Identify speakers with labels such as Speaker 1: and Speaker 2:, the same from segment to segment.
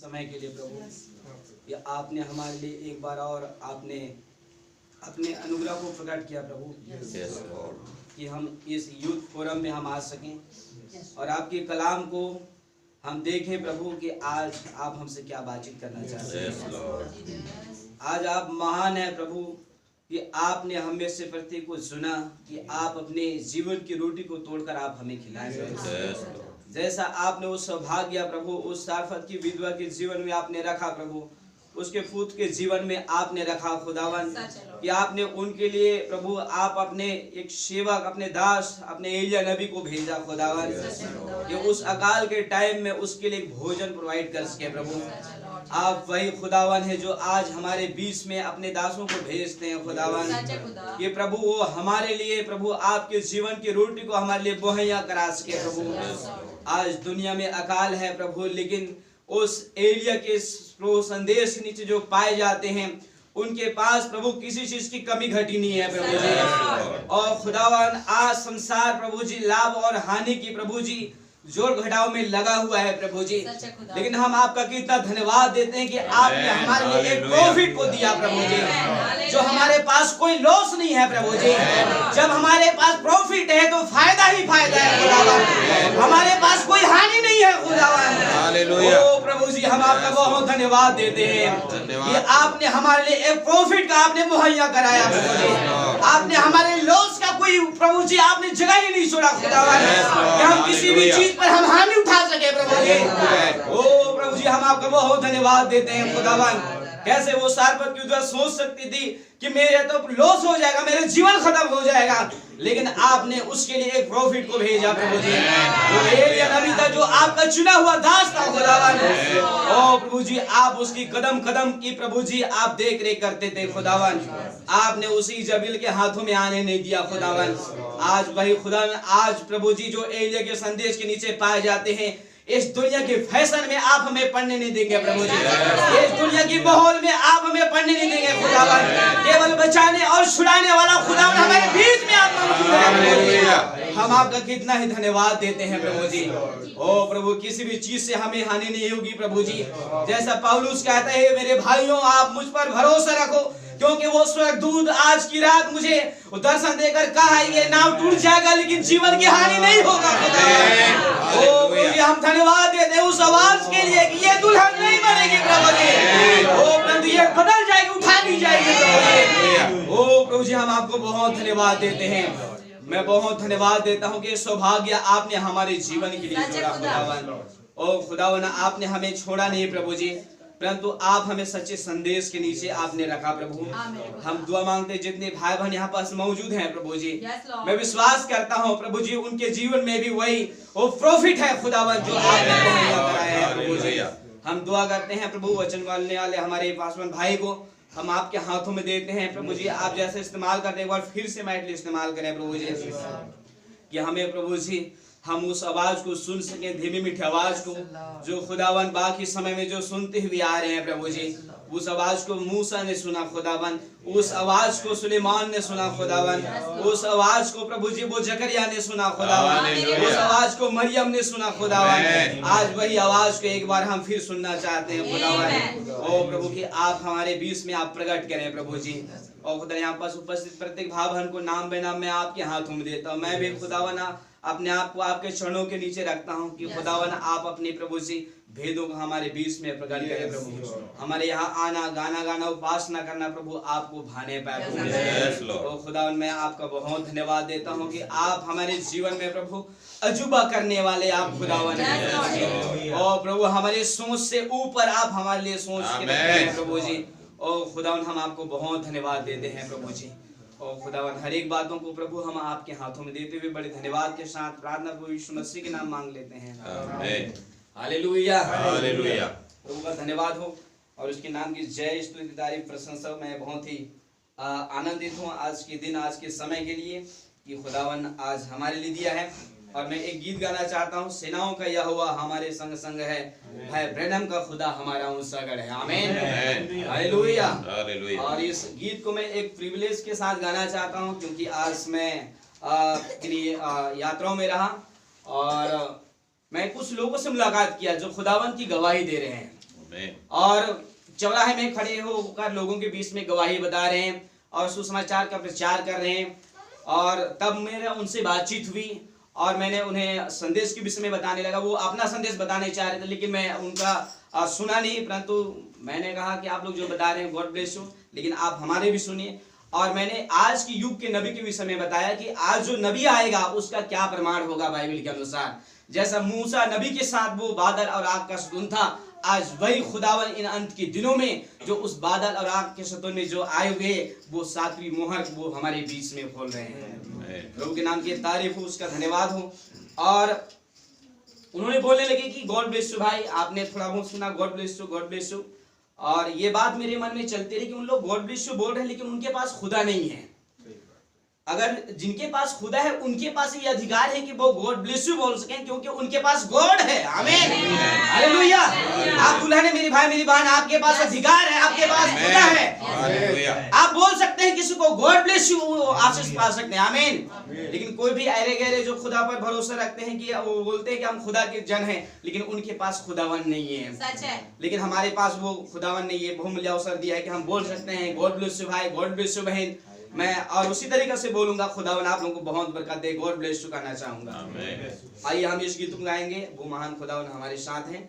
Speaker 1: समय के लिए प्रभु ये आपने हमारे लिए एक बार और आपने अपने अनुग्रह को प्रकट किया प्रभु कि हम इस यूथ फोरम में हम आ सकें और आपके कलाम को हम देखें प्रभु कि आज आप हमसे क्या बातचीत करना चाहते हैं। आज आप महान है प्रभु कि आपने हमें से प्रत्येक को सुना कि आप अपने जीवन की रोटी को तोड़कर आप हमें खिलाएं। जैसा आपने वो सौभाग्य प्रभु उस सारफत की विधवा के जीवन में आपने रखा प्रभु, उसके पुत्र के जीवन में आपने रखा खुदावन कि आपने उनके लिए प्रभु आप अपने एक सेवक अपने दास अपने एलिया नबी को भेजा खुदावन कि उस अकाल के टाइम में उसके लिए भोजन प्रोवाइड कर सके प्रभु। आप वही खुदावन है जो आज हमारे बीच में अपने दासों को भेजते हैं खुदावन ये प्रभु वो हमारे लिए प्रभु आपके जीवन की रोटी को हमारे लिए मुहैया करा सके प्रभु। आज दुनिया में अकाल है प्रभु, लेकिन उस एलिया के संदेश के नीचे जो पाए जाते हैं उनके पास प्रभु किसी चीज की कमी घटी नहीं है प्रभु जी। और खुदावन आज संसार प्रभु जी लाभ और हानि की प्रभु जी जोर घटाव में लगा हुआ है प्रभु जी, लेकिन हम आपका कितना धन्यवाद देते हैं कि आपने हमारे लिए एक प्रॉफिट को दिया प्रभु जी, जो हमारे पास कोई लॉस नहीं है प्रभु जी। जब हमारे पास प्रॉफिट है तो फायदा ही फायदा है खुदावन, हमारे पास कोई हानि नहीं है खुदावन। ओ प्रभु जी हम आपका बहुत धन्यवाद देते हैं कि आपने हमारे लिए एक प्रॉफिट का आपने मुहैया कराया प्रभु जी। आपने हमारे लॉस का कोई प्रभु जी आपने जगह ही नहीं छोड़ा खुदावन कि हम किसी भी चीज पर हम हानि उठा सके प्रभु जी। ओ प्रभु जी हम आपका बहुत धन्यवाद देते हैं खुदावन। कैसे वो सारपत की विधवा सोच सकती थी कि मेरे तो लॉस हो जाएगा, मेरे जीवन खत्म हो जाएगा, लेकिन आपने उसके लिए एक प्रॉफिट को भेजा प्रभु जी। वो एलिया नबी था जो आपका चुना हुआ दास था खुदावन। ओ प्रभु जी आप उसकी कदम कदम की प्रभु जी आप देख रेख करते थे खुदावन। आपने उसी जबील के हाथों में आने नहीं दिया खुदावन। आज वही खुदावन आज प्रभु जी जो एलिया के संदेश के नीचे पाए जाते हैं इस दुनिया के फैशन में आप हमें पढ़ने नहीं देंगे प्रभु जी, इस दुनिया की माहौल में आप हमें पढ़ने नहीं देंगे खुदावन। केवल बचाने और छुड़ाने वाला खुदावन हमारे बीच में आप मौजूद है प्रभु जी। हम आपका कितना ही धन्यवाद देते हैं प्रभु जी। ओ प्रभु किसी भी चीज से हमें हानि नहीं होगी प्रभु जी। जैसा पौलुस कहता है मेरे भाइयों आप मुझ पर भरोसा रखो क्योंकि वो स्वर्गदूत आज की रात मुझे दर्शन देकर कहा ये नाव टूट जाएगा लेकिन जीवन की हानि नहीं होगा। हम धन्यवाद देते हैं उस आवाज के लिए कि ये दुल्हन नहीं मरेगी प्रभु जी। ओ प्रभु ये बदल जाएगी उठा दी जाएगी प्रभु जी। ओ प्रभु जी हम आपको बहुत धन्यवाद देते हैं। मैं बहुत धन्यवाद देता हूँ कि सौभाग्य आपने हमारे जीवन के लिए छोड़ा खुदावन। ओ खुदावन आपने हमें छोड़ा नहीं प्रभु जी, परंतु आप हमें सच्चे संदेश के नीचे आपने रखा प्रभु। हम दुआ मांगते जितने भाई बहन यहाँ पास मौजूद हैं प्रभु जी, मैं विश्वास करता हूँ प्रभु जी उनके जीवन में भी वही वो प्रॉफिट है खुदावन जो आपने मुहैया कराया है प्रभु जी। हम दुआ करते हैं प्रभु वचन बोलने वाले हमारे पासवान भाई को हम आपके हाथों में देते हैं प्रभु जी। आप जैसे इस्तेमाल करते हैं एक बार फिर से मैटली इस्तेमाल करें प्रभु जी कि हमें प्रभु जी हम उस आवाज को सुन सके, धीमी मीठी आवाज को जो खुदावन बाकी समय में जो सुनते हुए आ रहे हैं प्रभु जी। उस आवाज को मूसा ने सुना खुदावन, उस आवाज को सुलेमान ने सुना खुदावन, उस आवाज को प्रभु जी वो जकरिया ने सुना खुदावन, उस आवाज को मरियम ने सुना खुदावन। आज वही आवाज को एक बार हम फिर सुनना चाहते हैं खुदावन। ओ प्रभु कि आप हमारे बीच में आप प्रकट करें प्रभु जी। और खुदा यहाँ पास उपस्थित प्रत्येक भाई बहन को नाम बेनाम मैं आपके हाथों में देता हूँ। मैं भी खुदावन अपने आप को आपके चरणों के नीचे रखता हूँ कि खुदावन आप अपने प्रभु जी भेदों को हमारे बीच में प्रकट करें प्रभु। हमारे यहाँ आना गाना गाना उपासना करना प्रभु आपको भाने पाए प्रभु। तो खुदावन मैं आपका बहुत धन्यवाद देता हूँ कि आप हमारे जीवन में प्रभु अजूबा करने वाले आप खुदावन हैं। और प्रभु हमारे सोच से ऊपर आप हमारे लिए सोच के रखते हैं प्रभु जी। और खुदावन हम आपको बहुत धन्यवाद देते हैं प्रभु जी। और खुदावन हर एक बातों को प्रभु हम आपके हाथों में देते हुए बड़े धन्यवाद के साथ प्रार्थना प्रभु यीशु मसीह के नाम मांग लेते हैं। आमीन। Hallelujah hallelujah. प्रभु का धन्यवाद हो और उसके नाम की जय स्तुति तारीफ प्रशंसा। मैं बहुत ही आनंदित हूँ आज के दिन आज के समय के लिए कि खुदावन आज हमारे लिए दिया है। और मैं एक गीत गाना चाहता हूँ, सेनाओं का यहोवा हमारे संग संग है, भाई ब्रैनम का खुदा हमारा ऊंचागढ़ है। आमीन हालेलुया। और इस गीत को मैं एक प्रिविलेज के साथ गाना चाहता हूँ क्योंकि आज मैं यात्राओं में रहा और मैं कुछ लोगों से मुलाकात किया जो खुदावन की गवाही दे रहे हैं। और चौराहे में खड़े होकर लोगों के बीच में गवाही बता रहे हैं और सुसमाचार का प्रचार कर रहे हैं। और तब मेरा उनसे बातचीत हुई और मैंने उन्हें संदेश के विषय में बताने लगा। वो अपना संदेश बताने चाह रहे थे लेकिन मैं उनका सुना नहीं, परंतु मैंने कहा कि आप लोग जो बता रहे हैं गॉड ब्लेस यू, लेकिन आप हमारे भी सुनिए। और मैंने आज की युग के नबी के विषय में बताया कि आज जो नबी आएगा उसका क्या प्रमाण होगा बाइबल के अनुसार। जैसा मूसा नबी के साथ वो बादल और आग का सतून था, आज वही खुदावन इन अंत के दिनों में जो उस बादल और आग के सतून में जो आए हुए वो सातवीं मोहर वो हमारे बीच में खोल रहे हैं। प्रभु के नाम की तारीफ हो, उसका धन्यवाद हो। और उन्होंने बोलने लगे कि गॉड ब्लेस यू भाई, आपने थोड़ा बहुत सुना God bless you, God bless you. और ये बात मेरे मन में चलती रही कि उन लोग गॉड ब्लेस यू बोल रहे हैं लेकिन उनके पास खुदा नहीं है। अगर जिनके पास खुदा है उनके पास ये अधिकार है कि वो गॉड ब्लेस यू बोल सकें, क्योंकि उनके पास गॉड है। आमीन, हालेलुया। आप दुल्हन है मेरी भाई मेरी बहन, आपके पास अधिकार है, आपके पास खुदा है। आप बोल सकते हैं किसी को गॉड ब्लेस यू, आशीष पा सकते हैं। आमीन। लेकिन कोई भी अरे गहरे जो खुदा पर भरोसा रखते हैं कि वो बोलते हैं कि हम खुदा के जन हैं, लेकिन उनके पास खुदावन नहीं है।
Speaker 2: सच है।
Speaker 1: लेकिन हमारे पास वो खुदावन नहीं है। बहुमूल्य अवसर दिया है कि हम बोल सकते हैं गॉड ब्लेस यू भाई, गॉड ब्लेस यू बहन। मैं और उसी तरीके से बोलूंगा खुदावन आप लोगों को बहुत बरकत दे, गॉड ब्लेस यू कहना चाहूंगा। आइए हम इस गीत को गाएंगे, वो महान खुदावन हमारे साथ हैं।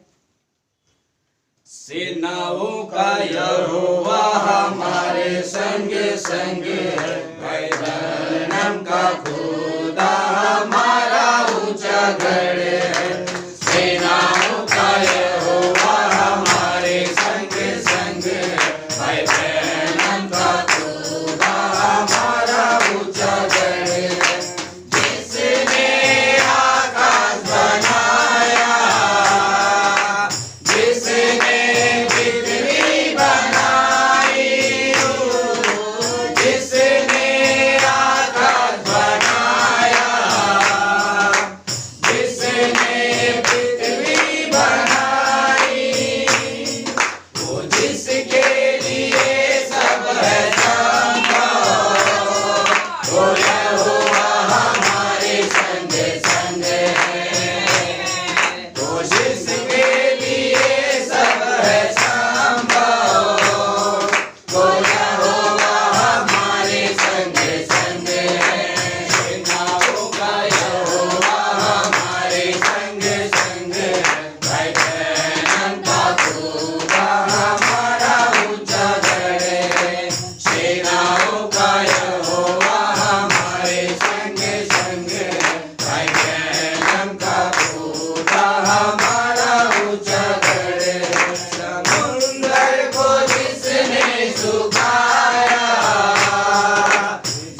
Speaker 1: सेनाओं का यहोवा हमारे संग संग है, जन्म का खुदा हमारा ऊंचा गढ़ है। सेनाओं का यहोवा हमारे संग संग है, जन्म का खुदा हमारा ऊंचा गढ़ है। जिसने आकाश बनाया, जिसने पृथ्वी बनाई, जिसने आकाश बनाया, जिसने पृथ्वी बनाई, वो जिसके लिए सब है जानता, वो यहोवा हमारे संग संग है। वो जिसके लिए सब है जानता, वो यहोवा हमारे संग संग है। सेनाओं का यहोवा हमारे संग संग है, जन्म का खुदा हमारा ऊंचा गढ़ है। सेनाओं का यहोवा हमारे संग संग है, जन्म का खुदा हमारा ऊंचा गढ़ है। समुंदर को जिसने सुखाया,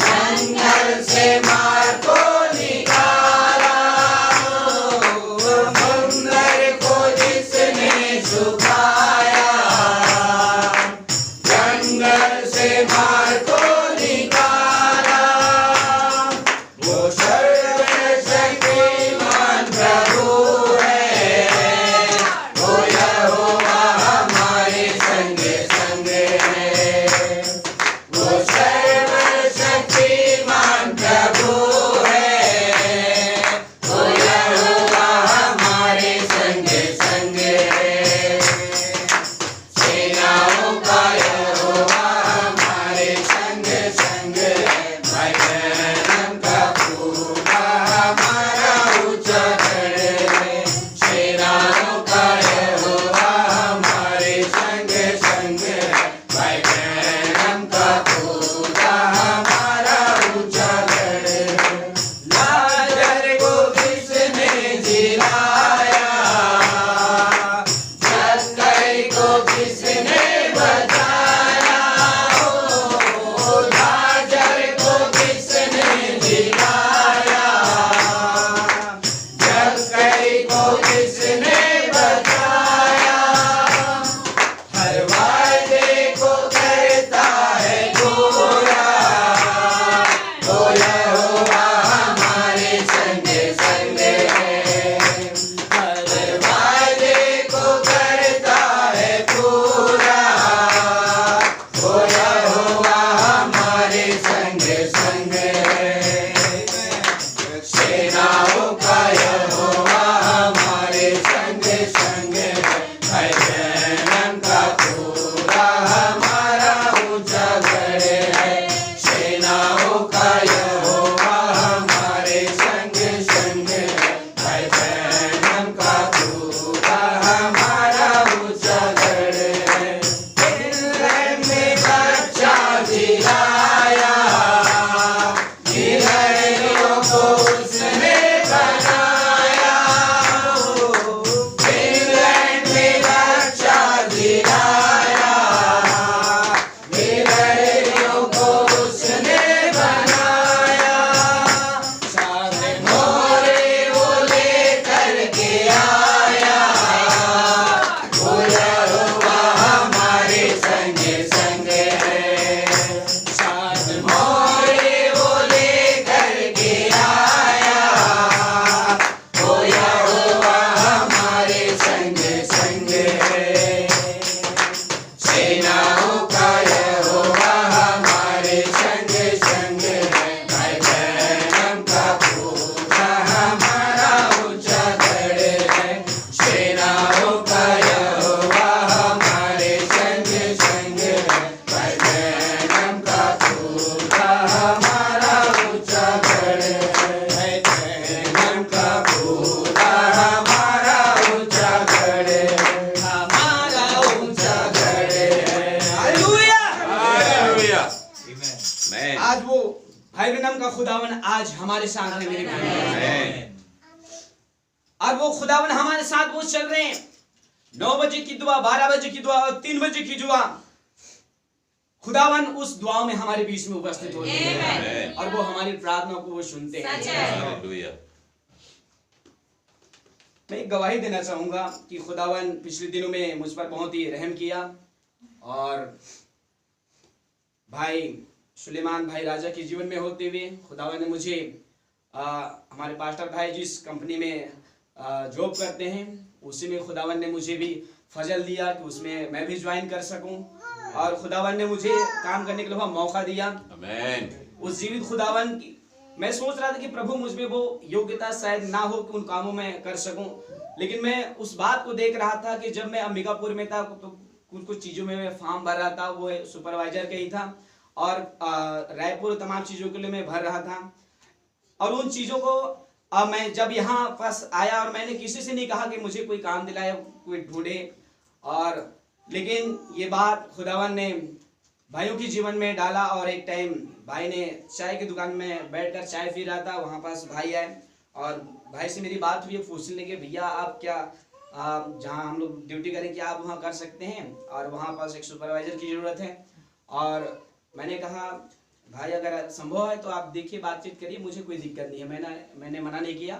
Speaker 1: जंगल से मार को निकाला, समुंदर को जिसने सुखाया, जंगल से मार को निकाला, वो सर्वशक्तिमान प्रभु है, वो यहोवा हमारे संग संग है। वो सर्वशक्तिमान प्रभु है, वो यहोवा हमारे संग संग है। सेनाओं का यहोवा हमारे संग संग है, जन्म का खुदा हमारा ऊंचा गढ़ है। सेनाओं का यहोवा हमारे संग संग है, जन्म का खुदा हमारा ऊंचा गढ़ है। लाजर को किसने जिलाया, जक्कई को किसने बचाया, ओ लाजर को किसने जिलाया, जक्कई को किसने बचाया। हर वादे को करता है पूरा, ओ यहोवा हमारे संग संग है। हर वादे को करता है पूरा, का खुदावन आज हमारे साथ है मेरे भाई। और वो खुदावन हमारे साथ वो चल रहे हैं। 9 बजे की दुआ, 12 बजे की दुआ और 3 बजे की दुआ, खुदावन उस दुआओं में हमारे बीच में उपस्थित होते हैं और वो हमारी प्रार्थना को वो सुनते हैं। मैं एक गवाही देना चाहूंगा कि खुदावन पिछले दिनों में मुझ पर बहुत ही रहम किया और भाई सुलेमान भाई राजा के जीवन में होते हुए खुदावन ने मुझे हमारे पास्टर भाई जिस कंपनी में जॉब करते हैं उसी में खुदावन ने मुझे भी फजल दिया कि उसमें मैं भी ज्वाइन कर सकूं और खुदावन ने मुझे काम करने के लिए मौका दिया। आमीन। उस जीवित खुदावन की मैं सोच रहा था कि प्रभु मुझ में वो योग्यता शायद ना हो कि उन कामों में कर सकूं, लेकिन मैं उस बात को देख रहा था कि जब मैं अंबिकापुर में था तो कुछ चीज़ों में मैं फॉर्म भर रहा था, वो सुपरवाइजर का ही था और रायपुर तमाम चीज़ों के लिए मैं भर रहा था और उन चीज़ों को मैं जब यहाँ पास आया और मैंने किसी से नहीं कहा कि मुझे कोई काम दिलाए, कोई ढूंढे, और लेकिन ये बात खुदावन ने भाइयों के जीवन में डाला और एक टाइम भाई ने चाय की दुकान में बैठकर चाय पी रहा था, वहाँ पास भाई आए और भाई से मेरी बात हुई, पूछने लगे भैया आप क्या जहाँ हम लोग ड्यूटी करें क्या आप वहाँ कर सकते हैं और वहाँ पास एक सुपरवाइजर की ज़रूरत है। और मैंने कहा भाई अगर संभव है तो आप देखिए बातचीत करिए, मुझे कोई दिक्कत नहीं है। मैंने मना नहीं किया,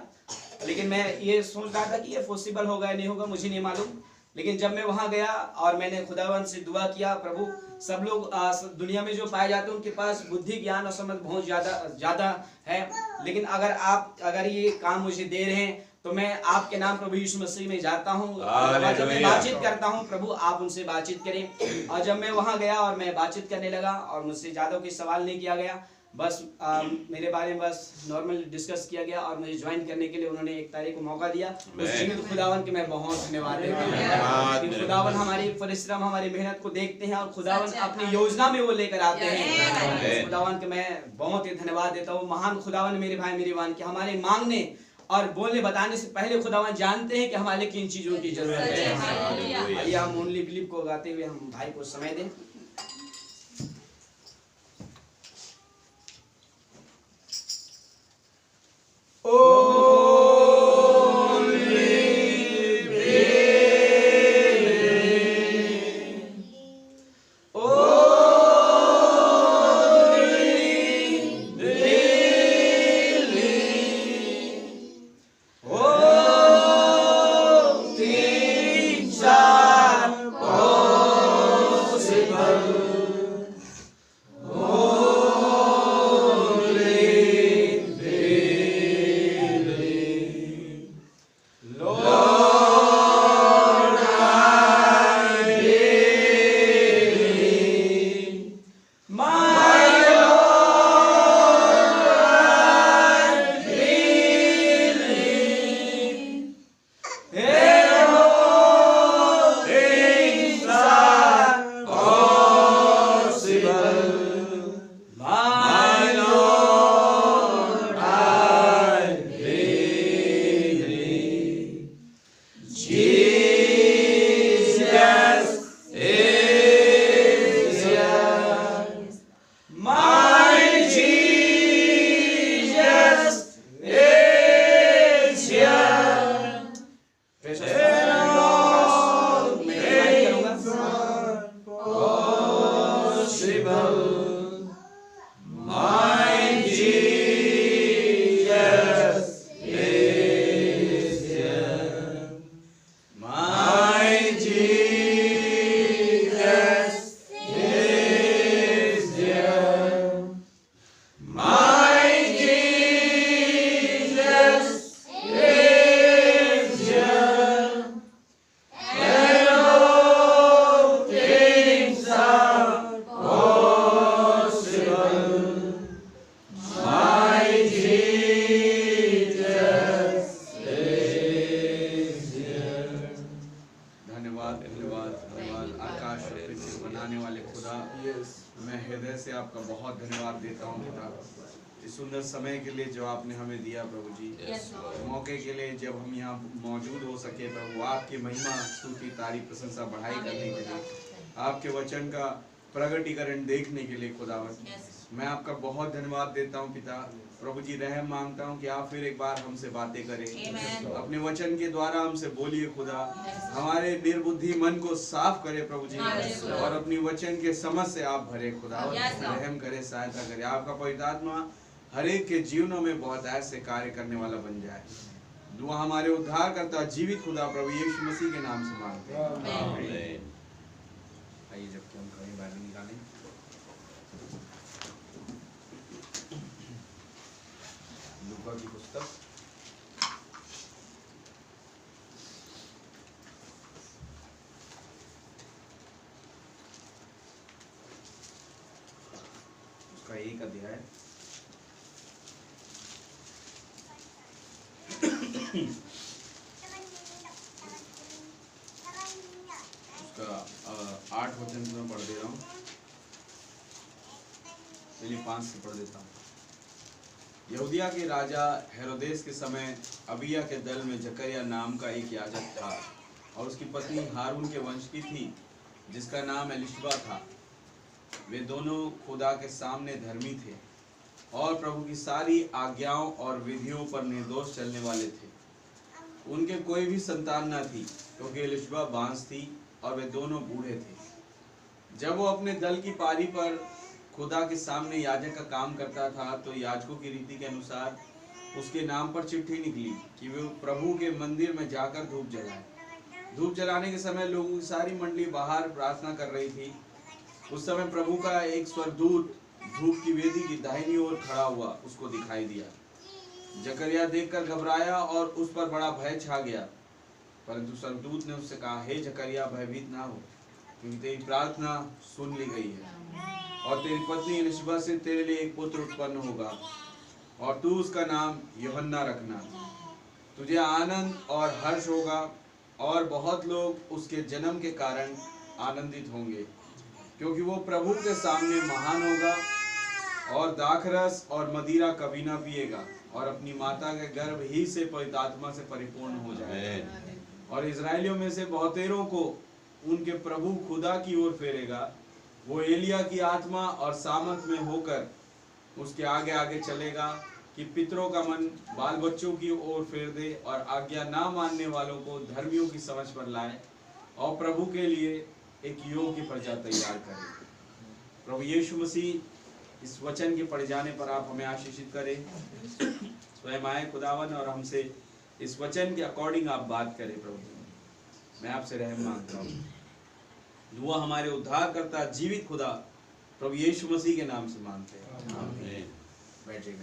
Speaker 1: लेकिन मैं ये सोच रहा था कि ये पॉसिबल होगा या नहीं होगा मुझे नहीं मालूम। लेकिन जब मैं वहाँ गया और मैंने खुदावन से दुआ किया, प्रभु सब लोग दुनिया में जो पाए जाते हैं उनके पास बुद्धि ज्ञान और समझ बहुत ज़्यादा है, लेकिन अगर ये काम मुझे दे रहे हैं तो मैं आपके नाम प्रभु यीशु मसीह में जाता हूँ। जब मैं बातचीत करता हूँ प्रभु आप उनसे बातचीत करें। और जब मैं वहाँ गया और मैं बातचीत करने लगा और मुझसे ज़्यादा कोई सवाल नहीं किया गया, बस मेरे बारे में बस नॉर्मल डिस्कस किया गया और मुझे ज्वाइन करने के लिए उन्होंने 1 तारीख को मौका दिया। उस जीवित खुदावन के मैं बहुत धन्यवाद देता हूँ। खुदावन हमारी परिश्रम हमारी मेहनत को देखते हैं और खुदावन अपनी योजना में वो लेकर आते हैं। खुदावन के मैं बहुत ही धन्यवाद देता हूँ। महान खुदावन मेरे भाई मेरी बहन के हमारे मांगने और बोलने बताने से पहले खुदावन जानते हैं कि हमारे किन चीजों की जरूरत है। आइए हम ओनली बिलीव को गाते हुए हम भाई को समय दें।
Speaker 2: सुंदर समय के लिए जो आपने हमें दिया प्रभु जी, मौके के लिए जब हम यहाँ मौजूद हो सके प्रभु, आपकी महिमा स्तुति तारीफ प्रशंसा बढ़ाई करने के लिए, आपके वचन का प्रगटीकरण देखने के लिए खुदावन। मैं आपका बहुत धन्यवाद देता हूँ पिता। प्रभु जी रहम मांगता हूँ कि आप फिर एक बार हमसे बातें करें, अपने वचन के द्वारा हमसे बोलिए खुदा, हमारे निर्बुद्धि मन को साफ करे प्रभु जी, और अपनी वचन के समझ से आप भरे खुदा, रहम करे, सहायता करे। आपका पवित्र आत्मा हर एक के जीवनों में बहुत ऐसे कार्य करने वाला बन जाए। दुआ हमारे उद्धार करता जीवित खुदा प्रभु यीशु मसीह के नाम से मांगते हैं। आइए जबकि हम कहीं बाहर निकालें, लूका की पुस्तक उसका 1 अध्याय उसका 8 वचन मैं पढ़ दे रहा हूँ। चलिए 5 से पढ़ देता हूँ। यहूदिया के राजा हेरोदेस के समय अबिया के दल में जकरिया नाम का एक याजक था, और उसकी पत्नी हारून के वंश की थी, जिसका नाम एलिशबा था। वे दोनों खुदा के सामने धर्मी थे और प्रभु की सारी आज्ञाओं और विधियों पर निर्दोष चलने वाले थे। उनके कोई भी संतान न थी, क्योंकि एलिशबा बांझ थी और वे दोनों बूढ़े थे। जब वो अपने दल की पारी पर खुदा के सामने याजक का काम करता था, तो याजकों की रीति के अनुसार उसके नाम पर चिट्ठी निकली कि वे प्रभु के मंदिर में जाकर धूप जलाए। धूप जलाने के समय लोगों की सारी मंडली बाहर प्रार्थना कर रही थी। उस समय प्रभु का एक स्वर्गदूत धूप की वेदी की दाहिनी ओर खड़ा हुआ उसको दिखाई दिया। जकरिया देखकर घबराया और उस पर बड़ा भय छा गया। परंतु स्वर्गदूत ने उससे कहा, हे जकरिया, भयभीत ना हो, क्योंकि तेरी प्रार्थना सुन ली गई है, और तेरी पत्नी एलिशबा से तेरे लिए एक पुत्र उत्पन्न होगा, और तू उसका नाम यूहन्ना रखना। तुझे आनंद और हर्ष होगा, और बहुत लोग उसके जन्म के कारण आनंदित होंगे, क्योंकि वो प्रभु के सामने महान होगा, और दाखरस और मदिरा कभी ना पिएगा, और अपनी माता के गर्भ ही से पवित्र आत्मा से परिपूर्ण हो जाएगा। और इजराइलियों में से बहुतेरों को उनके प्रभु खुदा की ओर फेरेगा। वो एलिया की आत्मा और सामर्थ में होकर उसके आगे आगे चलेगा, कि पितरों का मन बाल बच्चों की ओर फेर दे, और आज्ञा ना मानने वालों को धर्मियों की समझ पर लाए, और प्रभु के लिए एक योग्य प्रजा तैयार करे। प्रभु यीशु मसीह इस वचन के पढ़े जाने पर आप हमें आशीषित करें। स्वयं आए खुदावन और हमसे इस वचन के अकॉर्डिंग आप बात करें। प्रभु मैं आपसे रहम मांगता हूँ। दुआ हमारे उद्धार करता जीवित खुदा प्रभु यीशु मसीह के नाम से मांगते हैं, आमीन। बैठिए।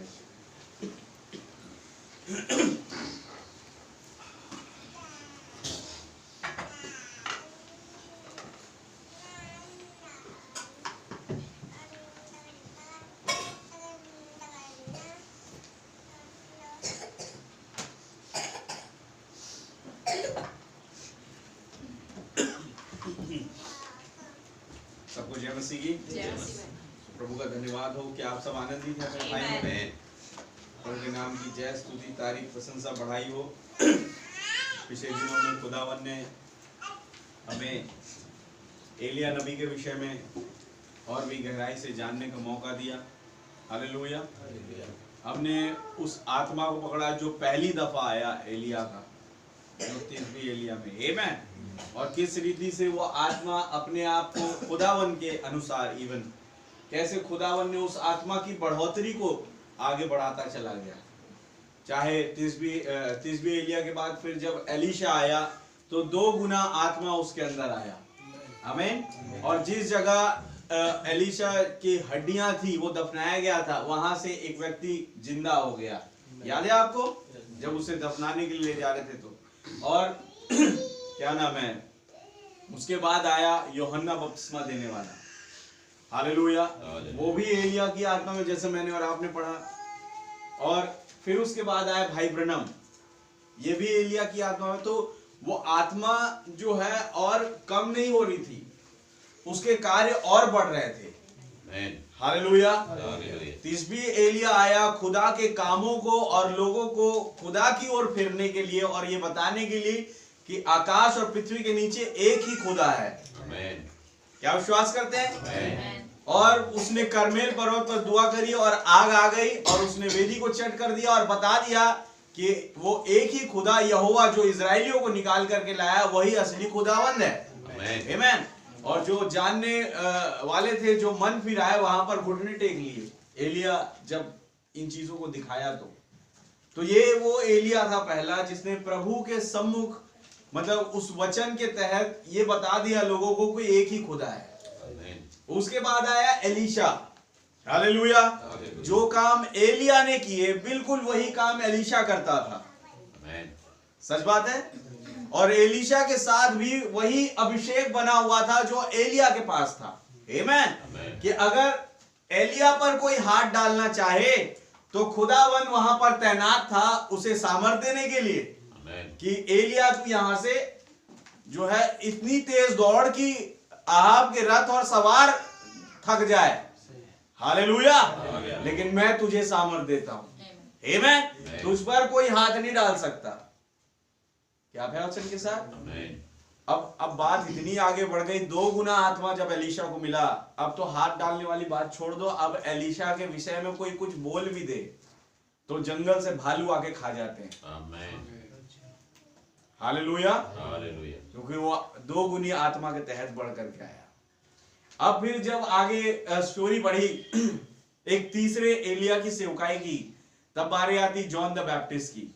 Speaker 2: सबको जय मसीह की। प्रभु का धन्यवाद हो कि आप सब आनंदित हैं अपने भाइयों में। प्रभु के नाम की जय स्तुति तारीफ प्रशंसा बढ़ाई हो। पिछले दिनों में खुदावन ने हमें एलिया नबी के विषय में और भी गहराई से जानने का मौका दिया। हालेलुया। हमने उस आत्मा को पकड़ा जो पहली दफा आया एलिया का, जो 30वीं एलिया में, आमीन। और किस रीति से वो आत्मा अपने आप को खुदावन के अनुसार, इवन कैसे खुदावन ने उस आत्मा की बढ़ोतरी को आगे बढ़ाता चला गया। चाहे 30वीं एलिया के बाद फिर जब एलीशा आया तो 2 गुना आत्मा उसके अंदर आया, आमीन। और जिस जगह एलीशा की हड्डियां थी वो दफनाया गया था, वहां से एक व्यक्ति जिंदा हो गया। याद है आपको, जब उसे दफनाने के लिए ले जा रहे थे तो। और क्या नाम है, उसके बाद आया यूहन्ना बपतिस्मा देने वाला, हालेलुया। वो भी एलिया की आत्मा में, जैसे मैंने और आपने पढ़ा। और फिर उसके बाद आया भाई ब्रनम, ये भी एलिया की आत्मा में। तो वो आत्मा जो है और कम नहीं हो रही थी, उसके कार्य और बढ़ रहे थे, हालेलुया। 30वीं एलिया आया खुदा के कामों को और लोगों को खुदा की ओर फिरने के लिए, और ये बताने के लिए कि आकाश और पृथ्वी के नीचे एक ही खुदा है, क्या विश्वास करते हैं? और उसने करमेल पर्वत पर दुआ करी और आग आ गई और उसने वेदी को चट कर दिया और बता दिया कि वो एक ही खुदा यहोवा जो इजराइलियों को निकाल करके लाया वही असली खुदावंद है। आमीन। और जो जानने वाले थे जो मन फिर आए वहां पर घुटने टेक लिए। एलिया जब इन चीजों को दिखाया तो ये वो एलिया था पहला जिसने प्रभु के सम्मुख मतलब उस वचन के तहत ये बता दिया लोगों को कि एक ही खुदा है। उसके बाद आया एलीशा। हालेलुया। जो काम एलिया ने किए बिल्कुल वही काम एलीशा करता था। सच बात है। और एलीशा के साथ भी वही अभिषेक बना हुआ था जो एलिया के पास था। आमीन। कि अगर एलिया पर कोई हाथ डालना चाहे तो खुदावन वहां पर तैनात था उसे सामर्थ देने के लिए कि एलिया तू यहां से जो है इतनी तेज दौड़ की आहाब के रथ और सवार थक जाए। हालेलुया। लेकिन मैं तुझे सामर्थ देता हूं। आमीन। तुझ पर कोई हाथ नहीं डाल सकता। क्या है वचन के साथ? अब बात इतनी आगे बढ़ गई, 2 गुना आत्मा जब एलीशा को मिला, अब तो हाथ डालने वाली बात छोड़ दो। अब एलीशा के विषय में कोई कुछ बोल भी दे तो जंगल से भालू आके खा जाते हैं। हालेलुया। क्योंकि वो 2 गुनी आत्मा के तहत बढ़ करके आया। अब फिर जब आगे स्टोरी बढ़ी एक तीसरे एलिया की सेवकाई की, तब बारी आती जॉन द बैप्टिस्ट की।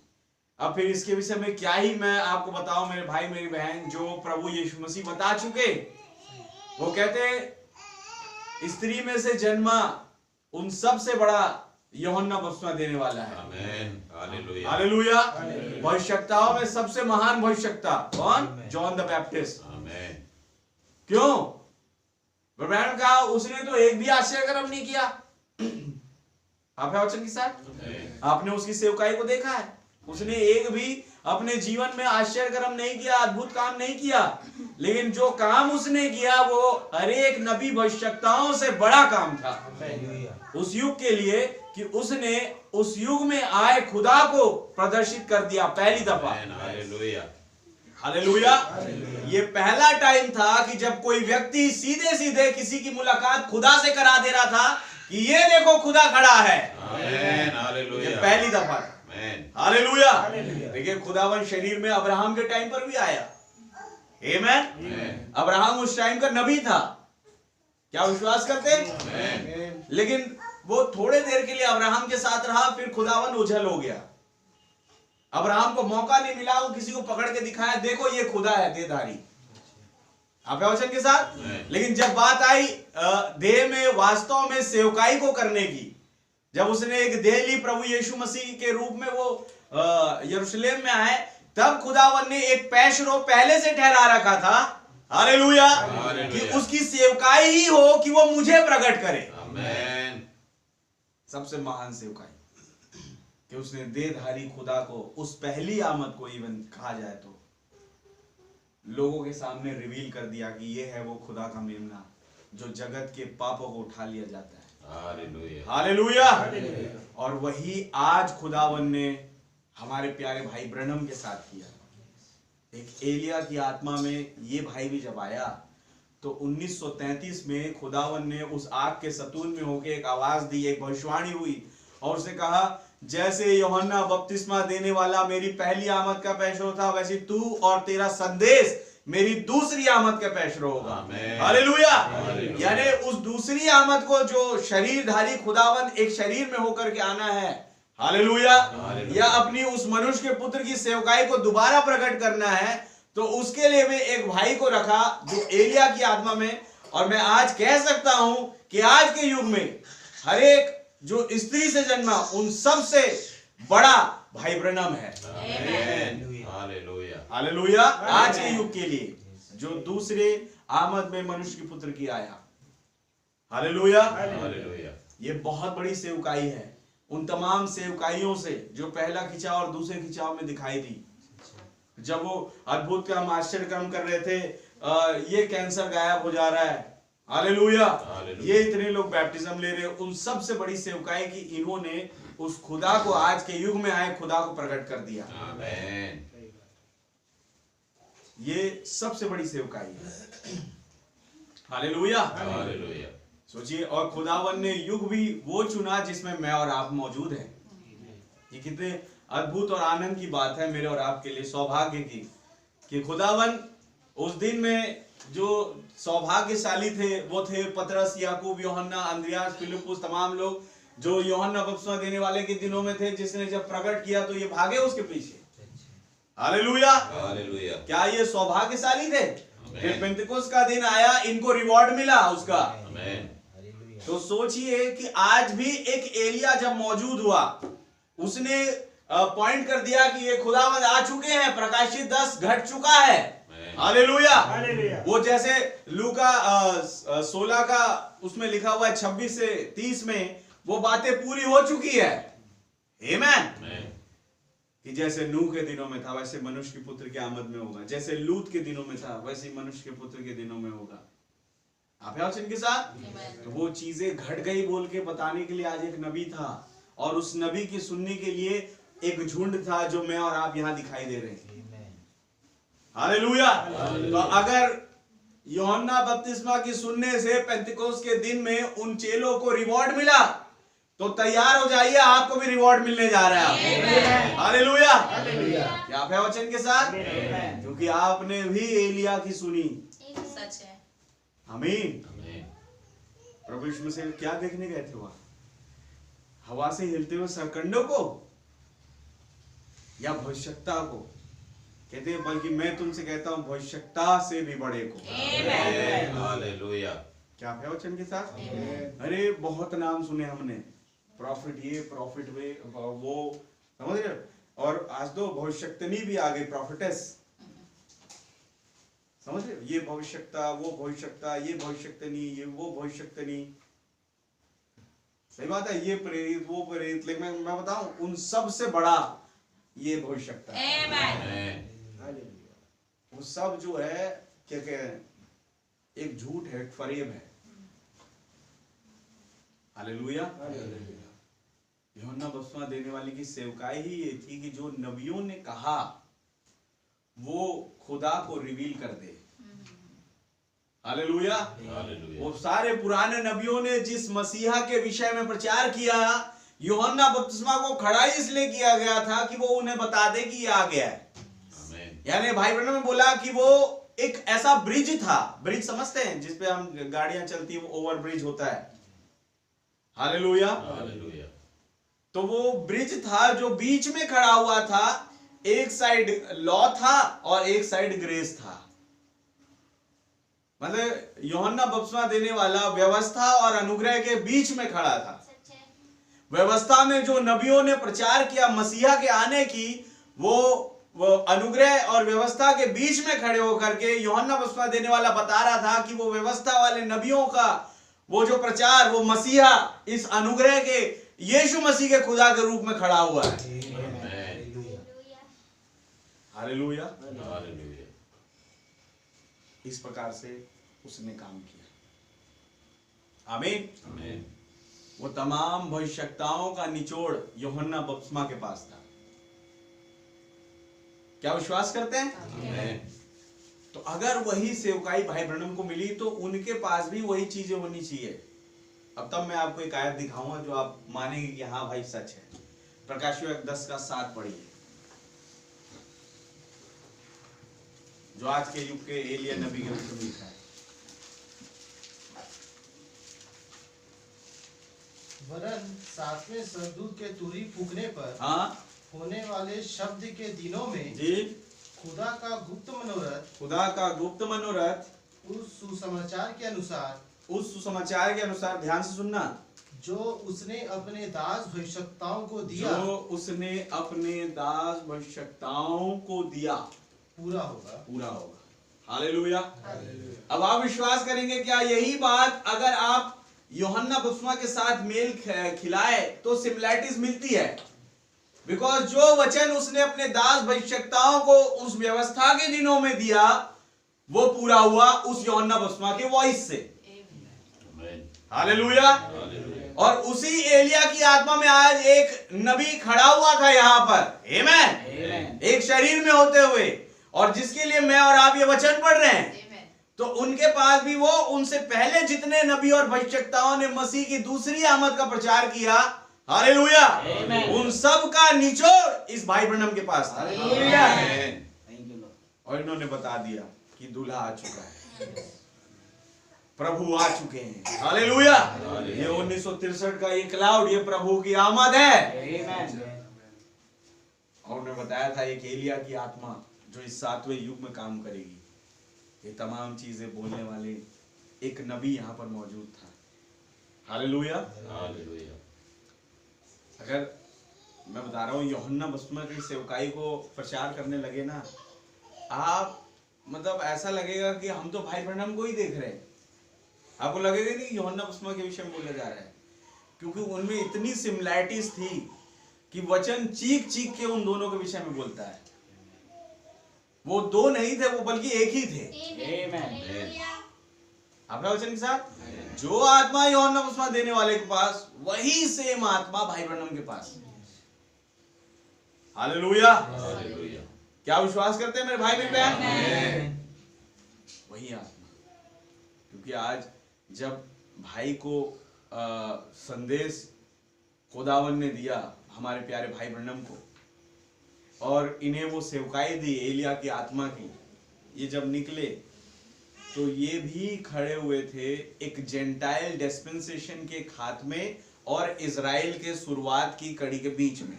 Speaker 2: अब फिर इसके विषय में क्या ही मैं आपको बताऊं मेरे भाई मेरी बहन, जो प्रभु यीशु मसीह बता चुके। वो कहते स्त्री में से जन्मा उन सब से बड़ा यूहन्ना बपतिस्मा देने वाला है। आमीन। हालेलुया। भविष्यवक्ताओं में सबसे महान भविष्यवक्ता कौन? John the Baptist. आमीन। क्यों? ब्रह्मांड का उसने तो एक भी आश्चर्य कर्म नहीं किया। आप वचन के साथ आपने उसकी सेवकाई को देखा है। उसने एक भी अपने जीवन में आश्चर्य कर्म नहीं किया, अद्भुत काम नहीं किया। लेकिन जो काम उसने किया वो हर एक नबी भविष्यवक्ताओं से बड़ा काम था उस युग के लिए, कि उसने उस युग में आए खुदा को प्रदर्शित कर दिया पहली दफा। हालेलुया। ये पहला टाइम था कि जब कोई व्यक्ति सीधे सीधे किसी की मुलाकात खुदा से करा दे रहा था कि ये देखो खुदा खड़ा है। ये पहली दफा। हालेलुया। देखिए खुदावन शरीर में अब्राहम के टाइम पर भी आया। आमीन। अब्राहम उस टाइम का नबी था। क्या विश्वास करते? लेकिन वो थोड़े देर के लिए अब्राहम के साथ रहा, फिर खुदावन उछल हो गया। अब्राहम को मौका नहीं मिला, वो किसी को पकड़ के दिखाया देखो ये खुदा है देहधारी। आप वचन के साथ। लेकिन जब बात आई देह में वास्तव में सेवकाई को करने की, जब उसने एक देह ली प्रभु यीशु मसीह के रूप में, वो यरूशलेम में आए, तब खुदावन ने एक पैशरो पहले से ठहरा रखा था। हालेलुया। कि उसकी सेवकाई ही हो कि वो मुझे प्रकट करे। आमीन। सबसे महान सेवकाई कि उसने देहधारी खुदा को उस पहली आमद को इवन कहा जाए तो लोगों के सामने रिवील कर दिया कि ये है वो खुदा का मेमना जो जगत के पापों को उठा लिया जाता है। हालेलुया। और वही आज खुदावन ने हमारे प्यारे भाई ब्रनम के साथ किया। एक एलिया की आत्मा में ये भाई भी जब आया तो 1933 में खुदावन ने उस आग के सतून में होकर एक आवाज दी, एक भविष्यवाणी हुई और उसने कहा जैसे यूहन्ना बपतिस्मा देने वाला मेरी पहली आमद का पैशरो था, वैसे तू और तेरा संदेश मेरी दूसरी आमद का पैशरो होगा। हालेलुया। यानी उस दूसरी आमद को जो शरीरधारी खुदावन एक शरीर में होकर के आना है। हालेलुया। या अपनी उस मनुष्य के पुत्र की सेवकाई को दोबारा प्रकट करना है, तो उसके लिए भी एक भाई को रखा जो एलिया की आत्मा में। और मैं आज कह सकता हूं कि आज के युग में हर एक जो स्त्री से जन्मा उन सब से बड़ा भाई ब्रनम है। हालेलुया। आज के युग के लिए जो दूसरे आमद में मनुष्य के पुत्र की आया। हालेलुया। ये बहुत बड़ी सेवकाई है उन तमाम सेवकाइयों से जो पहला खिंचाव और दूसरे खिंचाव में दिखाई दी। जब वो अद्भुत काम आश्चर्य कर्म कर रहे थे, ये कैंसर गायब हो जा रहा है। हालेलुया। ये इतने लोग बैप्टिज्म ले रहे हैं। उन सबसे बड़ी सेवकाई की इन्होंने उस खुदा को आज के युग में आए खुदा को प्रकट कर दिया। आमीन। ये सबसे बड़ी सेवकाई है। हालेलुया।
Speaker 3: हालेलुया।
Speaker 2: सोचिए, और खुदावन ने युग भी वो चुना जिसमें मैं और आप मौजूद हैं। ये कितने अद्भुत और आनंद की बात है मेरे और आपके लिए, सौभाग्य की, कि खुदावन उस दिन में जो सौभाग्यशाली थे वो थे पतरस, याकूब, यूहन्ना, अंद्रियास, फिलिप्पुस, तमाम लोग जो यूहन्ना बपतिस्मा देने वाले के दिनों में थे, जिसने जब प्रकट किया तो ये भागे उसके पीछे। हालेलुया।
Speaker 3: हालेलुया।
Speaker 2: क्या ये सौभाग्यशाली थे? फिर पेंतिकोस्त का दिन आया, इनको रिवॉर्ड मिला उसका।
Speaker 3: आमीन।
Speaker 2: तो सोचिए कि आज भी एक एलिया जब मौजूद हुआ, उसने पॉइंट कर दिया कि ये खुदावंद आ चुके हैं, प्रकाशित 10 घट चुका है। हालेलुया। वो जैसे लूका 16 का उसमें लिखा हुआ है 26 से 30 में, वो बातें पूरी हो चुकी है। आमीन। कि जैसे नूह के दिनों में था वैसे मनुष्य के पुत्र की आमद में होगा, जैसे लूत के दिनों में था वैसे मनुष्य के पुत्र के दिनों में होगा। आप हैं उनके साथ? तो वो चीजें घट गई बोल के बताने के लिए आज एक नबी था, और उस नबी की सुनने के लिए एक झुंड था जो मैं और आप यहां दिखाई दे रहे हैं। हालेलुया। तो अगर यूहन्ना बपतिस्मा की सुनने से पेंतिकोस्त के दिन में उन चेलों को रिवॉर्ड मिला, तो तैयार हो जाइए, आपको भी रिवॉर्ड मिलने जा रहा है। हालेलुया। क्या आप हैं वचन के साथ? क्योंकि आपने भी एलिया की सुनी।
Speaker 4: सच है।
Speaker 2: आमीन। प्रभु यीशु मसीह क्या देखने गए थे वहां? हवा से हिलते हुए सरकंडों को या भविष्यता को? कहते हैं बल्कि मैं तुमसे कहता हूं भविष्यता से भी बड़े को।
Speaker 3: हालेलुया।
Speaker 2: क्या आप हैं वचन के साथ? अरे बहुत नाम सुने हमने, प्रॉफिट ये, प्रॉफिट वे, वो, समझ रहे? और आज तो भविष्यक्तनी भी आ गई, प्रॉफिटेस, समझ रहे? ये भविष्यता, वो भविष्यता, ये भविष्यक्तनी, ये वो भविष्यक्तनी। सही बात है, ये प्रेरित, वो प्रेरित, लेकिन मैं बताऊं उन सब से बड़ा ये भविष्यता है। वो सब जो है क्या कह रहे हैं, एक झूठ है, एक फरेब है। हालेलुया। यूहन्ना बपतिस्मा देने वाले की सेवकाई ही ये थी कि जो नबियों ने कहा वो खुदा को रिवील कर दे। हालेलुया। वो सारे पुराने नबियों ने जिस मसीहा के विषय में प्रचार किया, यूहन्ना बपतिस्मा को खड़ा इसलिए किया गया था कि वो उन्हें बता दे कि ये आ गया है। यानी भाई ब्रनम ने बोला कि वो एक ऐसा ब्रिज था, ब्रिज समझते हैं जिसपे हम गाड़ियां चलती है, वो ओवर ब्रिज होता है। हालेलुया। तो वो ब्रिज था जो बीच में खड़ा हुआ था, एक साइड लॉ था और एक साइड ग्रेस था। मतलब यूहन्ना बपतिस्मा देने वाला व्यवस्था और अनुग्रह के बीच में खड़ा था। व्यवस्था में जो नबियों ने प्रचार किया मसीहा के आने की, वो अनुग्रह और व्यवस्था के बीच में खड़े होकर के यूहन्ना बपतिस्मा देने वाला बता रहा था कि वो व्यवस्था वाले नबियों का वो जो प्रचार, वो मसीहा इस अनुग्रह के यीशु मसीह के खुदा के रूप में खड़ा हुआ है। हालेलुया। इस प्रकार से उसने काम किया। आमीन। वो तमाम भविष्यताओं का निचोड़ यूहन्ना बपतिस्मा के पास था। क्या विश्वास करते हैं? तो अगर वही सेवकाई भाई ब्रनम को मिली तो उनके पास भी वही चीजें होनी चाहिए। अब तब मैं आपको एक आयत दिखाऊंगा जो आप मानेंगे कि हाँ भाई सच है। प्रकाशित 10:7 पढ़िए, जो आज के युग के एलिया नबी के रूप में लिखा है।
Speaker 5: वरन 7वें सरदूत के तुरही फूंकने पर
Speaker 2: हाँ
Speaker 5: होने वाले शब्द के दिनों में
Speaker 2: जी,
Speaker 5: खुदा का गुप्त मनोरथ,
Speaker 2: खुदा का गुप्त मनोरथ
Speaker 5: उस सुसमाचार के अनुसार,
Speaker 2: उस सुसमाचार के अनुसार, ध्यान से सुनना,
Speaker 5: जो उसने अपने दास भविष्यवक्ताओं को दिया,
Speaker 2: जो उसने अपने दास भविष्यवक्ताओं को दिया,
Speaker 5: पूरा होगा।
Speaker 2: पूरा होगा। हालेलुया। अब आप विश्वास करेंगे क्या यही बात अगर आप यूहन्ना बपतिस्मा के साथ मेल खिलाए तो सिमिलैरिटीज मिलती है? बिकॉज जो वचन उसने अपने दास भविष्यवक्ताओं को उस व्यवस्था के दिनों में दिया वो पूरा हुआ उस यूहन्ना बपतिस्मा के वॉइस से। हालेलुया। और उसी एलिया की आत्मा में आज एक नबी खड़ा हुआ था यहां पर, आमीन, एक शरीर में होते हुए, और जिसके लिए मैं और आप ये वचन पढ़ रहे हैं। तो उनके पास भी वो उनसे पहले जितने नबी और भविष्यवक्ताओं ने मसीह की दूसरी आमद का प्रचार किया, हालेलुया, उन सब का निचोड़ इस भाई ब्रनम के पास था।
Speaker 1: हालेलुया।
Speaker 2: आमीन।
Speaker 1: Thank you Lord.
Speaker 2: और इन्होंने बता दिया कि दूल्हा आ चुका है, प्रभु आ चुके हैं। हालेलुया। ये 1963 का ये क्लाउड, ये प्रभु की आमद है।
Speaker 1: आमीन।
Speaker 2: और उन्होंने बताया था एक एलिया की आत्मा जो इस 7वें युग में काम करेगी। ये तमाम चीजें बोलने वाले एक नबी यहाँ पर मौजूद था। हालेलुया।
Speaker 3: हालेलुया।
Speaker 2: अगर मैं बता रहा हूँ यूहन्ना बपतिस्मा की सेवकाई को प्रचार करने लगे ना, आप मतलब ऐसा लगेगा कि हम तो भाई ब्रनम को ही देख रहे हैं। आपको लगेगा नहीं यूहन्ना बपतिस्मा के विषय में बोला जा रहा है, क्योंकि उनमें इतनी सिमिलैरिटीज थी कि वचन चीख चीख के उन दोनों के विषय में बोलता है। वो दो नहीं थे, वो बल्कि एक ही थे।
Speaker 1: आमीन।
Speaker 2: आपका वचन के साथ जो आत्मा यूहन्ना बपतिस्मा देने वाले के पास, वही सेम आत्मा भाई ब्रनम के पास। हालेलुया।
Speaker 3: हालेलुया।
Speaker 2: क्या विश्वास करते हैं मेरे भाई मेरी बहन? वही आत्मा। क्योंकि आज जब भाई को संदेश खुदावन ने दिया हमारे प्यारे भाई ब्रनम को, और इन्हें वो सेवकाई दी एलिया की आत्मा की, ये जब निकले तो ये भी खड़े हुए थे एक जेंटाइल डिस्पेंसेशन के खात्मे और इजराइल के शुरुआत की कड़ी के बीच में।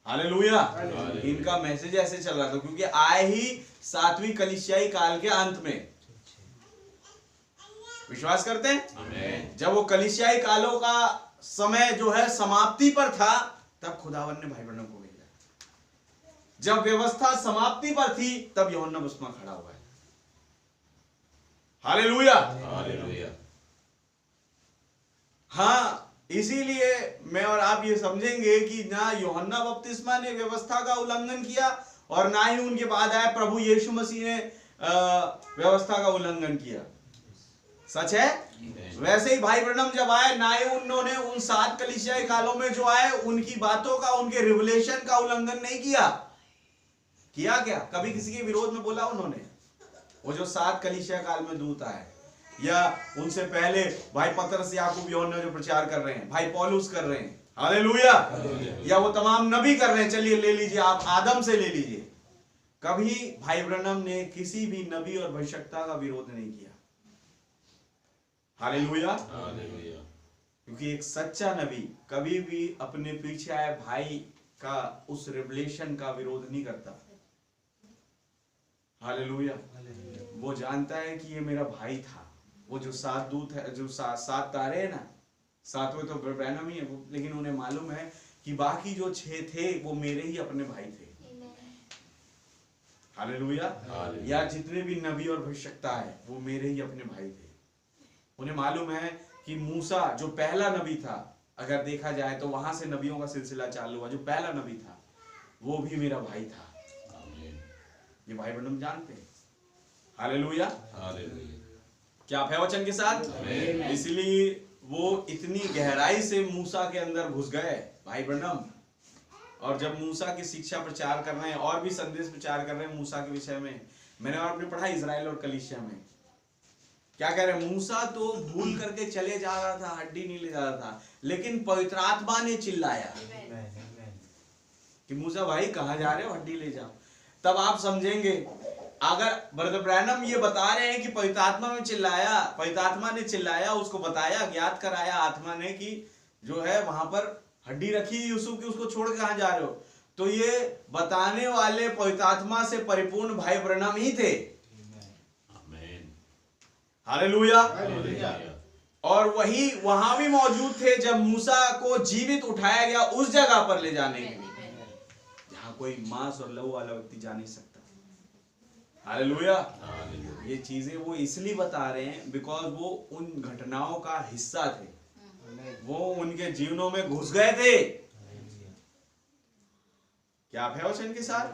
Speaker 2: हालेलुया। इनका मैसेज ऐसे चल रहा था, क्योंकि आए ही 7वीं कलीसियाई काल के अंत में। विश्वास करते हैं?
Speaker 3: आमीन।
Speaker 2: जब वो कलीसियाई कालों का समय जो है समाप्ति पर था, तब खुदावन ने भाई ब्रनम को भेजा। जब व्यवस्था समाप्ति पर थी, तब यूहन्ना बपतिस्मा खड़ा हुआ है। हालेलुया।
Speaker 3: हालेलुया।
Speaker 2: हाँ, इसीलिए मैं और आप ये समझेंगे कि ना यूहन्ना बपतिस्मा ने व्यवस्था का उल्लंघन किया, और ना ही उनके बाद आए प्रभु यीशु मसीह ने व्यवस्था का उल्लंघन किया। सच है? वैसे ही भाई ब्रनम जब आए, ना ही उन्होंने उन 7 कलीसियाई कालों में जो आए उनकी बातों का, उनके रिवलेशन का उल्लंघन नहीं किया। किया क्या? कभी किसी के विरोध में बोला उन्होंने? वो जो 7 कलीसिया काल में दूत आए, या उनसे पहले भाई पतरस, याकूब, यूहन्ना जो प्रचार कर रहे हैं, भाई पौलुस कर रहे हैं, हालेलुया, या वो तमाम नबी कर रहे हैं, चलिए ले लीजिए आप, आदम से ले लीजिए, कभी भाई ब्रनम ने किसी भी नबी और भविष्यवक्ता का विरोध नहीं किया। हालेलुया।
Speaker 3: हालेलुया।
Speaker 2: क्योंकि एक सच्चा नबी कभी भी अपने पीछे आए भाई का उस रिवलेशन का विरोध नहीं करता। हालेलुया। वो जानता है कि ये मेरा भाई था। वो जो 7 दूत है, जो 7 तारे हैं ना, 7वें तो ब्रैनम ही है वो, लेकिन उन्हें मालूम है कि बाकी जो 6 थे वो मेरे ही अपने भाई थे। हालेलुया। या जितने भी नबी और भविष्यवक्ता है वो मेरे ही अपने भाई थे। उन्हें मालूम है कि मूसा जो पहला नबी था, अगर देखा जाए तो वहां से नबियों का सिलसिला चालू हुआ, जो पहला नबी था वो भी मेरा भाई था। ये भाई ब्रनम जानते हैं। हालेलुया।
Speaker 3: हालेलुया।
Speaker 2: क्या आप है वचन के साथ? इसलिए वो इतनी गहराई से मूसा के अंदर घुस गए भाई ब्रनम, और जब मूसा की शिक्षा प्रचार कर रहे हैं और भी संदेश प्रचार कर रहे हैं मूसा के विषय में। मैंने और अपने पढ़ा इजराइल और कलीसिया में क्या कह रहे हैं, मूसा तो भूल करके चले जा रहा था, हड्डी नहीं ले जा रहा था, लेकिन पवित्र आत्मा ने चिल्लाया कि मूसा भाई कहां जा रहे हो, हड्डी ले जाओ। तब आप समझेंगे, अगर ब्रदर ब्रैनम ये बता रहे हैं कि पवित्र आत्मा में चिल्लाया, पवित्र आत्मा ने चिल्लाया, उसको बताया, ज्ञात कराया आत्मा ने कि जो है वहां पर हड्डी रखी यूसुफ की, उसको छोड़ के कहां जा रहे हो, तो ये बताने वाले पवित्र आत्मा से परिपूर्ण भाई ब्रैनम ही थे। हालेलुया। और वही वहां भी मौजूद थे जब मूसा को जीवित उठाया गया उस जगह पर ले जाने के लिए जहां कोई मांस और लहू वाला व्यक्ति जा नहीं सकता। हालेलुया। ये चीजें वो इसलिए बता रहे हैं बिकॉज वो उन घटनाओं का हिस्सा थे, वो उनके जीवनों में घुस गए थे। क्या आप है वचन के साथ?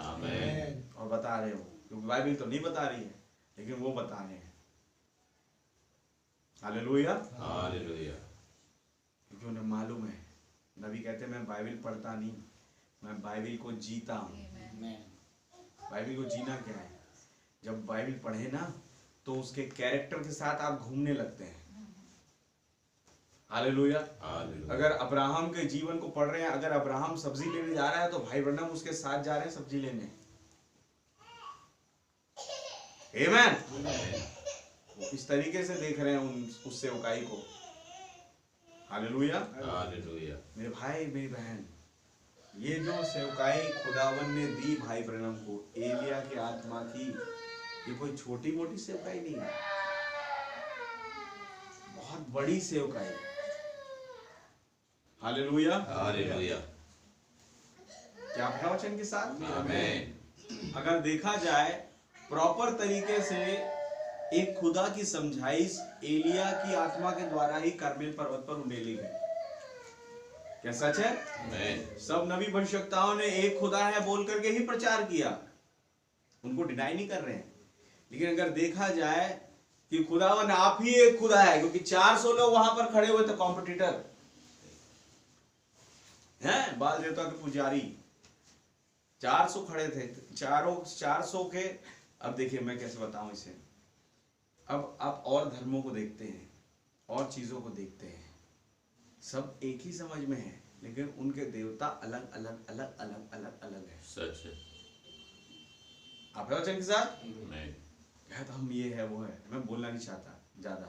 Speaker 2: और बता रहे हो, क्योंकि बाइबल तो नहीं बता रही है, लेकिन वो बता रहे हैं। हालेलुया।
Speaker 3: हालेलुया।
Speaker 2: क्योंकि उन्हें मालूम है, नबी कहते हैं मैं बाइबल पढ़ता नहीं, मैं बाइबल को जीता हूं। बाइबल को जीना क्या है? जब बाइबल पढ़े ना तो उसके कैरेक्टर के साथ आप घूमने लगते हैं। हालेलुया। अगर अब्राहम के जीवन को पढ़ रहे हैं, अगर अब्राहम सब्जी लेने जा रहा है तो भाई ब्रनम उसके साथ जा रहे हैं सब्जी लेने। आमीन। वो इस तरीके से देख रहे हैं उस सेवकाई को। हालेलुया। मेरे भाई मेरी बहन, ये जो सेवकाई खुदावन ने दी भाई ब्रनम को, एलिया की आत्मा की, ये कोई छोटी मोटी सेवकाई नहीं है, बहुत बड़ी सेवकाई। हालेलुया। क्या आप हैं वचन के साथ? आमीन। अगर देखा जाए प्रॉपर तरीके से एक खुदा की समझाइश एलिया की आत्मा के द्वारा ही करमेल पर्वत पर उंडेली गई। क्या सच है? सब नबी भविष्यवक्ताओं ने एक खुदा है बोल करके ही प्रचार किया, उनको डिनाई नहीं कर रहे हैं। लेकिन अगर देखा जाए कि खुदावन आप ही एक खुदा है, क्योंकि 400 लोग वहां पर खड़े हुए थे, कॉम्पिटिटर हैं, बाल देवता के पुजारी 400 खड़े थे, 400 के। अब देखिए मैं कैसे बताऊं इसे। अब आप और धर्मों को देखते हैं, और चीजों को देखते हैं, सब एक ही समझ में है, लेकिन उनके देवता अलग अलग अलग अलग अलग अलग है।
Speaker 3: सच है।
Speaker 2: आप वचन के साथ
Speaker 3: नहीं।
Speaker 2: तो हम ये है वो है, मैं बोलना नहीं चाहता ज्यादा,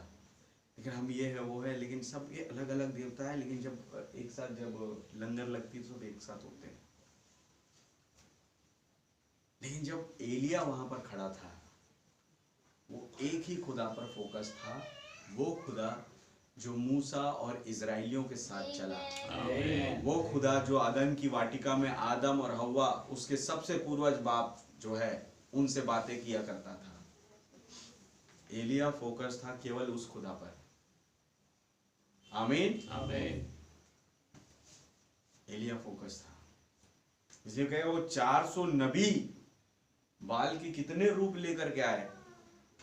Speaker 2: लेकिन हम ये है वो है, लेकिन सब ये अलग अलग देवता है। लेकिन जब एक साथ जब लंगर लगती है सब एक साथ होते हैं। लेकिन जब एलिया वहां पर खड़ा था, वो एक ही खुदा पर फोकस था, वो खुदा जो मूसा और इजराइलियों के साथ चला, वो खुदा जो आदम की वाटिका में आदम और हव्वा उसके सबसे पूर्वज बाप जो है उनसे बातें किया करता था। एलिया फोकस था केवल उस खुदा पर। आमीन। एलिया फोकस था, इसलिए कहे वो 400 नबी बाल के कितने रूप लेकर के आए।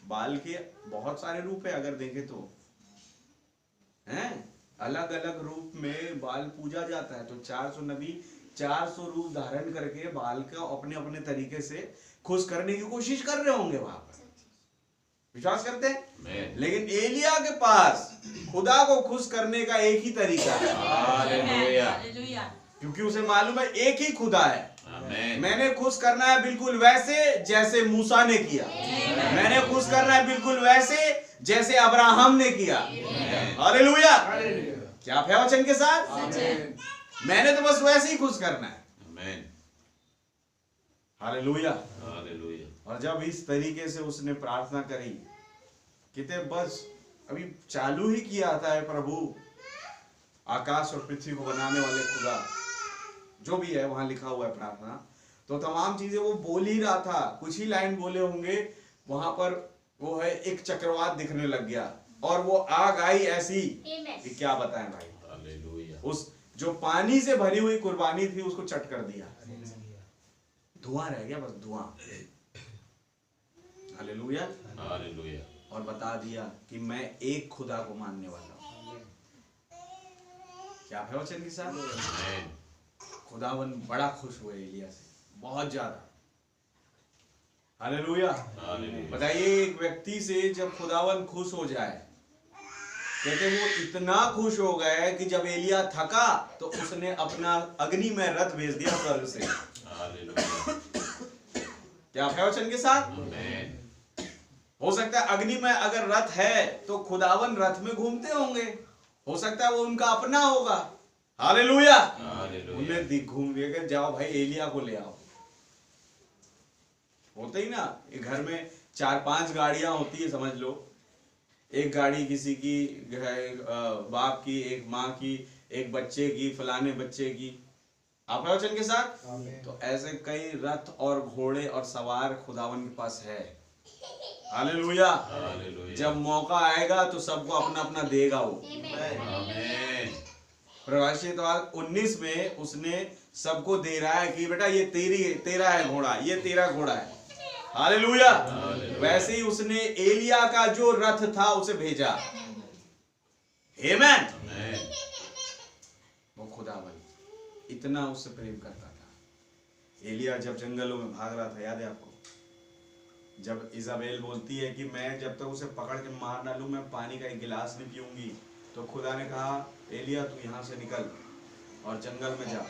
Speaker 2: बाल के बहुत सारे रूप है, अगर देखें तो हैं, अलग अलग रूप में बाल पूजा जाता है। तो 400 नबी 400 रूप धारण करके बाल का अपने अपने तरीके से खुश करने की कोशिश कर रहे होंगे वहां पर। विश्वास करते हैं? लेकिन एलिया के पास खुदा को खुश करने का एक ही तरीका है।
Speaker 3: हालेलुया।
Speaker 2: क्योंकि उसे मालूम है एक ही खुदा है। मैंने खुश करना है बिल्कुल वैसे जैसे मूसा ने किया, मैंने खुश करना है बिल्कुल वैसे जैसे अब्राहम ने किया। हालेलुया। क्या आप है वचन के साथ? मैंने तो बस वैसे ही खुश करना है। हालेलुया। और जब इस तरीके से उसने प्रार्थना करी, कहते बस अभी चालू ही किया आता है प्रभु, आकाश और पृथ्वी को बनाने वाले खुदा, जो भी है वहां लिखा हुआ है प्रार्थना, तो तमाम चीजें वो बोल ही रहा था। कुछ ही लाइन बोले होंगे, वहां पर वो है एक चक्रवात दिखने लग गया और वो आग आई ऐसी कि क्या बताएं भाई।
Speaker 3: हालेलुया।
Speaker 2: उस जो पानी से भरी हुई कुर्बानी थी उसको चट कर दिया, धुआं रह गया, बस धुआं। हालेलुया।
Speaker 3: हालेलुया।
Speaker 2: और बता दिया कि मैं एक खुदा को मानने वाला हूं। क्या है वचन के साथ? खुदावन बड़ा खुश हुए एलिया से, बहुत ज्यादा। हालेलुया। बताइए एक व्यक्ति से जब खुदावन खुश हो जाए, कहते वो इतना खुश हो गए कि जब एलिया थका तो उसने अपना अग्नि में रथ भेज दिया स्वर्ग से। क्या है वचन के साथ? हो सकता है अग्नि में अगर रथ है तो खुदावन रथ में घूमते होंगे, हो सकता है वो उनका अपना होगा। हालेलुया। उन्हें घूम के जाओ भाई एलिया को ले आओ। होते ही ना, एक घर में 4-5 गाड़ियां होती है, समझ लो। एक गाड़ी किसी की बाप की, एक माँ की, एक बच्चे की, फलाने बच्चे की। आप वचन के साथ? तो ऐसे कई रथ और घोड़े और सवार खुदावन के पास है। हालेलुया। जब मौका आएगा तो सबको अपना अपना देगा वो। प्रवासी 19 में उसने सबको दे रहा है कि बेटा ये तेरा है घोड़ा, ये तेरा घोड़ा है। हालेलुया। वैसे ही उसने एलिया का जो रथ था उसे भेजा। आमीन। वो खुदावन इतना उससे प्रेम करता था। एलिया जब जंगलों में भाग रहा था, याद है आपको? जब इजाबेल बोलती है कि मैं जब तक उसे पकड़ के मार डालूं मैं पानी का एक गिलास नहीं पीऊंगी, तो खुदा ने कहा एलिया तू यहाँ से निकल और जंगल में जा।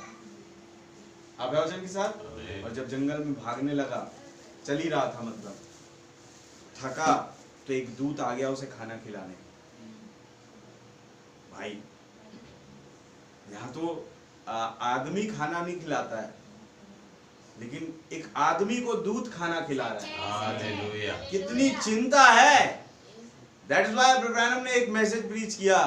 Speaker 2: आप है वचन के साथ। और जब जंगल में भागने लगा, चल ही रहा था, मतलब थका, तो एक दूत आ गया उसे खाना खिलाने। भाई यहाँ तो आदमी खाना नहीं खिलाता है, लेकिन एक आदमी को दूत खाना खिला रहा है।
Speaker 3: हालेलुया।
Speaker 2: कितनी चिंता है। दैट्स व्हाई ब्रैनम ने एक मैसेज प्रीच किया,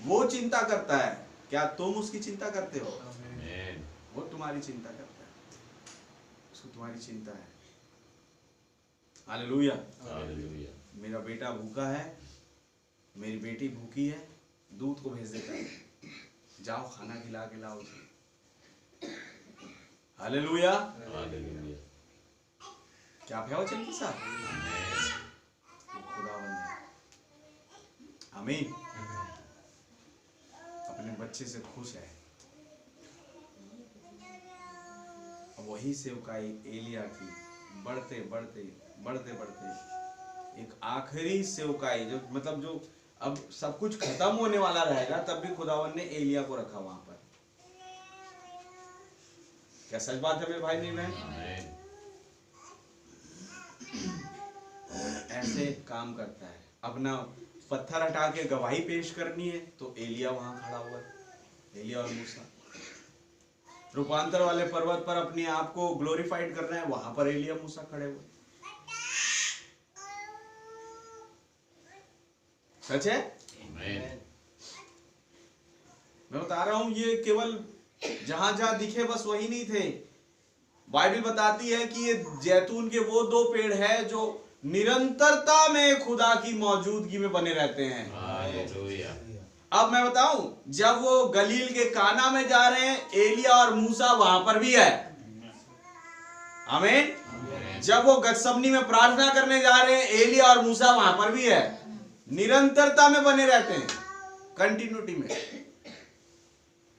Speaker 2: वो चिंता करता है, क्या तुम उसकी चिंता करते हो?
Speaker 3: आमीन।
Speaker 2: वो तुम्हारी चिंता करता है, उसको तुम्हारी चिंता है। हालेलुया।
Speaker 3: हालेलुया।
Speaker 2: मेरा बेटा भूखा है, मेरी बेटी भूखी है, दूध को भेज देता है, जाओ खाना खिला के लाओ उसे। हालेलुया।
Speaker 3: हालेलुया।
Speaker 2: क्या आप है वचन के साथ?
Speaker 3: आमीन।
Speaker 2: वो खुदावंद है। आमीन। अपने बच्चे से खुश है। वही सेवकाई एलिया की बढ़ते बढ़ते बढ़ते बढ़ते एक आखिरी सेवकाई, जो मतलब जो अब सब कुछ खत्म होने वाला रहेगा, तब भी खुदावन ने एलिया को रखा वहां पर। क्या सच बात है मेरे भाई नहीं बहन?
Speaker 3: आमीन।
Speaker 2: ऐसे काम करता है। अपना पत्थर हटा के गवाही पेश करनी है तो एलिया वहां खड़ा हुआ है, एलिया और मूसा। रूपांतर वाले पर्वत पर अपने आप को ग्लोरीफाइड करना है, वहां पर एलिया मूसा खड़े हुए। सच है।
Speaker 3: आमीन।
Speaker 2: मैं बता रहा हूं, ये केवल जहां जहां दिखे बस वही नहीं थे। बाइबल बताती है कि ये जैतून के वो दो पेड़ है जो निरंतरता में खुदा की मौजूदगी में बने रहते हैं।
Speaker 3: हालेलुया।
Speaker 2: अब मैं बताऊं, जब वो गलील के काना में जा रहे हैं, एलिया और मूसा वहां पर भी है। आमीन। जब वो गतसमनी में प्रार्थना करने जा रहे हैं, एलिया और मूसा वहां पर भी है। निरंतरता में बने रहते हैं, कंटिन्यूटी में।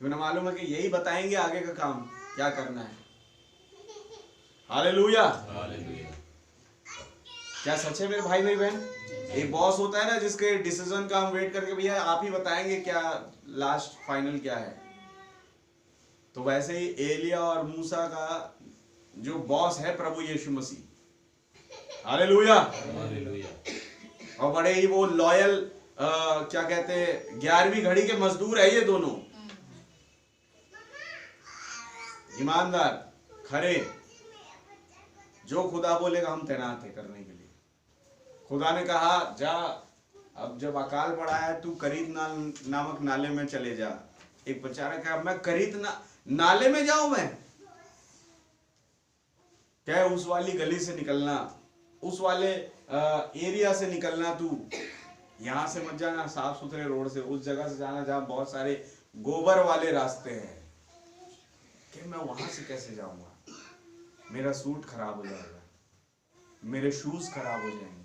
Speaker 2: क्यों मालूम है कि यही बताएंगे आगे का काम क्या करना है। हालेलुया।
Speaker 3: हालेलुया।
Speaker 2: क्या सच है मेरे भाई मेरी बहन? एक बॉस होता है ना, जिसके डिसीजन का हम वेट करके भैया आप ही बताएंगे क्या लास्ट फाइनल क्या है। तो वैसे ही एलिया और मूसा का जो बॉस है प्रभु यीशु मसीह। हालेलुया।
Speaker 3: हालेलुया।
Speaker 2: और बड़े ही वो लॉयल क्या कहते हैं, 11वीं घड़ी के मजदूर है ये दोनों। ईमानदार, खरे, जो खुदा बोलेगा हम तैनात है करने के लिए। खुदा ने कहा जा, अब जब अकाल पड़ा है तू करीत नामक नाले में चले जा। एक बेचारा कहा मैं करीत नाले में जाऊं? मैं क्या, उस वाली गली से निकलना, उस वाले एरिया से निकलना, तू यहां से मत जाना, साफ सुथरे रोड से, उस जगह से जाना जहां बहुत सारे गोबर वाले रास्ते हैं। कि मैं वहां से कैसे जाऊंगा? मेरा सूट खराब हो जाएगा, मेरे शूज खराब हो जाएंगे।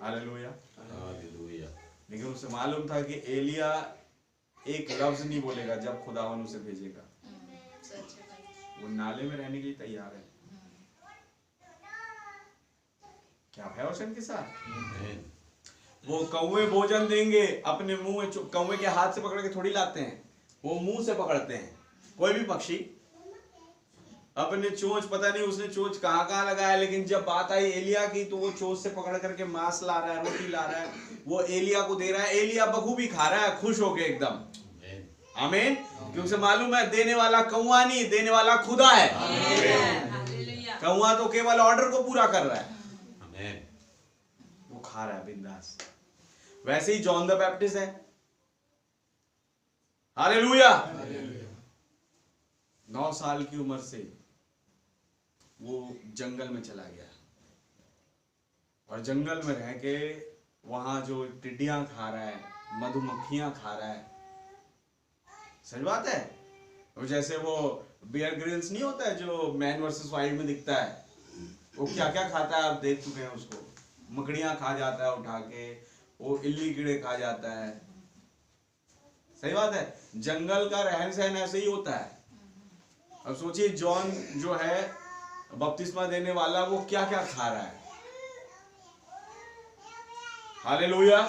Speaker 2: हालेलुया।
Speaker 3: हालेलुया।
Speaker 2: लेकिन उसे मालूम था कि एलिया एक लफ्ज नहीं बोलेगा जब खुदावन उसे भेजेगा। वो नाले में रहने के लिए तैयार है। क्या है वचन के साथ?
Speaker 3: आमीन।
Speaker 2: वो कौवे भोजन देंगे, अपने मुंह में कौवे के हाथ से पकड़ के थोड़ी लाते हैं, वो मुंह से पकड़ते हैं। कोई भी पक्षी अपने चोंच, पता नहीं उसने चोंच कहाँ कहाँ लगाया, लेकिन जब बात आई एलिया की तो वो चोंच से पकड़ करके मांस ला रहा है, रोटी ला रहा है, वो एलिया को दे रहा है। एलिया बखूबी खा रहा है, खुश होके एकदम।
Speaker 3: आमीन।
Speaker 2: आमीन। क्योंकि उसे मालूम है देने वाला कौवा नहीं, देने वाला खुदा है। कौवा तो केवल ऑर्डर को पूरा कर रहा है,
Speaker 3: आमीन।
Speaker 2: वो खा रहा है बिंदास। वैसे ही जॉन द बैप्टिस्ट है। हालेलुया। 9 साल की उम्र से वो जंगल में चला गया, और जंगल में रह के वहां जो टिड्डियां खा रहा है, मधुमक्खियां खा रहा है। सच बात है। और जैसे वो बियर ग्रिल्स नहीं होता है जो मैन वर्सेस वाइल्ड में दिखता है, वो क्या क्या खाता है आप देख चुके हैं उसको। मकड़ियां खा जाता है उठा के, वो इल्ली कीड़े खा जाता है। सही बात है। जंगल का रहन सहन ऐसे ही होता है। अब सोचिए जॉन जो है बपतिस्मा देने वाला वो क्या क्या खा रहा है? हालेलुया।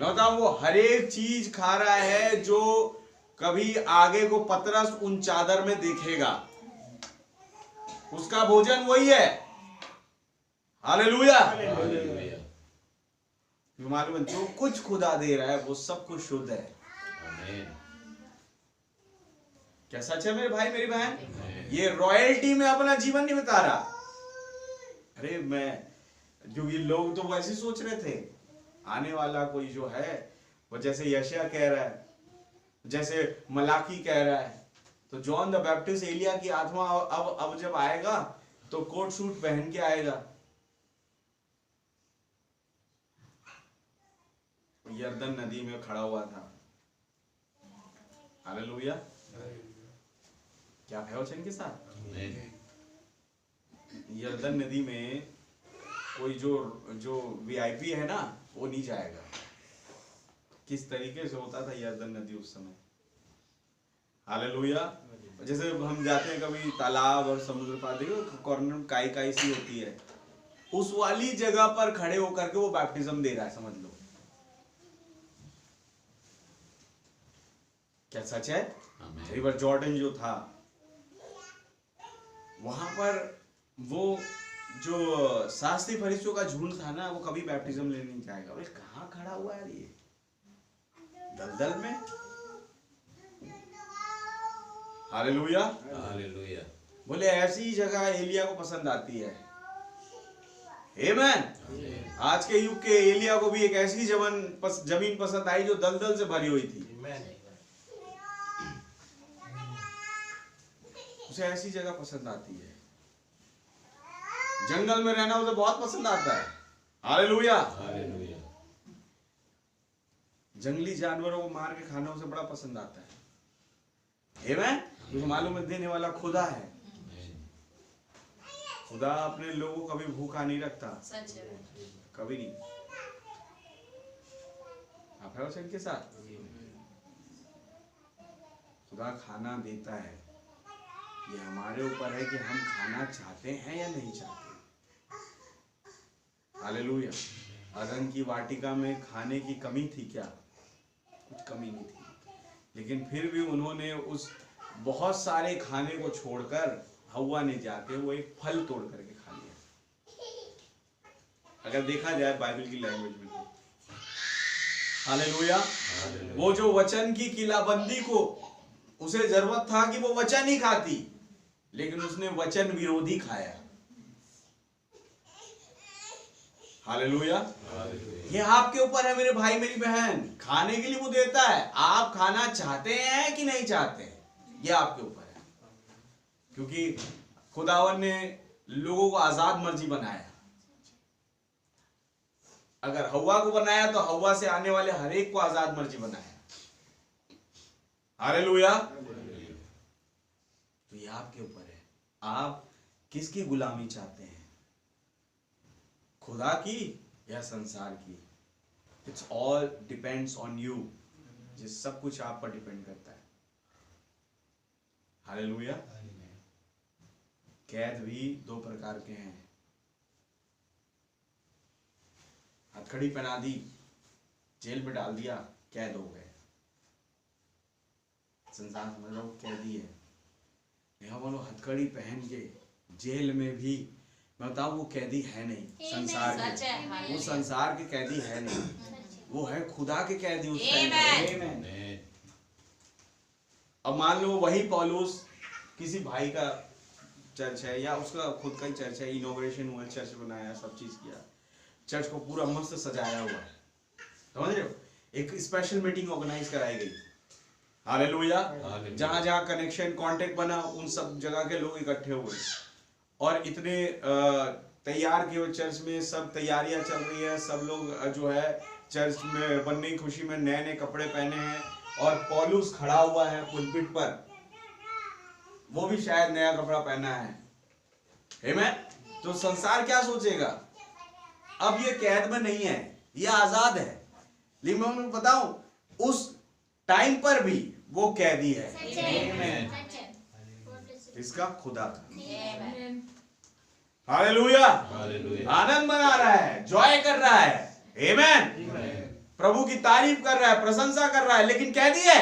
Speaker 2: बताओ, वो हर एक चीज खा रहा है जो कभी आगे को पतरस उन चादर में देखेगा। उसका भोजन वही है। हालेलुया।
Speaker 3: हालेलुया।
Speaker 2: मालूम है, जो कुछ खुदा दे रहा है वो सब कुछ शुद्ध है।
Speaker 3: आमीन।
Speaker 2: क्या सच है मेरे भाई मेरी बहन?
Speaker 3: आमीन।
Speaker 2: ये रॉयल्टी में अपना जीवन नहीं बिता रहा। अरे क्योंकि लोग तो वैसे सोच रहे थे, आने वाला कोई जो है वो जैसे यशायाह कह रहा है, जैसे मलाकी कह रहा है, तो जॉन द बैप्टिस्ट एलिया की आत्मा अब जब आएगा तो कोट सूट पहन के आएगा। यरदन नदी में खड़ा हुआ था। हालेलुया। क्या है वचन के साथ?
Speaker 3: आमीन।
Speaker 2: यरदन नदी में कोई जो वीआईपी है ना वो नहीं जाएगा। किस तरीके से होता था यरदन नदी उस समय? हालेलुया। जैसे हम जाते हैं कभी तालाब और समुद्र पार, देखो कॉर्नर में काई काई सी होती है, उस वाली जगह पर खड़े होकर के वो बैप्टिज्म दे रहा है, समझ लो। क्या सच है?
Speaker 3: आमीन।
Speaker 2: रिवर जॉर्डन जो था वहां पर वो जो शास्त्री फरीसियों का झुंड था ना, वो कभी बैप्टिज्म लेने नहीं जाएगा। बोले कहाँ खड़ा हुआ है ये दलदल में? हालेलुया।
Speaker 3: हालेलुया।
Speaker 2: बोले ऐसी जगह एलिया को पसंद आती है। आमीन।
Speaker 3: आमीन।
Speaker 2: आज के युग के एलिया को भी एक ऐसी जमीन पसंद आई जो दलदल से भरी हुई थी। उसे ऐसी जगह पसंद आती है। जंगल में रहना उसे बहुत पसंद आता है। हालेलुया।
Speaker 3: हालेलुया।
Speaker 2: जंगली जानवरों को मार के खाना उसे बड़ा पसंद आता है। आमीन। मुझे मालूम है देने वाला खुदा है।
Speaker 3: आमीन।
Speaker 2: खुदा अपने लोगों को कभी भूखा नहीं रखता,
Speaker 4: सच है।
Speaker 2: कभी नहीं। आप है वचन के साथ? खुदा खाना देता है, ये हमारे ऊपर है कि हम खाना चाहते हैं या नहीं चाहते। हालेलुया। अदन की वाटिका में खाने की कमी थी क्या? कुछ कमी नहीं थी, लेकिन फिर भी उन्होंने उस बहुत सारे खाने को छोड़कर हव्वा ने जाके वो एक फल तोड़ करके खा लिया, अगर देखा जाए बाइबल की लैंग्वेज में तो। हालेलुया। वो जो वचन की किलाबंदी को उसे जरूरत था कि वो वचन ही खाती, लेकिन उसने वचन विरोधी खाया। हालेलुया। ये आपके ऊपर है मेरे भाई मेरी बहन। खाने के लिए वो देता है, आप खाना चाहते हैं कि नहीं चाहते हैं, ये आपके ऊपर है। क्योंकि खुदावन ने लोगों को आजाद मर्जी बनाया। अगर हव्वा को बनाया तो हव्वा से आने वाले हर एक को आजाद मर्जी बनाया। हालेलुया। तो ये आपके ऊपर है, आप किसकी गुलामी चाहते हैं, खुदा की या संसार की? It's all depends on you. ये सब कुछ आप पर डिपेंड करता है। हालेलुया। कैद भी दो प्रकार के हैं। हथकड़ी पहना दी, जेल में डाल दिया, कैद हो गए। संसार समझ लो कैदी है। यहाँ बोलो हथकड़ी पहन के जेल में भी, मैं बताऊं वो कैदी है नहीं संसार
Speaker 4: सच है।
Speaker 2: के, वो संसार के कैदी है नहीं, वो है खुदा के कैदी उस टाइम
Speaker 4: Amen.
Speaker 2: पे।
Speaker 3: आमीन।
Speaker 2: अब मान लो वही पौलुस किसी भाई का चर्च है या उसका खुद का ही चर्च है, इनॉग्रेशन हुआ, चर्च बनाया, सब चीज किया, चर्च को पूरा मस्त सजाया हुआ है, समझ रहे हो? एक स्पेशल मीटिंग ऑर्गेनाइज कराई गई। हालेलुया। जहां जहां कनेक्शन कांटेक्ट बना उन सब जगह के लोग इकट्ठे हुए और इतने तैयार किए हुए चर्च में, सब तैयारियां चल रही है, सब लोग जो है चर्च में बनने की खुशी में नए नए कपड़े पहने हैं और पौलुस खड़ा हुआ है पुलपिट पर, वो भी शायद नया कपड़ा पहना है। आमीन। तो संसार क्या सोचेगा? अब ये कैद में नहीं है, ये आजाद है। लेकिन मैं बताऊं उस टाइम पर भी वो कैदी है।
Speaker 3: आमीन।
Speaker 2: इसका खुदा का। हालेलुया,
Speaker 3: हालेलुया,
Speaker 2: आनंद मना रहा है, जॉय कर रहा है, आमेन, प्रभु की तारीफ कर रहा है, प्रशंसा कर रहा है, लेकिन कैदी है।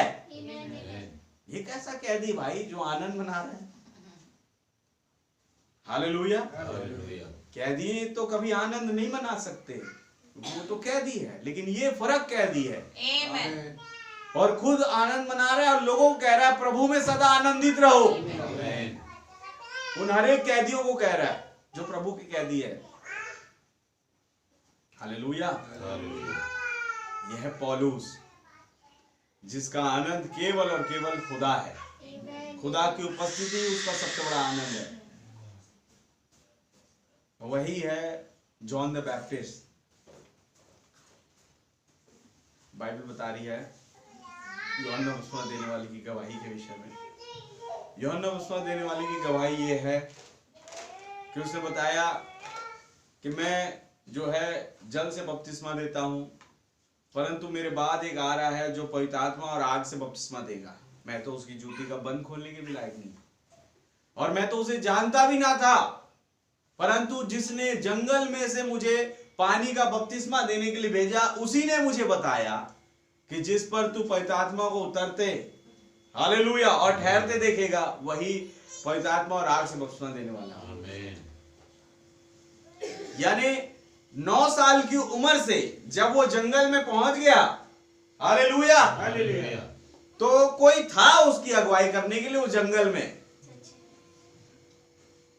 Speaker 2: ये कैसा कैदी भाई जो आनंद मना रहा है? हालेलुया,
Speaker 3: हालेलुया,
Speaker 2: कैदी तो कभी आनंद नहीं मना सकते, वो तो कैदी है, लेकिन ये फर्क कैदी है और खुद आनंद मना रहा है और लोगों को कह रहा है प्रभु में सदा आनंदित रहो।
Speaker 3: आमेन,
Speaker 2: उन हर एक कैदियों को कह रहा है जो प्रभु की कैदी है। हालेलुया,
Speaker 3: हालेलुया,
Speaker 2: यह है पौलुस जिसका आनंद केवल और केवल खुदा है, खुदा की उपस्थिति उसका सबसे बड़ा आनंद है। वही है जॉन द बैप्टिस्ट। बाइबल बता रही है यूहन्ना बपतिस्मा देने वाले की गवाही के विषय में। यूहन्ना बपतिस्मा देने वाले की गवाही ये है कि उसने बताया कि मैं जो है जल से बपतिस्मा देता हूं, परंतु मेरे बाद एक आ रहा है जो पवित्र आत्मा और आग से बपतिस्मा देगा, मैं तो उसकी जूती का बंद खोलने के भी लायक नहीं, और मैं तो उसे जानता भी ना था, परंतु जिसने जंगल में से मुझे पानी का बपतिस्मा देने के लिए भेजा, उसी ने मुझे बताया कि जिस पर तू पवित्र आत्मा को उतरते, हालेलुया, और ठहरते देखेगा, वही पवित्र आत्मा और आग से बपतिस्मा देने वाला है।
Speaker 3: आमेन,
Speaker 2: यानी 9 साल की उम्र से जब वो जंगल में पहुंच गया, हालेलुया,
Speaker 3: हालेलुया,
Speaker 2: तो कोई था उसकी अगुवाई करने के लिए उस जंगल में,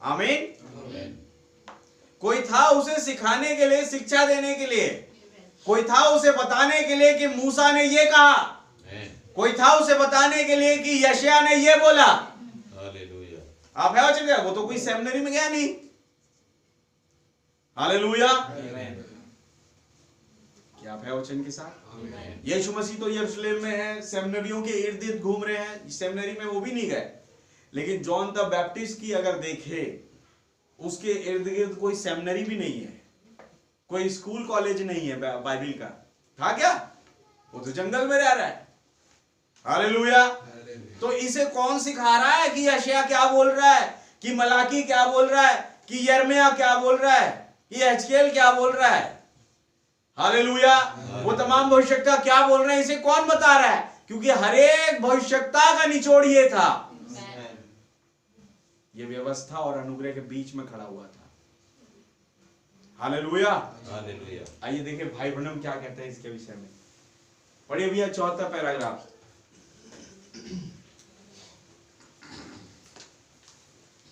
Speaker 2: आमीन,
Speaker 3: आमेन,
Speaker 2: कोई था उसे सिखाने के लिए, शिक्षा देने के लिए, कोई था उसे बताने के लिए कि मूसा ने ये कहा,
Speaker 3: आमेन,
Speaker 2: कोई था उसे बताने के लिए कि यशायाह ने ये बोला।
Speaker 3: हालेलुया,
Speaker 2: आप है चल गया, वो तो कोई सेमिनरी में गया नहीं। हालेलुया, क्या आप है वचन के साथ?
Speaker 3: आमेन,
Speaker 2: यीशु मसीह तो यरूशलेम में है, सेमिनरियों के इर्द गिर्द घूम रहे हैं, सेमिनरी में वो भी नहीं गए, लेकिन जॉन द बैप्टिस्ट की अगर देखे, उसके इर्द गिर्द कोई सेमिनरी भी नहीं है, कोई स्कूल कॉलेज नहीं है बाइबल का, था क्या? वो तो जंगल में रह रहा है। हालेलुया, तो इसे कौन सिखा रहा है कि यशायाह क्या बोल रहा है, कि मलाकी क्या बोल रहा है, कि यिर्मयाह क्या बोल रहा है, कि एजकेल क्या बोल रहा है? हालेलुया, वो तमाम भविष्यवक्ता क्या बोल रहे हैं, इसे कौन बता रहा है? क्योंकि हर एक भविष्यवक्ता का निचोड़ ये था, ये व्यवस्था और अनुग्रह के बीच में खड़ा हुआ था। हालेलुया,
Speaker 3: हालेलुया,
Speaker 2: आइए देखिए भाई ब्रनम क्या कहते हैं इसके विषय में। पढ़िए भैया 74 पैराग्राफ।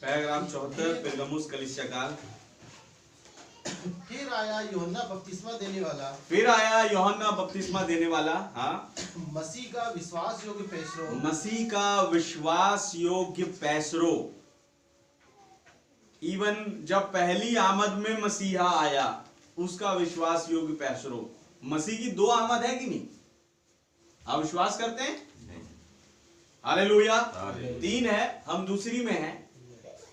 Speaker 2: पैराग्राफ 74, पेरगमुस कलीसिया काल।
Speaker 5: फिर आया यूहन्ना बपतिस्मा देने वाला,
Speaker 2: फिर आया यूहन्ना बपतिस्मा देने वाला, हाँ,
Speaker 5: मसीह का विश्वास योग्य पैसरों,
Speaker 2: मसीह का विश्वास योग्य पैसरों। इवन जब पहली आमद में मसीहा आया, उसका विश्वास योग्य पैसरों। मसीह की 2 आमद है कि नहीं? आप विश्वास करते हैं? Hallelujah,
Speaker 3: hallelujah.
Speaker 2: 3 है, हम दूसरी में हैं,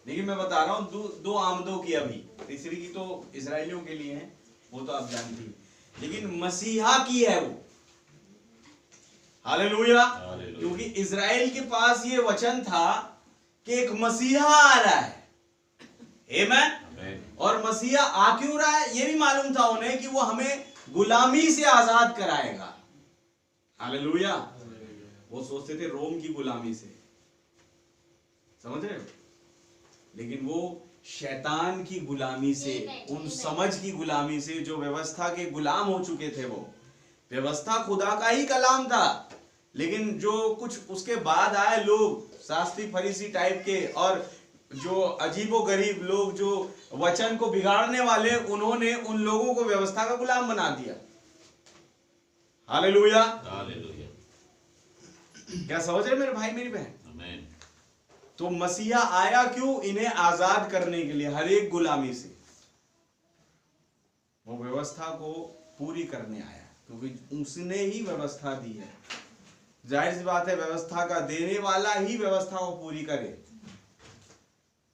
Speaker 2: लेकिन मैं बता रहा हूं 2 आमदों की, अभी तीसरी की तो इजराइलियों के लिए है, वो तो आप जानती हैं, लेकिन मसीहा की है वो। Hallelujah,
Speaker 3: hallelujah.
Speaker 2: क्योंकि इजराइल के पास ये वचन था कि एक मसीहा आ रहा है, आमेन,
Speaker 3: आमेन,
Speaker 2: और मसीहा आ क्यों रहा है, ये भी मालूम था उन्हें कि वो हमें गुलामी से आजाद कराएगा। हालेलुया, वो सोचते थे रोम की गुलामी से, समझ रहे हो, लेकिन वो शैतान की गुलामी से, उन समझ की गुलामी से, जो व्यवस्था के गुलाम हो चुके थे। वो व्यवस्था खुदा का ही कलाम था, लेकिन जो कुछ उसके बाद आए लोग, शास्त्री फरीसी टाइप के, और जो अजीबो गरीब लोग, जो वचन को बिगाड़ने वाले, उन्होंने उन लोगों को व्यवस्था का गुलाम बना दिया। हालेलुया,
Speaker 3: हालेलुया,
Speaker 2: क्या समझ रहे मेरे भाई मेरी बहन?
Speaker 3: आमेन,
Speaker 2: तो मसीहा आया क्यों? इन्हें आजाद करने के लिए, हर एक गुलामी से। वो व्यवस्था को पूरी करने आया, क्योंकि उसने ही व्यवस्था दी है। जाहिर सी बात है, व्यवस्था का देने वाला ही व्यवस्था को पूरी करे।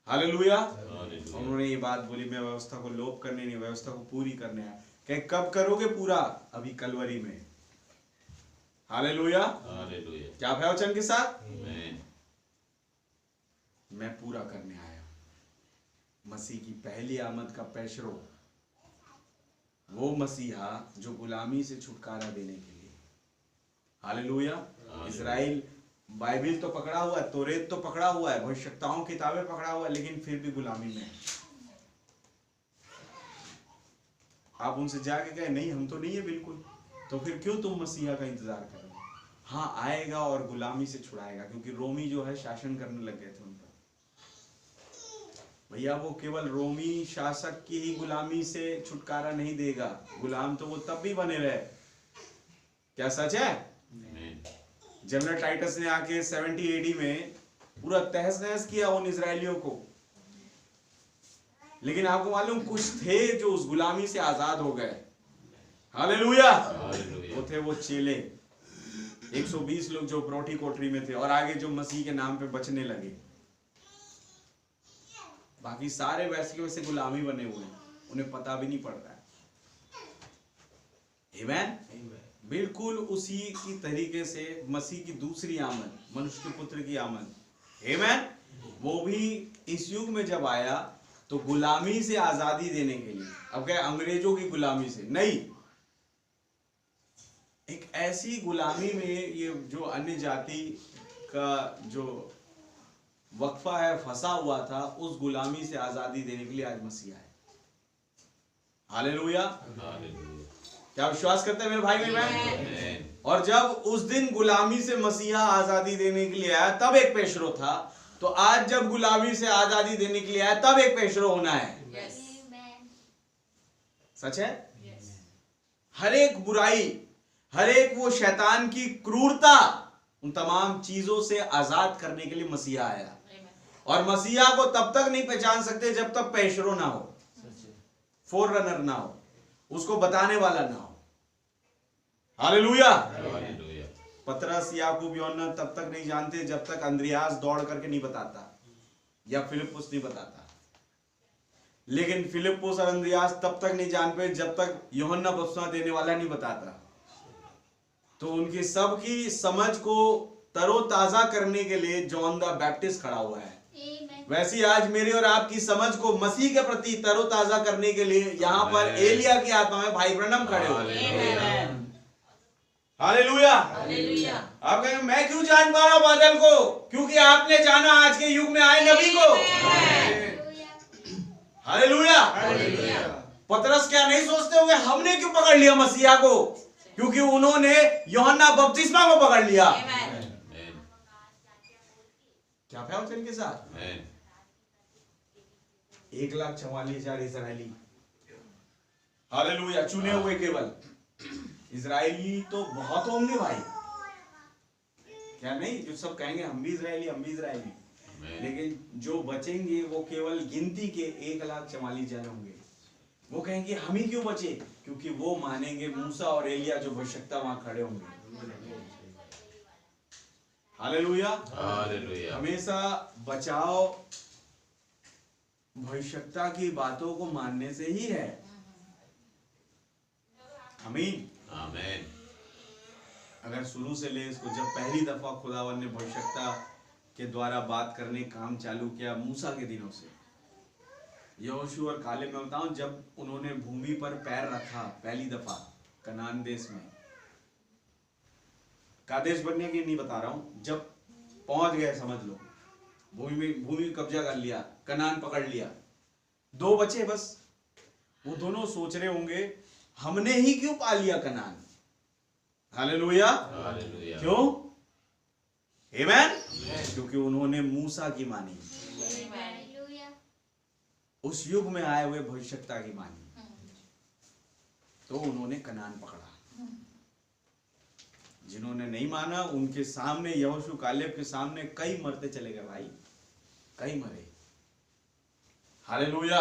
Speaker 2: हालेलुया,
Speaker 3: हालेलुया,
Speaker 2: उन्होंने ये बात बोली, मैं व्यवस्था को लोप करने नहीं, व्यवस्था को पूरी करने आया। कहे कब करोगे पूरा? अभी कलवरी में। हालेलुया,
Speaker 3: हालेलुया,
Speaker 2: क्या आप है वचन के साथ?
Speaker 3: आमेन,
Speaker 2: मैं पूरा करने आया। मसीह की पहली आमद का पैशरो, वो मसीहा जो गुलामी से छुटकारा देने के लिए। हालेलुया। इजराइल बाइबिल तो पकड़ा हुआ है, तोरेत तो पकड़ा हुआ है, भविष्यवक्ताओं किताबें पकड़ा हुआ है, लेकिन फिर भी गुलामी में है। आप उनसे जाके कहे नहीं हम तो नहीं है बिल्कुल, तो फिर क्यों तुम मसीहा का इंतजार कर रहे हो? हाँ आएगा और गुलामी से छुड़ाएगा, क्योंकि रोमी जो है शासन करने लग गए थे उन पर। भैया वो केवल रोमी शासक की ही गुलामी से छुटकारा नहीं देगा, गुलाम तो वो तब भी बने रहे। क्या सच है? जनरल टाइटस ने आके 70 एडी में पूरा तहस नहस किया उन इजरायलियों को, लेकिन आपको मालूम कुछ थे जो उस गुलामी से आजाद हो गए। हालेलुया। वो थे वो चेले, 120 लोग जो प्रोटी कोठरी में थे, और आगे जो मसीह के नाम पे बचने लगे। बाकी सारे वैसे के वैसे गुलामी बने हुए हैं, उन्हें पता भी नहीं पड़ रहा है। आमीन। बिल्कुल उसी की तरीके से मसीह की दूसरी आमद, मनुष्य के पुत्र की आमद, आमीन, वो भी इस युग में जब आया तो गुलामी से आजादी देने के लिए। अब क्या अंग्रेजों की गुलामी से नहीं, एक ऐसी गुलामी में ये जो अन्य जाति का जो वक्फा है फंसा हुआ था, उस गुलामी से आजादी देने के लिए आज मसीह आए। हालेलुया। क्या विश्वास करते हैं मेरे भाई मेरी बहन? और जब उस दिन गुलामी से मसीहा आजादी देने के लिए आया तब एक पेशरो था, तो आज जब गुलामी से आजादी देने के लिए आया तब एक पेशरो होना है। सच है? हर एक बुराई, हर एक वो शैतान की क्रूरता, उन तमाम चीजों से आजाद करने के लिए मसीहा आया। और मसीहा को तब तक नहीं पहचान सकते जब तक पेशरो ना हो, फोररनर ना हो, उसको बताने वाला ना हो। हालेलुया। पतरस, याकूब, यूहन्ना तब तक नहीं जानते जब तक अंद्रियास दौड़ करके नहीं बताता, या फिलिप्पुस नहीं बताता। लेकिन फिलिप्पुस और अंद्रियास तब तक नहीं जान पाए जब तक यूहन्ना बपतिस्मा देने वाला नहीं बताता। तो उनकी सबकी समझ को तरोताजा करने के लिए जॉन द बैप्टिस्ट खड़ा हुआ है। वैसे ही आज मेरी और आपकी समझ को मसीह के प्रति तरोताजा करने के लिए यहाँ पर एलिया की आत्मा में भाई ब्रनम खड़े हुए। हालेलुया। आप कहेंगे मैं क्यों जान पा रहा हूं बादल को? क्योंकि आपने जाना आज के युग में आए नबी को। हालेलुया। पतरस क्या नहीं सोचते होंगे हमने क्यों पकड़ लिया मसीहा को? क्योंकि उन्होंने यूहन्ना बपतिस्मा को पकड़ लिया। क्या ख्याल के साथ? 1,44,000 इजरायली। हालेलुया। चुने हुए केवल इजरायली तो बहुत होंगे भाई, क्या नहीं? जो सब कहेंगे हम भी इजरायली, हम भी इजरायली, लेकिन जो बचेंगे वो केवल गिनती के 1,44,000 होंगे। वो कहेंगे हम ही क्यों बचे? क्योंकि वो मानेंगे मूसा और एलिया जो भविष्यवक्ता वहां खड़े होंगे। हालेलुया। हमेशा बचाव भविष्यवक्ता की बातों को मानने से ही है। आमीन।
Speaker 3: आमीन।
Speaker 2: अगर शुरू से ले इसको, जब पहली दफा खुदावन ने भविष्यवक्ता के द्वारा बात करने काम चालू किया मूसा के दिनों से, यहोशू और कालेब में बताऊं, जब उन्होंने भूमि पर पैर रखा पहली दफा कनान देश में, कादेश बनने की नहीं बता रहा हूं, जब पहुंच गए समझ लो, भूमि कब्जा कर लिया, कनान पकड़ लिया, 2 बचे बस। वो दोनों सोच रहे होंगे हमने ही क्यों पा लिया कनान। हालेलुया। क्यों? आमीन। क्योंकि उन्होंने मूसा की मानी, उस युग में आए हुए भविष्यवक्ता की मानी, तो उन्होंने कनान पकड़ा। जिन्होंने नहीं माना उनके सामने, यहोशू कालेब के सामने कई मरते चले गए भाई, कई मरे। हालेलुया।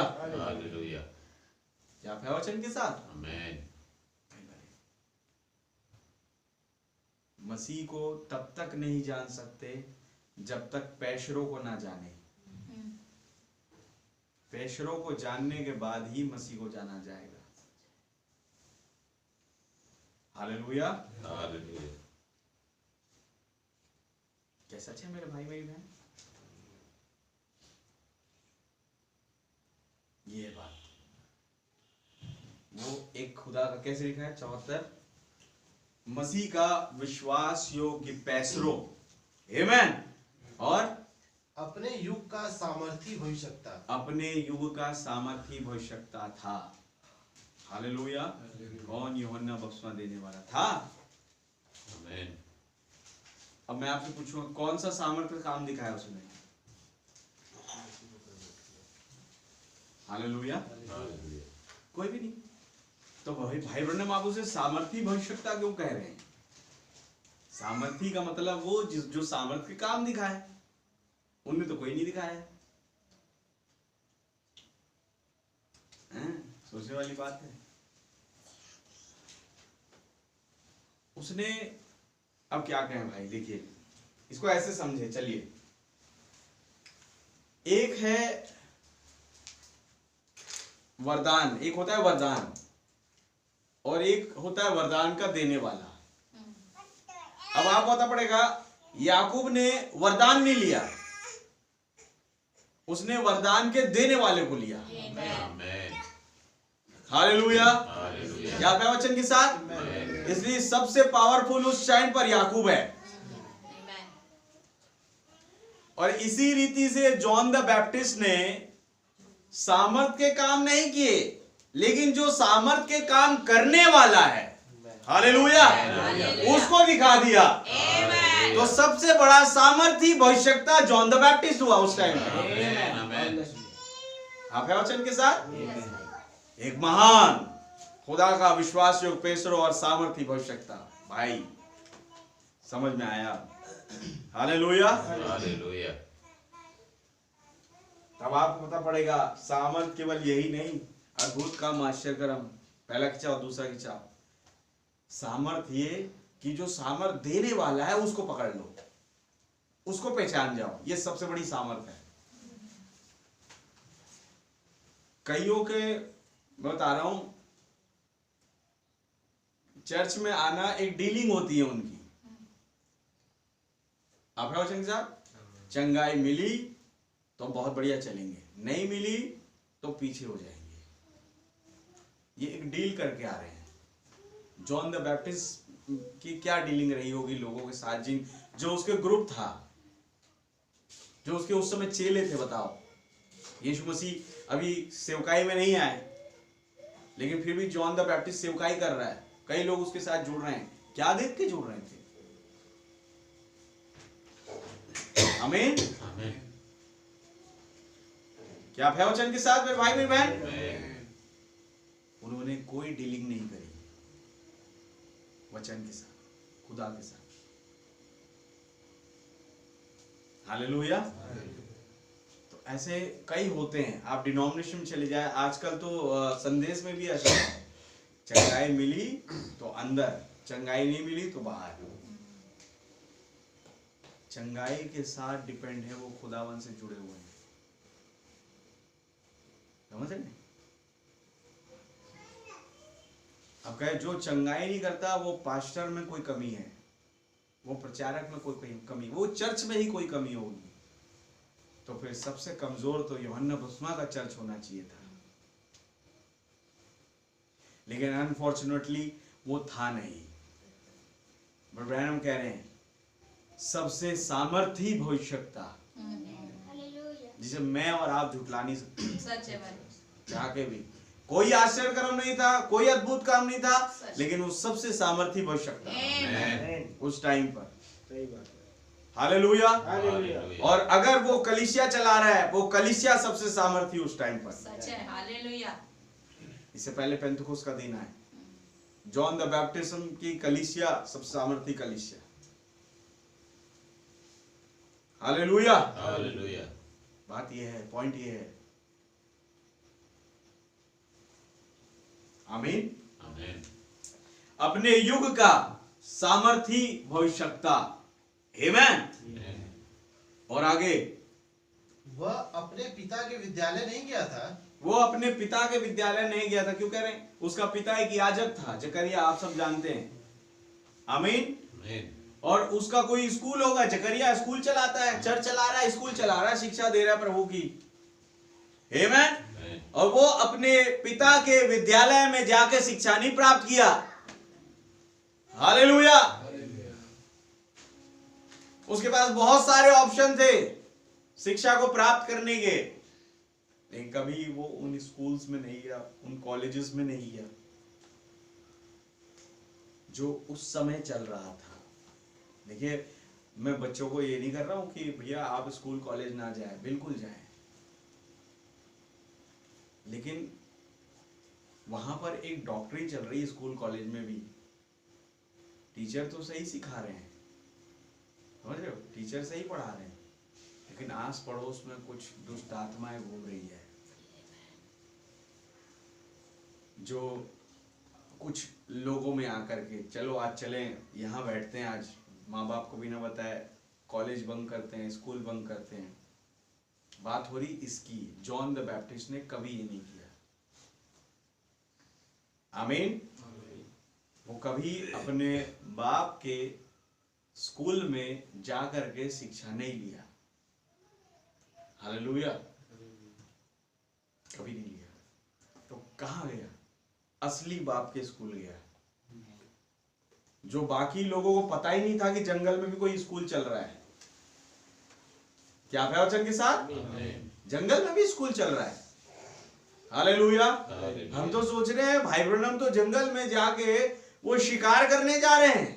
Speaker 2: क्या है वचन के साथ? आमीन। मसीह को तब तक नहीं जान सकते जब तक पैशरों को ना जाने। पैशरों को जानने के बाद ही मसीह को जाना जाएगा। हालेलुया। क्या सच है मेरे भाई मेरी बहन? ये बात वो एक खुदा का कैसे लिखा है 74 मसीह का विश्वास योग्य पैसरो आमेन और
Speaker 5: अपने युग का सामर्थी भविष्यता
Speaker 2: अपने युग का सामर्थी भविष्यता था। हालेलुया। कौन यूहन्ना बपतिस्मा देने वाला था?
Speaker 3: आमीन।
Speaker 2: अब मैं आपसे पूछूंगा कौन सा सामर्थ्य काम दिखाया उसने? हालेलुया।
Speaker 3: हालेलुया।
Speaker 2: कोई भी नहीं। तो भाई ब्रनम आप उसे सामर्थी भविष्यता क्यों कह रहे हैं? सामर्थी का मतलब वो जो सामर्थ्य काम दिखाए, उनने तो कोई नहीं दिखाया है। सोचने वाली बात है। उसने अब क्या कहें भाई, देखिए इसको ऐसे समझे चलिए। एक है वरदान, एक होता है वरदान और एक होता है वरदान का देने वाला। अब आपको पता पड़ेगा याकूब ने वरदान नहीं लिया, उसने वरदान के देने वाले को लिया।
Speaker 3: आमीन।
Speaker 2: हालेलुया।
Speaker 3: हालेलुया।
Speaker 2: क्या है वचन के साथ? इसलिए सबसे पावरफुल उस टाइम पर याकूब है। और इसी रीति से जॉन द बैप्टिस्ट ने सामर्थ के काम नहीं किए, लेकिन जो सामर्थ के काम करने वाला है, हालेलुया, उसको दिखा दिया। तो सबसे बड़ा सामर्थी भविष्यता जॉन द बैप्टिस्ट हुआ उस टाइम में। आप है वचन के साथ? एक महान खुदा का विश्वास योग पेशरो और सामर्थी भविष्यता। भाई समझ में आया? हालेलुया।
Speaker 3: हालेलुया।
Speaker 2: तब आपको पता पड़ेगा सामर्थ केवल यही नहीं, अद्भुत काम आश्चर्य कर्म, पहला खिंचाव दूसरा खिंचाव। सामर्थ ये कि जो सामर्थ देने वाला है उसको पकड़ लो, उसको पहचान जाओ, ये सबसे बड़ी सामर्थ है। कईयों के मैं बता रहा हूं, चर्च में आना एक डीलिंग होती है उनकी। आप वचन साहब, चंगाई मिली तो बहुत बढ़िया चलेंगे, नहीं मिली तो पीछे हो जाएंगे। ये एक डील करके आ रहे हैं। जॉन द बैप्टिस्ट की क्या डीलिंग रही होगी लोगों के साथ, जिन जो उसके ग्रुप था, जो उसके उस समय चेले थे। बताओ, यीशु मसीह अभी सेवकाई में नहीं आए, लेकिन फिर भी जॉन द बैप्टिस्ट सेवकाई कर रहा है, कई लोग उसके साथ जुड़ रहे हैं। क्या देख के जुड़ रहे थे? आमीन।
Speaker 3: आमीन।
Speaker 2: क्या आप है वचन के साथ मेरे भाई मेरी बहन? उन्होंने कोई डीलिंग नहीं करी वचन के साथ, खुदा के साथ। हालेलुया। तो ऐसे कई होते हैं। आप डिनोमिनेशन में चले जाए, आजकल तो संदेश में भी ऐसा है, चंगाई मिली तो अंदर, चंगाई नहीं मिली तो बाहर। चंगाई के साथ डिपेंड है, वो खुदावन से जुड़े हुए हैं। समझ रहे? अब कहे जो चंगाई नहीं करता वो पास्टर में कोई कमी है, वो प्रचारक में कोई कमी, वो चर्च में ही कोई कमी होगी। तो फिर सबसे कमजोर तो यूहन्ना बपतिस्मा का चर्च होना चाहिए था, लेकिन अनफॉर्चुनेटली वो था नहीं। बट ब्रैनम कह रहे हैं सबसे सामर्थी भविष्यता, जिसे मैं और आप झुटला नहीं सकते।
Speaker 4: सच है भाई।
Speaker 2: जाके भी कोई आश्चर्य कर्म नहीं था, कोई अद्भुत काम नहीं था, लेकिन वो सबसे सामर्थी भविष्यता उस टाइम पर।
Speaker 5: सही बात है।
Speaker 2: हालेलुया।
Speaker 5: हालेलुया।
Speaker 2: और अगर वो कलीसिया चला रहा है, वो कलीसिया सबसे सामर्थी उस टाइम पर।
Speaker 4: सच है। हालेलुया।
Speaker 2: इससे पहले पेंतुकोस का दिन है, जॉन द बैप्टिज्म की कलीसिया सबसे सामर्थी कलीसिया। हालेलुया।
Speaker 3: हालेलुया।
Speaker 2: बात ये है, पॉइंट ये है। आमीन।
Speaker 3: आमीन।
Speaker 2: अपने युग का सामर्थी भविष्यता। आमीन। और आगे,
Speaker 5: वह अपने पिता के विद्यालय नहीं गया था।
Speaker 2: वो अपने पिता के विद्यालय नहीं गया था। क्यों कह रहे हैं? उसका पिता एक याजक था, जकरिया, आप सब जानते हैं। आमीन।
Speaker 3: आमीन।
Speaker 2: और उसका कोई स्कूल होगा, जकरिया स्कूल चलाता है, चर्च चला रहा है, स्कूल चला रहा है, शिक्षा दे रहा है प्रभु की। आमीन। और वो अपने पिता के विद्यालय में जाके शिक्षा नहीं प्राप्त किया। हालेलुया। उसके पास बहुत सारे ऑप्शन थे शिक्षा को प्राप्त करने के, लेकिन कभी वो उन स्कूल्स में नहीं गया, उन कॉलेजेस में नहीं गया जो उस समय चल रहा था। देखिए, मैं बच्चों को ये नहीं कर रहा हूं कि भैया आप स्कूल कॉलेज ना जाएं, बिल्कुल जाएं, लेकिन वहां पर एक डॉक्टरी चल रही है स्कूल कॉलेज में भी। टीचर तो सही सिखा रहे हैं, समझ रहे हो, टीचर सही पढ़ा रहे हैं, लेकिन आस पड़ोस में कुछ दुष्ट आत्माएं घूम रही है, जो कुछ लोगों में आकर के चलो आज चलें, यहाँ बैठते हैं, आज माँ बाप को भी ना बताए कॉलेज बंक करते हैं, स्कूल बंक करते हैं। बात हो रही इसकी, जॉन द बैप्टिस्ट ने कभी ये नहीं किया। आमीन। वो कभी अपने बाप के स्कूल में जा करके शिक्षा नहीं लिया। हालेलुया। कभी नहीं लिया। तो कहाँ गया? असली बाप के स्कूल गया, जो बाकी लोगों को पता ही नहीं था कि जंगल में भी कोई स्कूल चल रहा है। क्या प्रवचन के साथ? जंगल में भी स्कूल चल रहा है। हालेलुया। हम तो सोच रहे हैं भाई ब्रनम तो जंगल में जाके वो शिकार करने जा रहे हैं।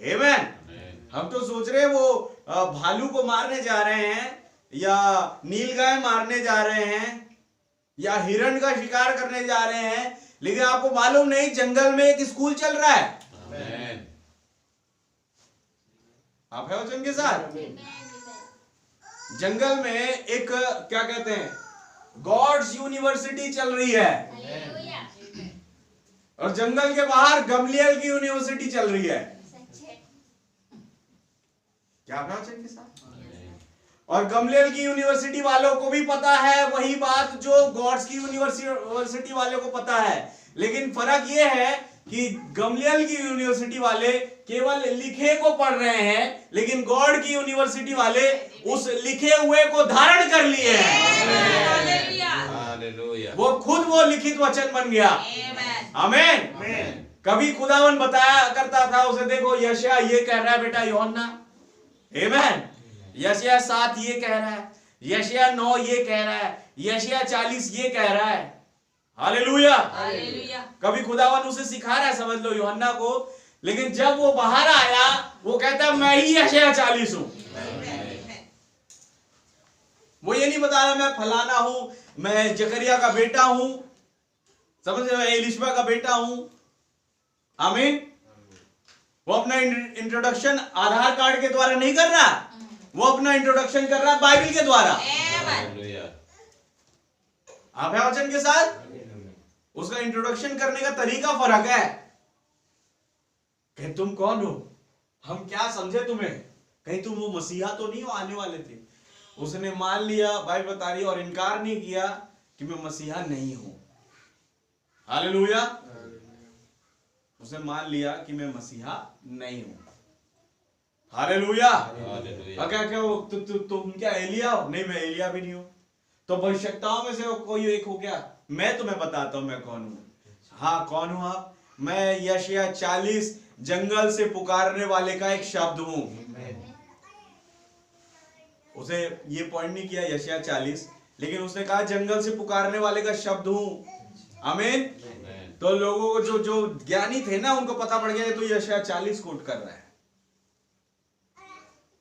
Speaker 2: आमीन। हम तो सोच रहे हैं वो भालू को मारने जा रहे हैं, या नीलगाय मारने जा रहे हैं, या हिरण का शिकार करने जा रहे हैं, लेकिन आपको मालूम नहीं जंगल में एक स्कूल चल रहा है।
Speaker 3: आमीन।
Speaker 2: आप है वचन के साथ? जंगल में एक क्या कहते हैं, गॉड्स यूनिवर्सिटी चल रही है, और जंगल के बाहर गमलियल की यूनिवर्सिटी चल रही है। क्या है वचन के साथ? और गमलियल की यूनिवर्सिटी वालों को भी पता है वही बात जो गॉड्स की यूनिवर्सिटी वालों को पता है, लेकिन फर्क यह है कि गमलियल की यूनिवर्सिटी वाले केवल लिखे को पढ़ रहे हैं, लेकिन गॉड की यूनिवर्सिटी वाले उस लिखे हुए को धारण कर लिए हैं।
Speaker 3: हालेलुया।
Speaker 2: वो खुद वो लिखित वचन बन गया। आमीन। कभी खुदावन बताया करता था उसे, देखो यशायाह ये कह रहा है बेटा यूहन्ना। आमीन। यशायाह 7 ये कह रहा है, यशायाह 9 ये कह रहा है, यशायाह 40 ये कह रहा है। हालेलुया। कभी खुदावन उसे सिखा रहा है, समझ लो यूहन्ना को, लेकिन जब वो बाहर आया वो कहता मैं ही यशायाह 40 हूं। वो ये नहीं बता रहा मैं फलाना हूं, मैं जकरिया का बेटा हूं, समझ रहे, मैं एलिशबा का बेटा हूं। आमीन। वो अपना इंट्रोडक्शन आधार कार्ड के द्वारा नहीं कर रहा, वो अपना इंट्रोडक्शन कर रहा है बाइबल के द्वारा। आप है वचन के साथ? उसका इंट्रोडक्शन करने का तरीका फर्क है कि तुम कौन हो, हम क्या समझे तुम्हें, कहीं तुम वो मसीहा तो नहीं हो आने वाले थे। उसने मान लिया, बाइबल बता रही, और इनकार नहीं किया कि मैं मसीहा नहीं हूं। हालेलुया। उसने मान लिया कि मैं मसीहा नहीं हूं। हालेलुया। क्या क्या तुम क्या एलिया हो? नहीं, मैं एलिया भी नहीं हूं। तो भविष्यवक्ताओं में से कोई एक हो क्या? मैं तुम्हें बताता हूं मैं कौन हूं। हाँ, कौन हूं आप? मैं यशायाह 40 जंगल से पुकारने वाले का एक शब्द हूं। उसे ये पॉइंट नहीं किया यशायाह 40, लेकिन उसने कहा जंगल से पुकारने वाले का शब्द हूं। आमीन। तो लोगों को जो ज्ञानी थे ना, उनको पता पड़ गया तो यशायाह 40 कोट कर रहा है।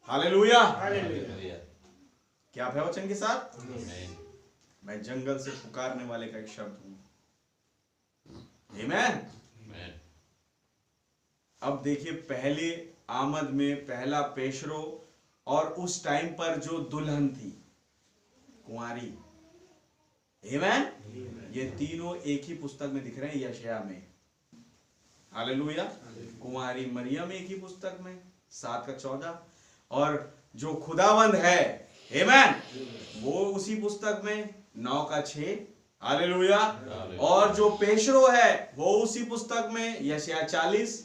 Speaker 2: हालेलुया। क्या है वचन के साथ? मैं जंगल से पुकारने वाले का एक शब्द हूं। आमीन। अब देखिए, पहले आमद में पहला पेशरो और उस टाइम पर जो दुल्हन थी कुंवारी, आमीन, ये तीनों एक ही पुस्तक में दिख रहे हैं, यशायाह में। हालेलुया। कुंवारी मरियम एक ही पुस्तक में 7:14, और जो खुदावंद है, आमीन, वो उसी पुस्तक में 9:6। हालेलुया। और जो पेशरो है वो उसी पुस्तक में यशायाह 40।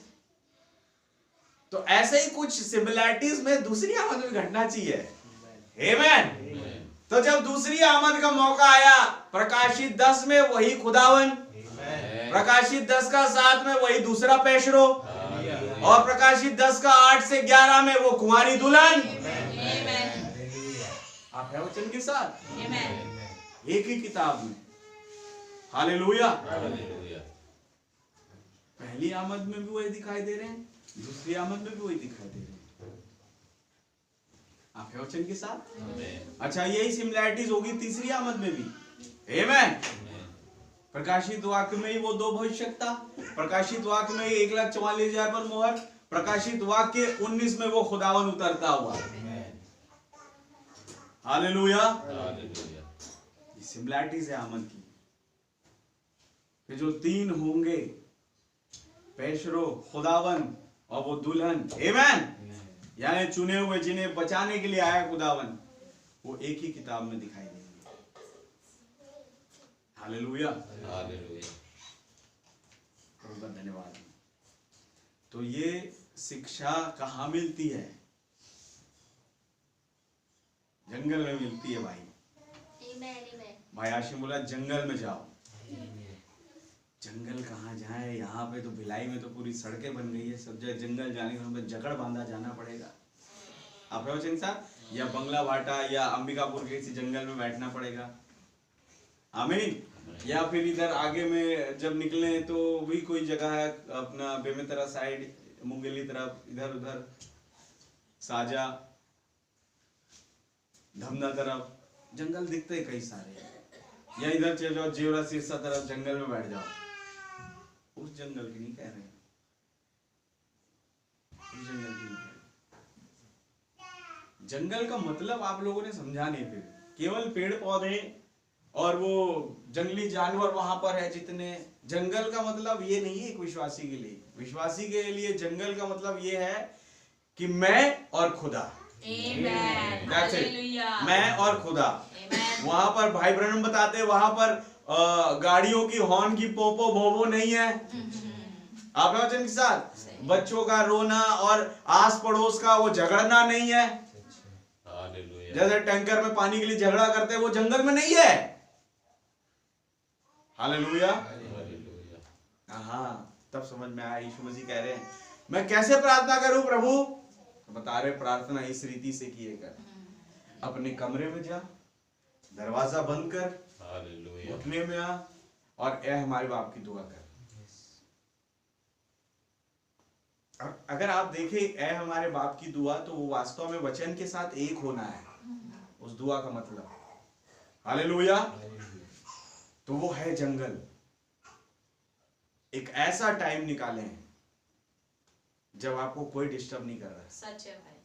Speaker 2: तो ऐसे ही कुछ सिमिलैरिटीज में दूसरी आमद में घटना चाहिए। आमीन। तो जब दूसरी आमद का मौका आया, प्रकाशित 10 में वही खुदावन, प्रकाशित 10 का 7 में वही दूसरा पेशरो, और प्रकाशित 10 का 8 से 11 में वो कुंवारी दुल्हन। आप है वचन के साथ एक ही किताब में। हालेलुया। पहली आमद में भी वही दिखाई दे रहे हैं, दूसरी आमद में भी वही दिखाई दे रहे हैं। आप है वचन के साथ। अच्छा, यही सिमिलैरिटीज होगी तीसरी आमद में भी। आमेन। प्रकाशित वाक्य में ही वो 2 भविष्यता, प्रकाशित वाक्य में 1,44,000 पर मोहर, प्रकाशित वाक्य 19 में वो खुदावन उतरता हुआ। हालेलुया। ये सिमिलैरिटीज है आमद की। फिर जो 3 होंगे, पेशरो, खुदावन और वो दुल्हन, आमेन, यानी चुने हुए जिन्हें बचाने के लिए आया खुदावन, वो एक ही किताब में दिखाई देंगे। हालेलुया। बहुत धन्यवाद। तो ये शिक्षा कहाँ मिलती है? जंगल में मिलती है भाई। भाई आशिम बोला जंगल में जाओ। जंगल कहाँ जाए? यहाँ पे तो भिलाई में तो पूरी सड़कें बन गई है, सब जगह जंगल जाने के लिए जगड़ बांधा जाना पड़ेगा। आप वचन साहब, या बंगला भाटा या अंबिकापुर के किसी जंगल में बैठना पड़ेगा। आमीन। या फिर इधर आगे में जब निकले तो भी कोई जगह है अपना बेमेतरा साइड, मुंगेली तरफ, इधर उधर साजा, धमना तरफ जंगल दिखते हैं कई सारे। या इधर चले जाओ जेवरा सिरसा तरफ, जंगल में बैठ जाओ। उस जंगल की नहीं कह रहे, उस जंगल की नहीं कह रहे। जंगल का मतलब आप लोगों ने समझा नहीं। फिर केवल पेड़ पौधे और वो जंगली जानवर वहां पर है जितने। जंगल का मतलब ये नहीं है एक विश्वासी के लिए। विश्वासी के लिए जंगल का मतलब ये है कि मैं और खुदा। That's it. मैं और खुदा। वहां पर भाई ब्रह्म बताते हैं, वहां पर गाड़ियों की हॉर्न की पोपो भोबो नहीं है। आप वचन के साथ बच्चों का रोना और आस पड़ोस का वो झगड़ना नहीं है। जैसे टैंकर में पानी के लिए झगड़ा करते हैं, वो जंगल में नहीं है। हालेलुया। हाँ, तब समझ में आया। यीशु मसीह कह रहे हैं मैं कैसे प्रार्थना करूं प्रभु? तो बता रहे प्रार्थना इस रीति से किए कर, अपने कमरे में जा, दरवाजा बंद कर, उठने में आ और ए हमारे बाप की दुआ कर। अगर आप देखें ए हमारे बाप की दुआ, तो वो वास्तव में वचन के साथ एक होना है उस दुआ का मतलब। हालेलुया। तो वो है जंगल। एक ऐसा टाइम निकालें जब आपको कोई डिस्टर्ब नहीं कर रहा है।
Speaker 4: सच है भाई।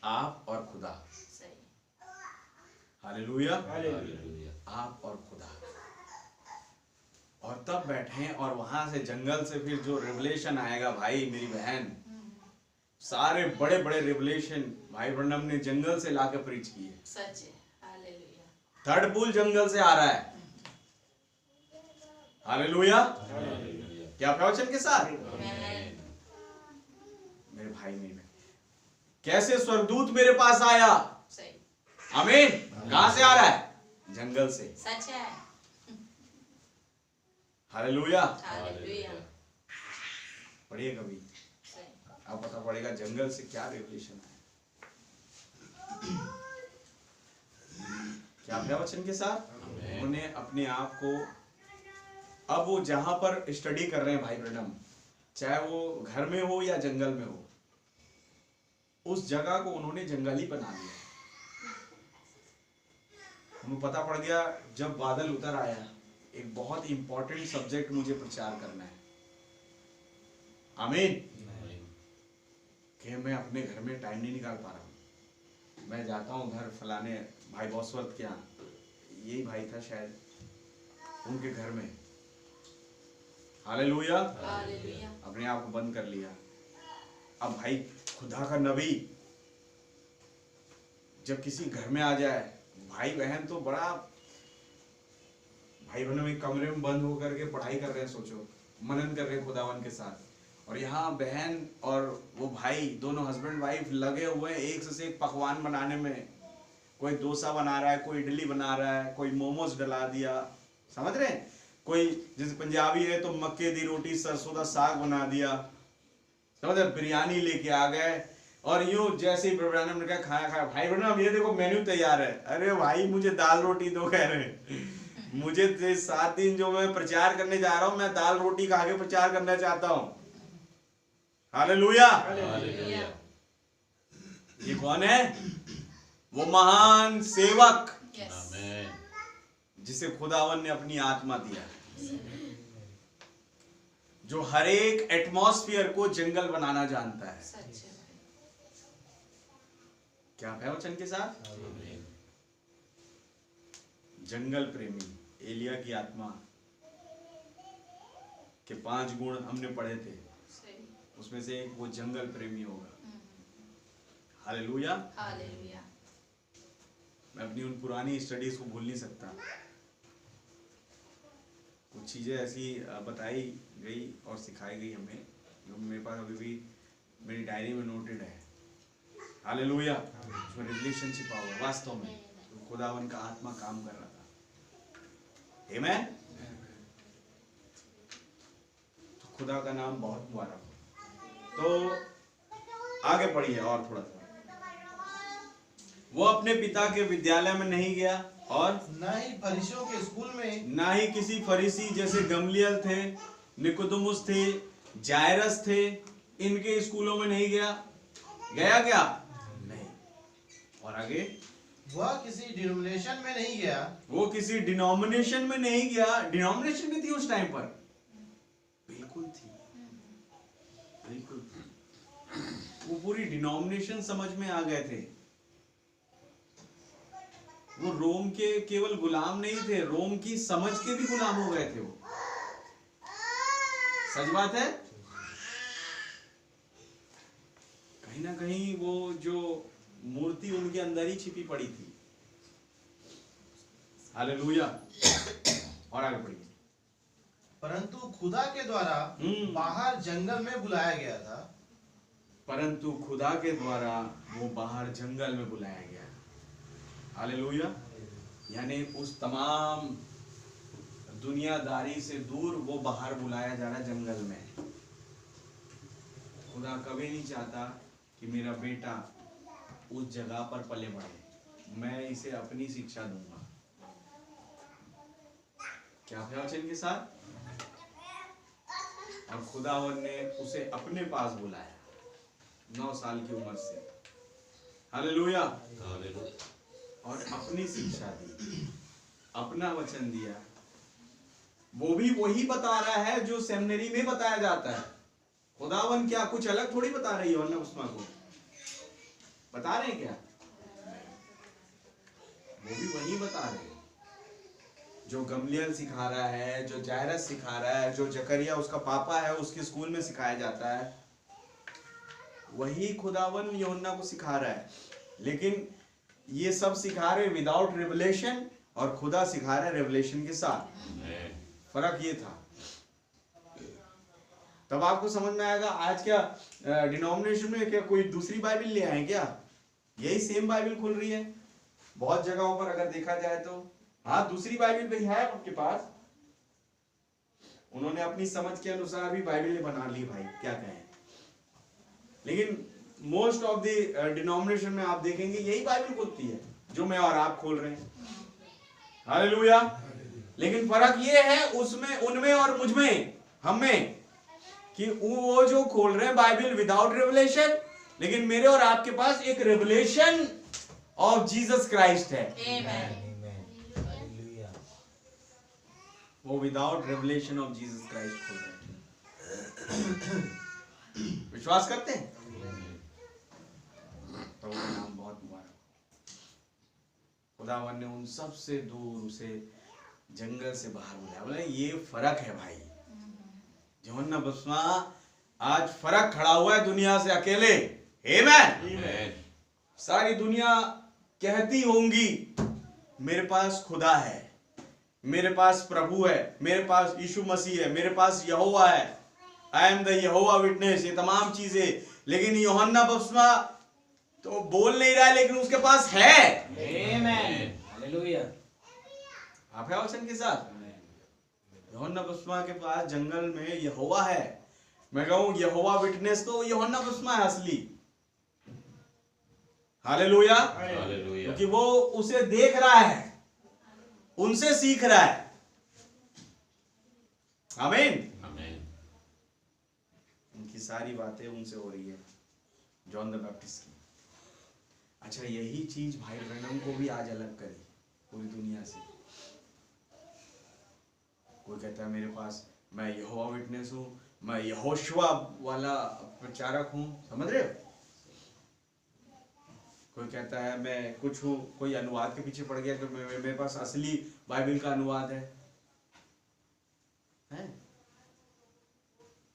Speaker 2: आप और खुदा।
Speaker 4: सही।
Speaker 2: हालेलुया। आप और खुदा, और तब बैठे और वहां से जंगल से फिर जो रिवलेशन आएगा भाई मेरी बहन, सारे बड़े बड़े रिवलेशन भाई ब्रह्म ने जंगल से लाकर प्रीच किए।
Speaker 4: सच है। हालेलुया।
Speaker 2: थर्ड पुल जंगल से आ रहा है। हालेलुया। क्या प्रवचन के साथ मेरे भाई मेरी बहन, कैसे स्वर्गदूत मेरे पास आया।
Speaker 4: सही।
Speaker 2: आमीन। कहां से आ रहा है? जंगल से।
Speaker 4: सच है।
Speaker 2: हालेलुया।
Speaker 4: हालेलुया।
Speaker 2: पढ़िए कभी, आप पता पड़ेगा जंगल से क्या रेवलेशन है। क्या अपने वचन के साथ उन्होंने अपने आप को, अब वो जहां पर स्टडी कर रहे हैं भाई ब्रह्म, चाहे वो घर में हो या जंगल में हो, उस जगह को उन्होंने जंगल ही बना दिया। उन्हें पता पड़ गया जब बादल उतर आया, एक बहुत इंपॉर्टेंट सब्जेक्ट मुझे प्रचार करना है। आमीन। कि मैं अपने घर में टाइम नहीं निकाल पा रहा हूँ। मैं जाता हूँ घर फलाने भाई बॉसवर्थ के यहाँ, यही भाई था शायद, उनके घर में। हालेलुया। अपने आप को बंद कर लिया। अब भाई खुदा का नबी जब किसी घर में आ जाए, भाई बहन तो बड़ा, भाई बहनों एक कमरे में बंद होकर के पढ़ाई कर रहे हैं, सोचो मनन कर रहे हैं खुदावन के साथ, और यहाँ बहन और वो भाई दोनों हस्बैंड वाइफ लगे हुए हैं एक से एक पकवान बनाने में, कोई डोसा बना रहा है, कोई इडली बना रहा है, कोई मोमोज डला दिया, समझ रहे हैं? कोई जैसे पंजाबी है तो मक्के दी रोटी सरसों का साग बना दिया, समझ रहे? बिरयानी लेके आ गए और यूं जैसे ही ब्रह्म ने कहा खाया खाया, भाई ब्रह्म ये देखो मेन्यू तैयार है। अरे भाई मुझे दाल रोटी दो, कह रहे मुझे 7 दिन जो मैं प्रचार करने जा रहा हूं, मैं दाल रोटी खा के प्रचार करना चाहता हूं। हालेलुया।
Speaker 4: हालेलुया।
Speaker 2: ये कौन है? वो महान सेवक
Speaker 4: यस।
Speaker 3: आमेन।
Speaker 2: जिसे खुदावन ने अपनी आत्मा दिया, जो हर एक एटमॉस्फेयर को जंगल बनाना जानता है।
Speaker 4: सच है भाई।
Speaker 2: क्या है वचन के साथ? जंगल प्रेमी एलिया की आत्मा के 5 गुण हमने पढ़े थे,
Speaker 4: सही।
Speaker 2: उसमें से एक वो जंगल प्रेमी होगा। हालेलुया।
Speaker 4: हालेलुया।
Speaker 2: मैं अपनी उन पुरानी स्टडीज को भूल नहीं सकता। कुछ चीजें ऐसी बताई गई और सिखाई गई हमें जो मेरे पास अभी भी मेरी डायरी में नोटेड है। हालेलुया। उसमें रिलेशनशिप हुआ वास्तव में, तो खुदावन का आत्मा काम कर रहा था। आमेन। तो खुदा का नाम बहुत मुबारक हो। तो आगे पढ़िए और थोड़ा सा। वो अपने पिता के विद्यालय में नहीं गया और
Speaker 5: न ही फरीसियों के स्कूल में,
Speaker 2: ना ही किसी फरीसी जैसे गमलियल थे, निकोदेमुस थे, जायरस थे, इनके स्कूलों में नहीं गया। गया क्या? नहीं। और आगे,
Speaker 5: वह किसी डिनोमिनेशन में नहीं गया,
Speaker 2: वो किसी डिनोमिनेशन में नहीं गया। डिनोमिनेशन भी थी उस टाइम पर, बिल्कुल थी, बिल्कुल थी। वो पूरी डिनोमिनेशन समझ में आ गए थे। वो रोम के केवल गुलाम नहीं थे, रोम की समझ के भी गुलाम हो गए थे वो। सच बात है। कहीं ना कहीं वो जो मूर्ति उनके अंदर ही छिपी पड़ी थी। हालेलुया। और आगे पढ़िए।
Speaker 5: परंतु खुदा के द्वारा बाहर जंगल में बुलाया गया था।
Speaker 2: परंतु खुदा के द्वारा वो बाहर जंगल में बुलाया गया। हालेलुया। यानी उस तमाम दुनियादारी से दूर वो बाहर बुलाया जा रहा जंगल में। खुदा कभी नहीं चाहता कि मेरा बेटा उस जगह पर पले बढ़े, मैं इसे अपनी शिक्षा दूंगा। क्या है वचन के साथ? और खुदावन ने उसे अपने पास बुलाया 9 साल की उम्र से। हालेलुया। और अपनी शिक्षा दी, अपना वचन दिया। वो भी वही बता रहा है जो सेमिनरी में बताया जाता है। खुदावन क्या कुछ अलग थोड़ी बता रही है यूहन्ना बपतिस्मा को, बता रहे हैं क्या? वो भी वही बता रहे हैं जो गमलियल सिखा रहा है, जो जायरस सिखा रहा है, जो जकरिया उसका पापा है उसके स्कूल में सिखाया जाता है। वही खुदावन यूहन्ना को सिखा रहा है। लेकिन ये सब सिखा रहे विदाउट रेवलेशन और खुदा सिखा रहा है रेवलेशन के साथ। फर्क ये था। तब आपको समझ में आएगा। आज क्या डिनोमिनेशन में क्या कोई दूसरी बाइबल ले आए क्या? यही सेम बाइबल खुल रही है बहुत जगहों पर अगर देखा जाए तो। हाँ, दूसरी बाइबल भी है आपके पास। उन्होंने अपनी समझ के अनुसार भी बाइबल बना ली भाई, क्या कहें। लेकिन मोस्ट ऑफ द डिनोमिनेशन में आप देखेंगे यही बाइबल खुलती है जो मैं और आप खोल रहे हैं। हालेलुया। लेकिन फर्क ये है उसमें, उनमें और मुझ में, हम में, कि वो जो खोल रहे हैं बाइबल विदाउट रेवलेशन, लेकिन मेरे और आपके पास एक रेवलेशन ऑफ जीसस क्राइस्ट है।
Speaker 4: आमेन।
Speaker 2: वो without revelation of Jesus Christ खोल रहे हैं। विश्वास करते हैं? तो वो नाम बहुत मुबारक। खुदावन ने उन सब से दूर उसे जंगल से बाहर बुलाया। बोले ये फर्क है भाई। यूहन्ना बपतिस्मा आज फर्क खड़ा हुआ है दुनिया से अकेले। आमेन। सारी दुनिया कहती होंगी मेरे पास खुदा है, मेरे पास प्रभु है, मेरे पास यीशु मसीह है, मेरे पास यहोवा है, I am the Jehovah witness, ये तमाम चीजें। लेकिन यूहन्ना बपतिस्मा तो बोल नहीं रहा है लेकिन उसके पास है।
Speaker 1: आमेन, हालेलुया।
Speaker 2: आप है वचन के साथ। यूहन्ना बपतिस्मा के पास जंगल में यहोवा है। मैं कहूं यहोवा विटनेस तो यूहन्ना बपतिस्मा है असली। Hallelujah,
Speaker 3: hallelujah.
Speaker 2: क्योंकि वो उसे देख रहा है, उनसे सीख रहा है। आमीन।
Speaker 3: आमीन।
Speaker 2: उनकी सारी बातें उनसे हो रही है, जॉन द बैप्टिस्ट की। अच्छा, यही चीज भाई ब्रैनम को भी आज अलग करी पूरी दुनिया से। कोई कहता है मेरे पास, मैं यहोवा विटनेस हूं, मैं यहोशुआ वाला प्रचारक हूं, समझ रहे हो। कोई कहता है मैं कुछ हूं, कोई अनुवाद के पीछे पड़ गया कि मेरे पास असली बाइबल का अनुवाद है?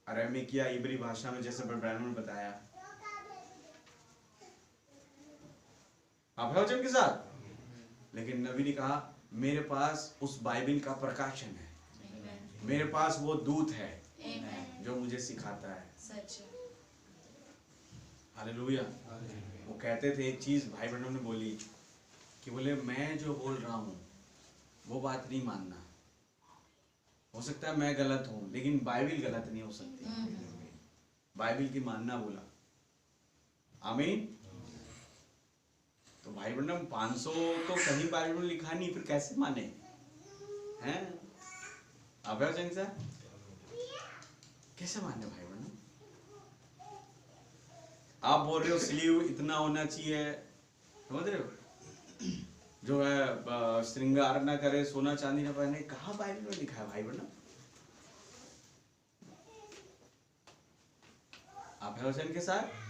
Speaker 2: अरामीक या इब्री भाषा में, जैसे ब्रैनम ने बताया। आप है वचन के साथ। लेकिन नबी ने कहा मेरे पास उस बाइबल का प्रकाशन है, मेरे पास वो दूत है जो मुझे सिखाता है।
Speaker 4: सच।
Speaker 2: हालेलुया। वो कहते थे एक चीज भाई ब्रैनम ने बोली कि बोले मैं जो बोल रहा हूं वो बात नहीं मानना। हो सकता है मैं गलत हूं लेकिन बाइबल गलत नहीं हो सकती। बाइबल की मानना बोला। आमीन। तो भाई ब्रैनम 500 तो कहीं बाइबल में लिखा नहीं, फिर कैसे माने हैं? आप कैसे माने भाई ब्रैनम? आप बोल रहे हो स्लीव इतना होना चाहिए, समझ रहे हो, जो है श्रृंगार ना करे, सोना चांदी ना पहने। कहाँ बाइबल में लिखा है भाई ब्रैनम? आप है वचन के साथ।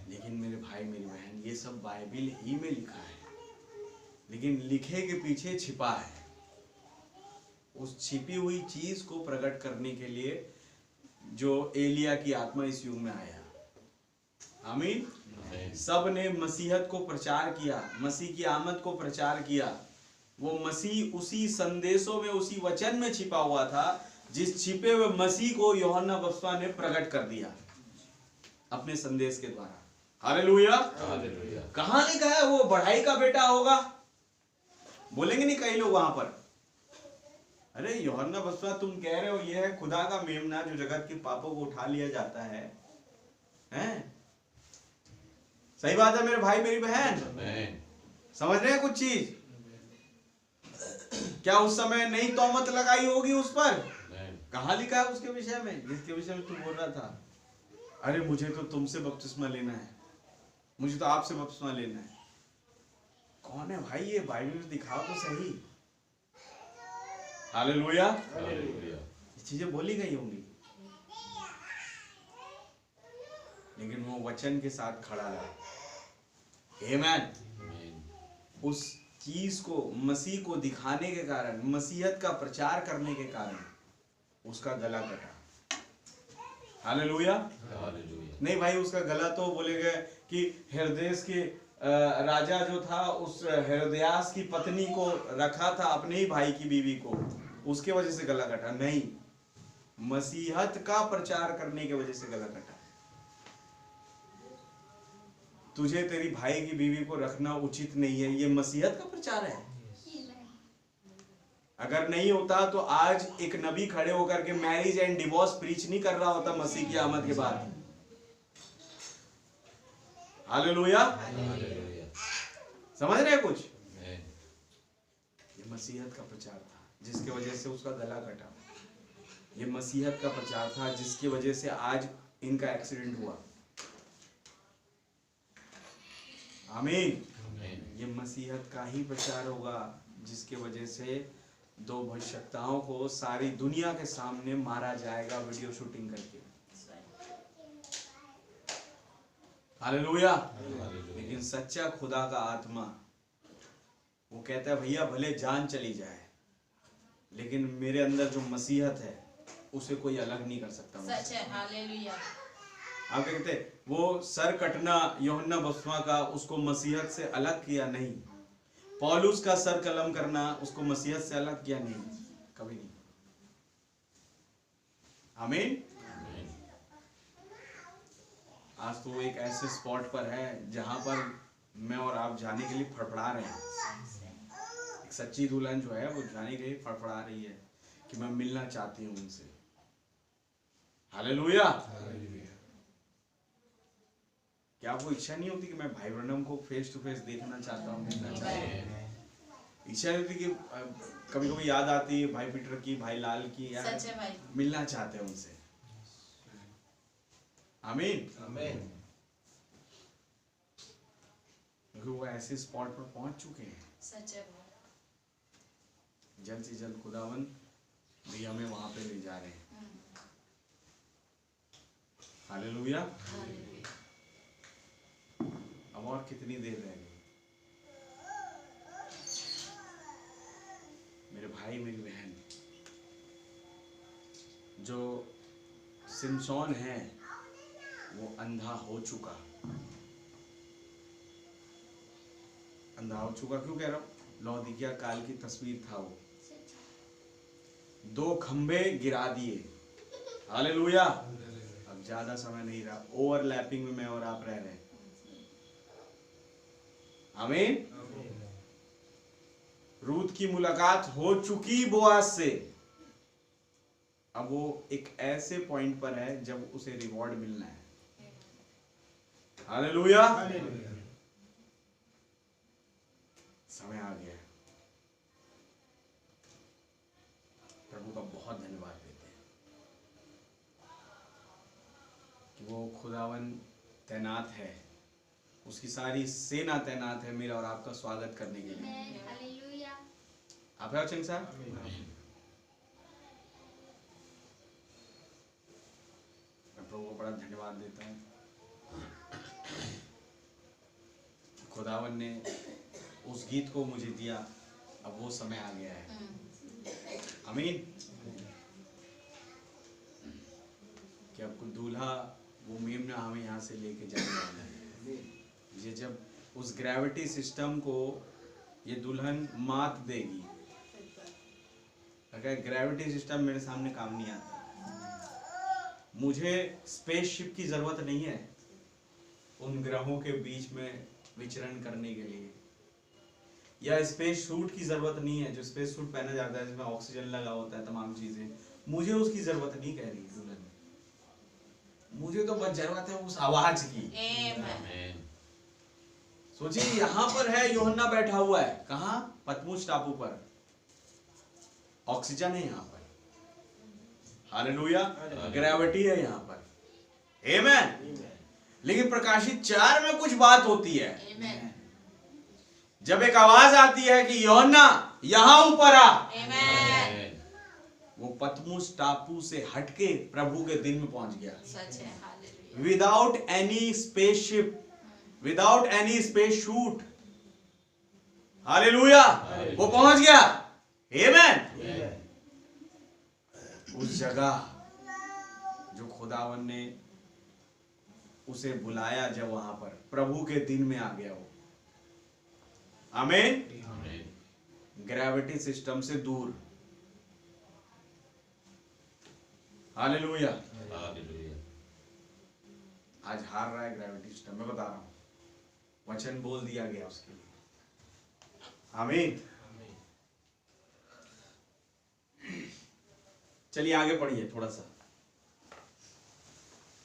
Speaker 2: लेकिन मेरे भाई मेरी बहन, ये सब बाइबल ही में लिखा है, लेकिन लिखे के पीछे छिपा है। उस छिपी हुई चीज को प्रकट करने के लिए जो एलिया की आत्मा इस युग में आया। आमीन। सब ने मसीहत को प्रचार किया, मसीह की आमद को प्रचार किया। वो मसीह उसी संदेशों में, उसी वचन में छिपा हुआ था, जिस छिपे हुए मसीह को यूहन्ना बपतिस्मा ने प्रकट कर दिया अपने संदेश के द्वारा। हालेलुया।
Speaker 3: हालेलुया।
Speaker 2: कहां लिखा है वो बढ़ाई का बेटा होगा? बोलेंगे नहीं कई लोग वहां पर, अरे यूहन्ना बपतिस्मा तुम कह रहे हो ये है खुदा का मेमना जो जगत के पापों को उठा लिया जाता है। हैं? सही बात है मेरे भाई मेरी बहन। समझ रहे हैं कुछ चीज? क्या उस समय नहीं तौमत लगाई होगी उस पर? कहां लिखा है उसके विषय में, जिसके विषय में तू बोल रहा था? अरे मुझे तो तुमसे बपतिस्मा लेना है, मुझे तो आपसे बपतिस्मा लेना है। कौन है भाई ये? बाइबल में दिखाओ तो सही। हालेलुया। ये चीजें बोली गई होंगी, लेकिन वो वचन के साथ खड़ा रहा। आमीन। उस चीज को, मसीह को दिखाने के कारण, मसीहत का प्रचार करने के कारण उसका गला कटा। हालेलुया। नहीं भाई, उसका गला तो बोले गए कि हेरोदेस के राजा जो था, उस हेरोदियास की पत्नी को रखा था, अपने ही भाई की बीवी को, उसके वजह से गला कटा। नहीं, मसीहत का प्रचार करने की वजह से गला कटा। तुझे तेरी भाई की बीवी को रखना उचित नहीं है, ये मसीहत का प्रचार है। अगर नहीं होता तो आज एक नबी खड़े होकर के मैरिज एंड डिवोर्स प्रीच नहीं कर रहा होता मसीह की आमद के बाद। हालेलुया। समझ रहे हैं कुछ? ये मसीहत का प्रचार था जिसकी वजह से उसका गला कटा। ये मसीहत का प्रचार था जिसकी वजह से आज इनका एक्सीडेंट हुआ। आमीन। ये मसीहत का ही प्रचार होगा जिसके वजह से दो भविष्यवक्ताओं को सारी दुनिया के सामने मारा जाएगा वीडियो शूटिंग करके। हालेलुया। लेकिन सच्चा खुदा का आत्मा वो कहता है भैया भले जान चली जाए, लेकिन मेरे अंदर जो मसीहत है उसे कोई अलग नहीं कर सकता।
Speaker 4: सच है। हालेलुया।
Speaker 2: आप क्या कहते हैं? वो सर कटना यूहन्ना बपतिस्मा का उसको मसीहत से अलग किया नहीं। पौलुस का सर कलम करना उसको मसीहत से अलग किया नहीं, कभी नहीं। आमीन। आज तो वो एक ऐसे स्पॉट पर है जहां पर मैं और आप जाने के लिए फड़फड़ा रहे हैं। एक सच्ची दुल्हन जो है वो जाने के लिए फड़फड़ा रही है कि मैं मिलना चाहती हूँ उनसे। हालेलुया। क्या आपको इच्छा नहीं होती कि मैं भाई ब्रनम को फेस टू फेस देखना चाहता हूँ, मिलना चाहता हूँ? इच्छा नहीं होती कि कभी कभी याद आती है भाई पीटर की, भाई लाल की, यार
Speaker 4: सच है भाई।
Speaker 2: मिलना चाहते हैं उनसे। आमीन।
Speaker 5: आमीन।
Speaker 2: क्योंकि वो ऐसे स्पॉट पर पहुंच चुके हैं।
Speaker 4: सच है भाई।
Speaker 2: जल्द से जल्द खुदावन भी हमें वहां पे ले जा रहे हैं। हालेलुया।
Speaker 4: हालेलुया।
Speaker 2: अब और कितनी देर रह गई? मेरे भाई मेरी बहन, जो सिमसोन है वो अंधा हो चुका। अंधा हो चुका क्यों कह रहा हूं? लौदीकिया काल की तस्वीर था वो। 2 खंबे गिरा दिए। हालेलुया। अब ज्यादा समय नहीं रहा, ओवरलैपिंग में मैं और आप रह रहे हैं। आमीन। रूत की मुलाकात हो चुकी बोआज से। अब वो एक ऐसे पॉइंट पर है जब उसे रिवॉर्ड मिलना है। हालेलुया। समय आ गया। प्रभु का बहुत धन्यवाद देते हैं कि वो खुदावन तैनात है, उसकी सारी सेना तैनात है मेरा और आपका स्वागत करने के लिए।
Speaker 6: हालेलुया।
Speaker 2: आप है चिंग साहब? मैं प्रभु को बड़ा धन्यवाद देता हूँ। खुदावन ने उस गीत को मुझे दिया, अब वो समय आ गया है। आमीन। कि अब दूल्हा वो मेमना हमें यहाँ से लेके जाने वाला है। ये जब उस ग्रेविटी सिस्टम को ये दुल्हन मात देगी। अगर ग्रेविटी सिस्टम मेरे सामने काम नहीं आता, मुझे स्पेसशिप की जरूरत नहीं है उन ग्रहों के बीच में विचरण करने के लिए, या स्पेस सूट की जरूरत नहीं है, जो स्पेस सूट पहना जाता है जिसमें ऑक्सीजन लगा होता है, तमाम चीजें, मुझे उसकी जरूरत नहीं कह रही दुल्हन। मुझे तो बस जरूरत है उस आवाज की।
Speaker 4: आमीन।
Speaker 2: सोचिए यहाँ पर है यूहन्ना बैठा हुआ है, कहाँ? पतमुस टापू पर। ऑक्सीजन है यहाँ पर। हालेलुया। ग्रेविटी है यहाँ पर। आमीन। लेकिन प्रकाशित 4 में कुछ बात होती है।
Speaker 4: आमीन।
Speaker 2: जब एक आवाज आती है कि यूहन्ना यहाँ ऊपर आ।
Speaker 4: आमीन।
Speaker 2: वो पतमुस टापू से हटके प्रभु के दिन में पहुंच गया।
Speaker 4: सच है। Hallelujah.
Speaker 2: Without any spaceship, without any space shoot. Hallelujah. वो पहुंच गया। आमीन। उस जगह जो खुदावन ने उसे बुलाया, जब वहां पर प्रभु के दिन में आ गया वो। आमीन। ग्रेविटी सिस्टम से दूर। हालेलुया। आज हार रहा है ग्रेविटी सिस्टम, मैं बता रहा हूं। वचन बोल दिया गया उसके लिए। आमीन। चलिए आगे पढ़िए थोड़ा सा।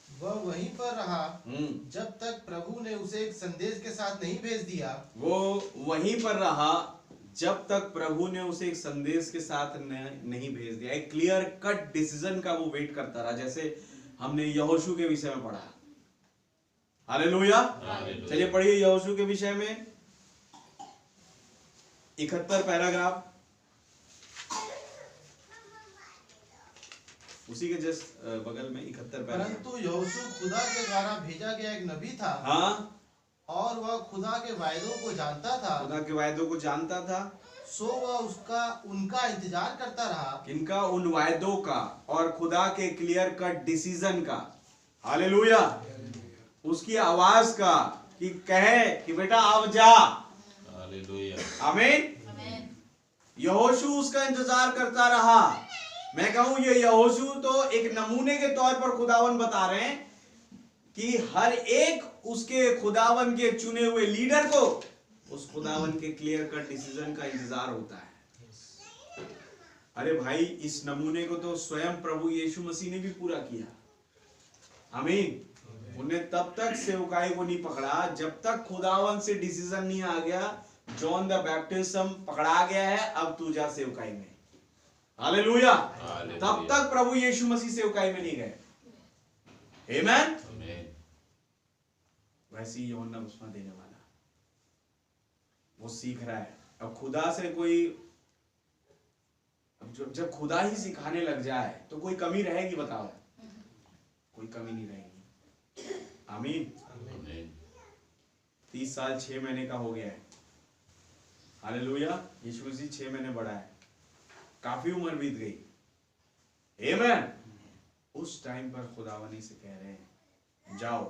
Speaker 5: वह वहीं पर रहा जब तक प्रभु ने उसे एक संदेश के साथ नहीं भेज दिया।
Speaker 2: वो वहीं पर रहा जब तक प्रभु ने उसे एक संदेश के साथ नहीं भेज दिया। एक क्लियर कट डिसीजन का वो वेट करता रहा, जैसे हमने यहोशू के विषय में पढ़ा। हालेलुया। चलिए पढ़िए यहोशू के विषय में 71 पैराग्राफ, उसी के जस्ट बगल में 71 पैराग्राफ।
Speaker 5: परंतु यहोशू खुदा के द्वारा भेजा गया एक नबी था।
Speaker 2: हाँ,
Speaker 5: और वह खुदा के वायदों को जानता था।
Speaker 2: खुदा के वायदों को जानता था।
Speaker 5: सो वह उनका इंतजार करता रहा।
Speaker 2: किनका? उन वायदों का और खुदा के क्लियर कट डिसीजन का। हालेलुया। उसकी आवाज का कि कहे कि बेटा अब जा।
Speaker 3: हालेलुया।
Speaker 2: आमीन।
Speaker 4: आमीन।
Speaker 2: यहोशू उसका इंतजार करता रहा। मैं कहूं ये यहोशू तो एक नमूने के तौर पर खुदावन बता रहे हैं कि हर एक उसके खुदावन के चुने हुए लीडर को उस खुदावन के क्लियर कट डिसीजन का इंतजार होता है। अरे भाई, इस नमूने को तो स्वयं प्रभु यीशु मसीह ने भी पूरा किया। आमीन। उन्हें तब तक सेवकाई को नहीं पकड़ा जब तक खुदावन से डिसीजन नहीं आ गया, जॉन द बैप्टिज्म पकड़ा गया है, अब तू जा सेवकाई में। हालेलुया। तब तक प्रभु यीशु मसीह सेवकाई में नहीं गए। आमीन। वैसे ही यूहन्ना बपतिस्मा देने वाला, वो सीख रहा है। अब खुदा से कोई, जब खुदा ही सिखाने लग जाए तो कोई कमी रहेगी? बताओ, कोई कमी नहीं रहेगी। आमीन। 30 साल 6 महीने का हो गया है। हालेलुया। यीशु मसीह 6 महीने बड़ा है, काफी उम्र बीत गई। आमीन। उस टाइम पर खुदावनी से कह रहे हैं जाओ,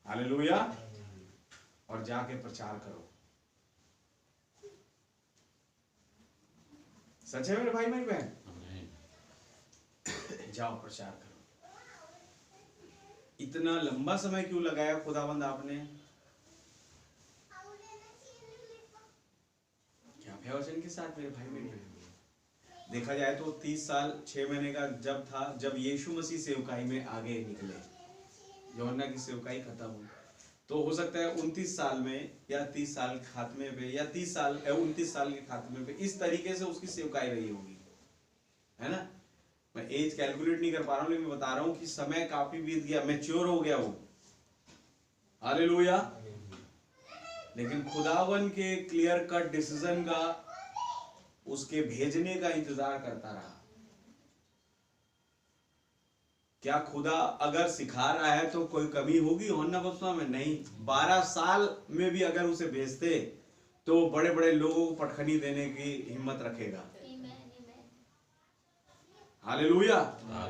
Speaker 2: हालेलुया, और जाके प्रचार करो। सच है मेरे भाई मेरी बहन? जाओ प्रचार करो। इतना लंबा समय क्यों लगाया खुदावंद आपने? क्या प्रयोजन के साथ मेरे भाई मेरी बहन? देखा जाए तो 30 साल 6 महीने का जब था, जब यीशु मसीह सेवकाई में आगे निकले, यूहन्ना की सेवकाई खत्म हुई, तो हो सकता है 29 साल में या 30 साल के खात्मे पे या 30 साल 29 साल के खात्मे पे इस तरीके से उसकी सेवकाई रही होगी, है ना। मैं एज कैलकुलेट नहीं कर पा रहा हूं, लेकिन मैं बता रहा हूं कि समय काफी बीत गया, मैच्योर हो गया वो। हालेलुया। लेकिन खुदावन के क्लियर कट डिसीजन का, उसके भेजने का इंतजार करता रहा। क्या खुदा अगर सिखा रहा है तो कोई कमी होगी यूहन्ना बपतिस्मा में? नहीं। 12 साल में भी अगर उसे भेजते तो बड़े बड़े लोगों को पटखनी देने की हिम्मत रखेगा। हालेलुया।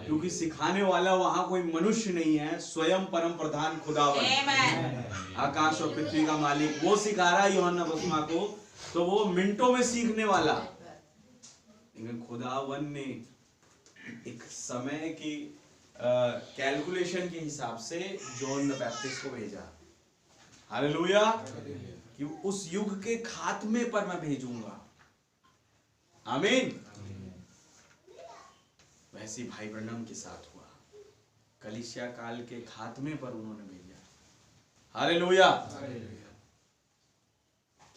Speaker 2: क्योंकि सिखाने वाला वहां कोई मनुष्य नहीं है, स्वयं परम प्रधान खुदावन, आकाश और पृथ्वी का मालिक, वो सिखा रहा है यूहन्ना बपतिस्मा को, तो वो मिनटों में सीखने वाला। लेकिन खुदावन ने एक समय की कैलकुलेशन के हिसाब से जॉन द बैप्टिस्ट को भेजा। हालेलुया। कि उस युग के खात्मे पर मैं भेजूंगा। आमीन। वैसे भाई ब्रनम के साथ हुआ, कलीसिया काल के खात्मे पर उन्होंने भेजा। हालेलुया।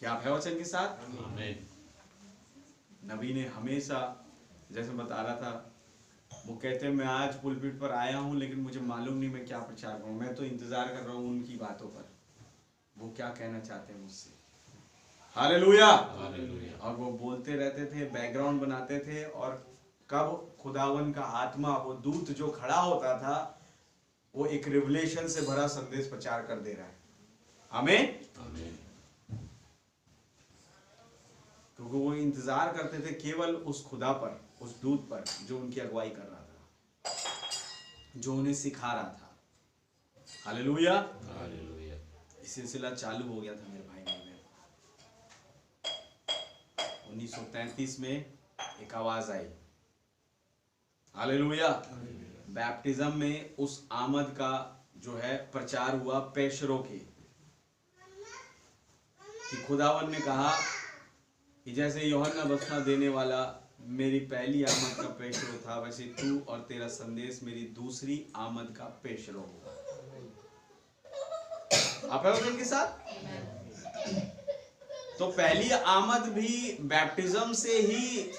Speaker 2: क्या आप है वचन के साथ? आमीन। नबी ने हमेशा, जैसे बता रहा था, वो कहते हैं मैं आज पुलपिट पर आया हूं लेकिन मुझे मालूम नहीं मैं क्या प्रचार करूं, मैं तो इंतजार कर रहा हूं उनकी बातों पर, वो क्या कहना चाहते हैं मुझसे। हालेलुया। और वो बोलते रहते थे, बैकग्राउंड बनाते थे, और कब खुदावन का आत्मा, वो दूत जो खड़ा होता था, वो एक रिवलेशन से भरा संदेश प्रचार कर दे रहा है। आमीन। क्योंकि वो इंतजार करते थे केवल उस खुदा पर, उस दूत पर जो उनकी अगुवाई कर रहा था, जो उन्हें सिखा रहा था। हालेलुया। ये सिलसिला चालू हो गया था मेरे भाई में। 1933 में एक आवाज आई, हालेलुया, बैप्टिज्म में उस आमद का जो है प्रचार हुआ पेशरों के, कि खुदावन ने कहा कि जैसे यूहन्ना बपतिस्मा देने वाला मेरी पहली आमद का पेशरो था, वैसे तू और तेरा संदेश मेरी दूसरी आमद का पेशरो होगा। आप हैं के साथ? तो पहली आमद भी बैप्टिज्म से ही,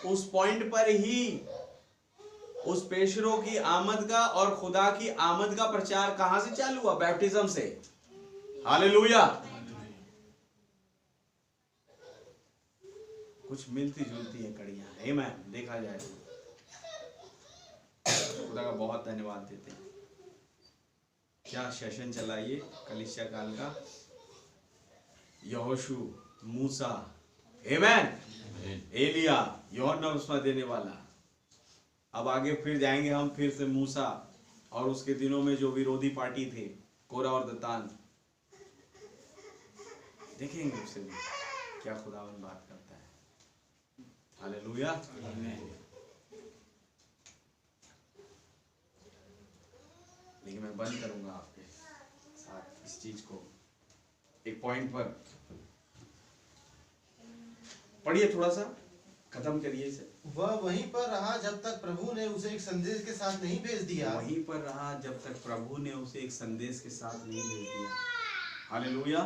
Speaker 2: उस पॉइंट पर ही उस पेशरों की आमद का और खुदा की आमद का प्रचार कहां से चालू हुआ? बैप्टिज्म से। हालेलुया। कुछ मिलती जुलती है कड़ियां, आमीन। देखा जाए तो खुदा का बहुत धन्यवाद देते हैं। क्या सेशन चला ये कलीसिया काल का? यहोशू, मूसा, आमीन, एलिया, यूहन्ना बपतिस्मा देने वाला। अब आगे फिर जाएंगे हम, फिर से मूसा और उसके दिनों में जो विरोधी पार्टी थे, कोरा और दतान, देखेंगे उससे भी क्या खुदावन बात करता है। हालेलुया। बंद करूंगा आपके साथ इस चीज को एक पॉइंट पर। पढ़िए थोड़ा सा, खत्म करिए इसे।
Speaker 5: वह वहीं पर रहा जब तक प्रभु ने उसे एक संदेश के साथ नहीं भेज दिया।
Speaker 2: वहीं पर रहा जब तक प्रभु ने उसे एक संदेश के साथ नहीं भेज दिया। हालेलुया।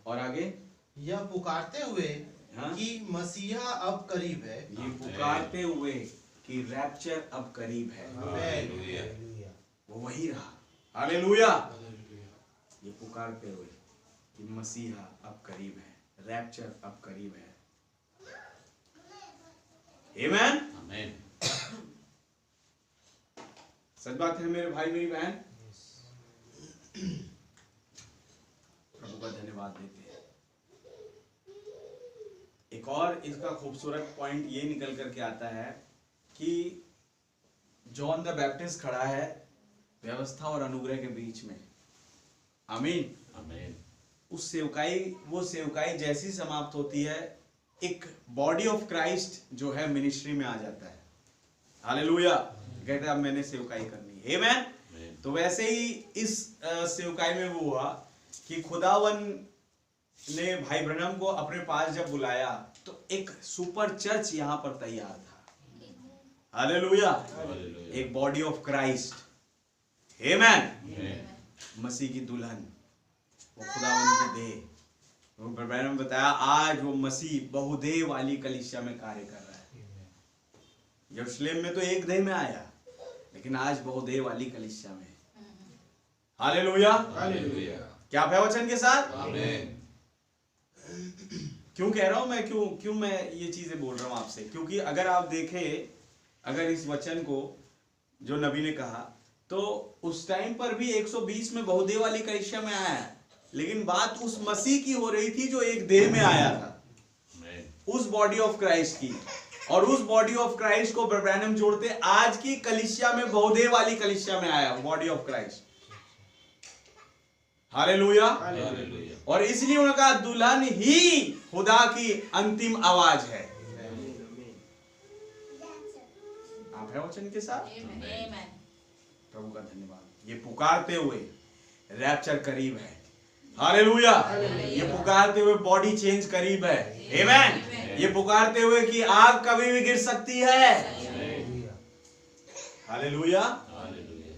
Speaker 2: और आगे
Speaker 5: यह पुकारते हुए
Speaker 2: हाँ?
Speaker 5: कि मसीहा अब करीब है।
Speaker 2: ये पुकारते हुए कि रैप्चर अब करीब है,
Speaker 3: हालेलुया।
Speaker 2: वो वही रहा। हालेलुया। ये पुकारते हुए कि मसीहा अब करीब है, रैप्चर अब करीब है। आमेन।
Speaker 3: आमेन।
Speaker 2: सच बात है मेरे भाई मेरी बहन। प्रभु का धन्यवाद देते हैं। एक और इसका खूबसूरत पॉइंट ये निकल करके आता है कि जॉन द बैप्टिस्ट खड़ा है व्यवस्था और अनुग्रह के बीच में। आमीन।
Speaker 3: आमेन।
Speaker 2: उस सेवकाई, वो सेवकाई जैसी समाप्त होती है, एक बॉडी ऑफ क्राइस्ट जो है मिनिस्ट्री में आ जाता है। हालेलुया। कहते हैं अब मैंने सेवकाई करनी है। आमीन। तो वैसे ही इस सेवकाई में वो हुआ कि खुदावन ने भाई ब्रनम को अपने पास जब बुलाया तो एक सुपर चर्च यहाँ पर तैयार था। हालेलुया। एक बॉडी ऑफ क्राइस्ट। आमीन। मसीह की दुल्हन, वो खुदावन की देह। वो ब्रनम बताया आज वो मसीह बहुदेह वाली कलीसिया में कार्य कर रहा है। यरूशलेम में तो एक देह में आया, लेकिन आज बहुदेह वाली कलीसिया में। हालेलुया।
Speaker 3: हालेलुया।
Speaker 2: क्या आप है वचन के साथ?
Speaker 3: आमेन।
Speaker 2: क्यों कह रहा हूं मैं, क्यों मैं ये चीजें बोल रहा हूं आपसे? क्योंकि अगर आप देखें, अगर इस वचन को जो नबी ने कहा, तो उस टाइम पर भी 120 में बहुदेह वाली कलीसिया में आया, लेकिन बात उस मसीह की हो रही थी जो एक देह में आया था, उस बॉडी ऑफ क्राइस्ट की। और उस बॉडी ऑफ क्राइस्ट को ब्रैनम जोड़ते आज की कलीसिया में, बहुदेह वाली कलीसिया में आया body of Christ. Hallelujah.
Speaker 3: Hallelujah.
Speaker 2: और इसलिए उन्होंने कहा दुल्हन ही खुदा की अंतिम आवाज है। आप है वचन के साथ?
Speaker 4: Amen.
Speaker 2: प्रभु का धन्यवाद। ये पुकारते हुए रैप्चर करीब है। हालेलुया। ये पुकारते हुए बॉडी चेंज करीब है। आमेन। ये पुकारते हुए कि आग कभी भी गिर सकती है। हालेलुया।
Speaker 3: हालेलुया।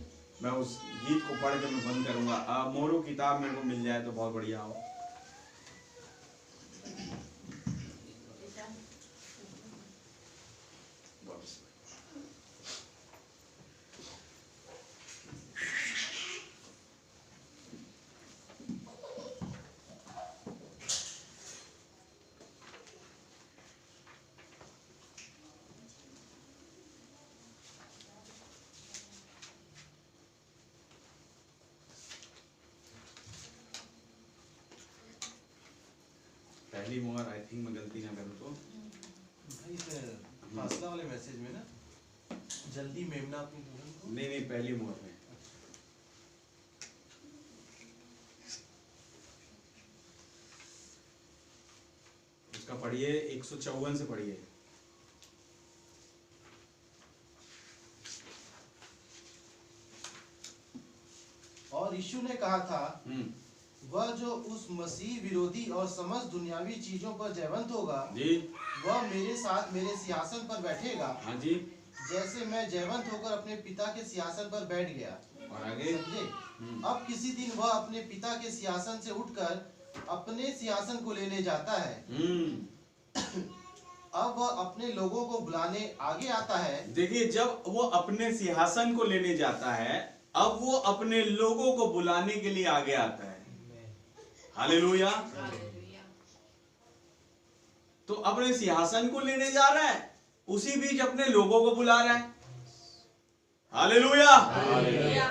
Speaker 2: मैं उस गीत को पढ़ के मैं बंद करूंगा। मोरू किताब मेरे को मिल जाए तो बहुत बढ़िया हो। पहली मोहर, आई थिंक मैं गलती ना करूं तो
Speaker 5: भाई फासला वाले मैसेज में ना जल्दी मेमना अपनी दुल्हन को।
Speaker 2: नहीं, पहली मोहर में। उसका पढ़िए 154 से पढ़िए।
Speaker 5: और यीशु ने कहा था, वह जो उस मसीह विरोधी और समस्त दुनियावी चीजों पर जयवंत होगा
Speaker 2: जी,
Speaker 5: वह मेरे साथ मेरे सिंहासन पर बैठेगा,
Speaker 2: हाँ जी।
Speaker 5: जैसे मैं जयवंत होकर अपने पिता के सिंहासन पर बैठ गया।
Speaker 2: और आगे
Speaker 5: समझे? अब किसी दिन वह अपने पिता के सिंहासन से उठकर अपने सिंहासन को लेने जाता है। अब वह अपने लोगों को बुलाने आगे आता है।
Speaker 2: देखिए, जब वो अपने सिंहासन को लेने जाता है, अब वो अपने लोगों को बुलाने के लिए आगे आता है। हालेलुया। तो अपने सिंहासन को लेने जा रहा है, उसी बीच अपने लोगों को बुला रहा है। हालेलुया।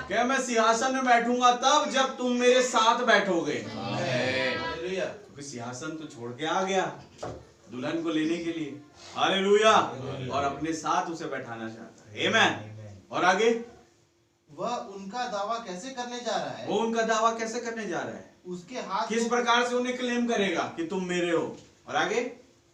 Speaker 2: क्या मैं सिंहासन में बैठूंगा तब जब तुम मेरे साथ बैठोगे।
Speaker 5: हालेलुया।
Speaker 2: क्योंकि सिंहासन तो छोड़ के आ गया दुल्हन को लेने के लिए। हालेलुया। और अपने साथ उसे बैठाना चाहता है। आमीन। और आगे
Speaker 5: वह उनका दावा कैसे करने जा रहा है?
Speaker 2: वो उनका दावा कैसे करने जा रहा है?
Speaker 5: उसके हाथ
Speaker 2: किस प्रकार से उन्हें क्लेम करेगा कि तुम मेरे हो? और आगे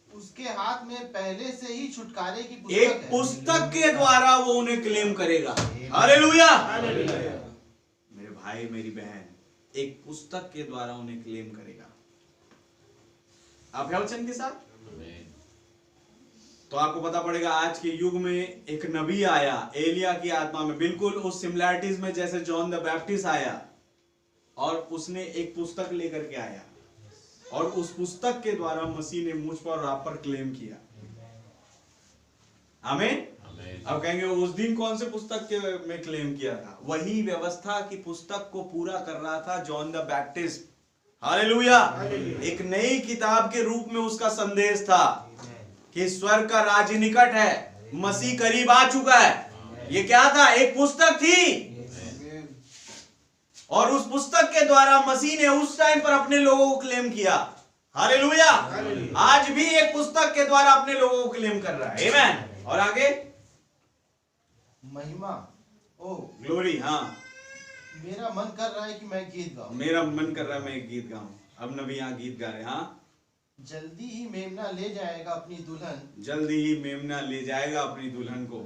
Speaker 5: उसके हाथ में पहले से ही छुटकारे की
Speaker 2: एक
Speaker 5: पुस्तक है।
Speaker 2: पुस्तक के द्वारा वो उन्हें क्लेम करेगा। हालेलुया। मेरे भाई मेरी बहन एक पुस्तक के द्वारा उन्हें क्लेम करेगा। आप है वचन के साथ?
Speaker 3: आमीन।
Speaker 2: तो आपको पता पड़ेगा आज के युग में एक नबी आया एलिया की आत्मा में, बिल्कुल उस सिमिलैरिटीज में जैसे जॉन द बैप्टिस्ट आया, और उसने एक पुस्तक लेकर के आया और उस पुस्तक के द्वारा मसीह ने मुझ पर और आप पर क्लेम किया। आमीन।
Speaker 3: आमीन।
Speaker 2: अब कहेंगे उस दिन कौन से पुस्तक के में क्लेम किया था? वही व्यवस्था की पुस्तक को पूरा कर रहा था जॉन द बैप्टिस्ट। हालेलुया। एक नई किताब के रूप में उसका संदेश था कि स्वर्ग का राज्य निकट है, मसीह करीब आ चुका है। ये क्या था? एक पुस्तक थी, और उस पुस्तक के द्वारा मसीह ने उस टाइम पर अपने लोगों को क्लेम किया। हालेलुया। आज भी एक पुस्तक के द्वारा अपने लोगों को क्लेम कर रहा है। आमीन। और आगे
Speaker 5: महिमा, ओ
Speaker 2: ग्लोरी। हाँ,
Speaker 5: मेरा मन कर रहा है कि मैं गीत गाऊं।
Speaker 2: मेरा मन कर रहा है मैं एक गीत गाऊं। अब नबी यहाँ गीत गा रहे हैं। हाँ,
Speaker 5: जल्दी ही मेमना ले जाएगा अपनी दुल्हन,
Speaker 2: जल्दी ही मेमना ले जाएगा अपनी दुल्हन को।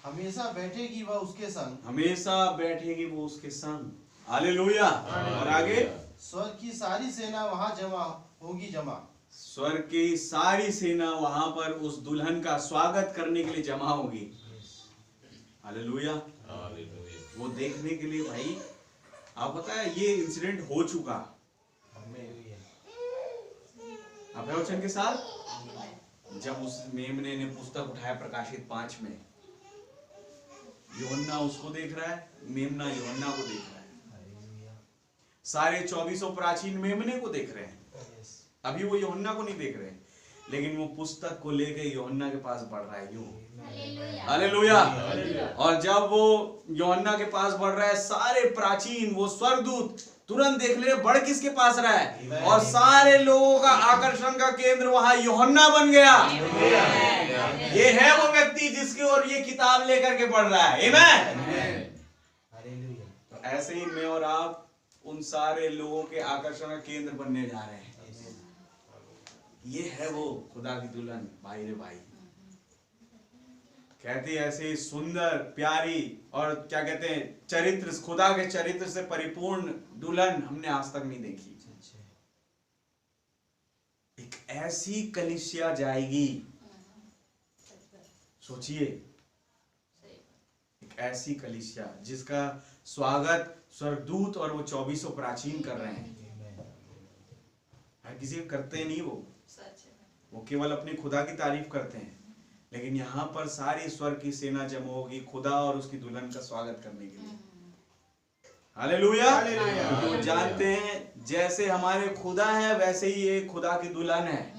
Speaker 5: हमेशा बैठेगी वह उसके संग,
Speaker 2: हमेशा बैठेगी वो उसके संग। हालेलुया। और आगे
Speaker 5: स्वर्ग की सारी सेना वहां जमा होगी जमा।
Speaker 2: स्वर्ग की सारी सेना वहां पर उस दुल्हन का स्वागत करने के लिए जमा होगी। हालेलुया।
Speaker 3: हालेलुया।
Speaker 2: वो देखने के लिए भाई, आप पता है ये इंसिडेंट हो चुका। आप है वचन के साथ? जब उस मेमने ने पुस्तक उठाया प्रकाशित 5 में, यूहन्ना उसको देख रहा है, मेमना यूहन्ना को देख रहा है। सारे 2400 प्राचीन मेमने को देख रहे हैं। अभी वो यूहन्ना को नहीं देख रहे, लेकिन वो पुस्तक को लेके यूहन्ना के पास बढ़ रहा है यूं। हालेलुया। और जब वो यूहन्ना के पास बढ़ रहा है, सारे प्राचीन वो स्वर्गदूत तुरंत देख ले बढ़ किसके पास रहा है, और सारे लोगों का आकर्षण का केंद्र वहां यूहन्ना बन गया। ये है वो व्यक्ति जिसकी ओर ये किताब लेकर के बढ़ रहा है। आमीन। तो ऐसे ही मैं और आप उन सारे लोगों के आकर्षण का केंद्र बनने जा रहे हैं। ये है वो खुदा की दुल्हन। भाई रे भाई, कहते हैं ऐसे सुंदर प्यारी और क्या कहते हैं चरित्र, खुदा के चरित्र से परिपूर्ण दुल्हन हमने आज तक नहीं देखी। एक ऐसी कलीसिया जाएगी, सोचिए, एक ऐसी कलीसिया जिसका स्वागत स्वर्गदूत और वो 2400 प्राचीन कर रहे हैं। हर किसी करते नहीं, वो केवल अपने खुदा की तारीफ करते हैं, लेकिन यहाँ पर सारी स्वर्ग की सेना जमा होगी खुदा और उसकी दुल्हन का स्वागत करने के लिए। हालेलुया। तो जानते हैं जैसे हमारे खुदा है वैसे ही ये खुदा की दुल्हन है।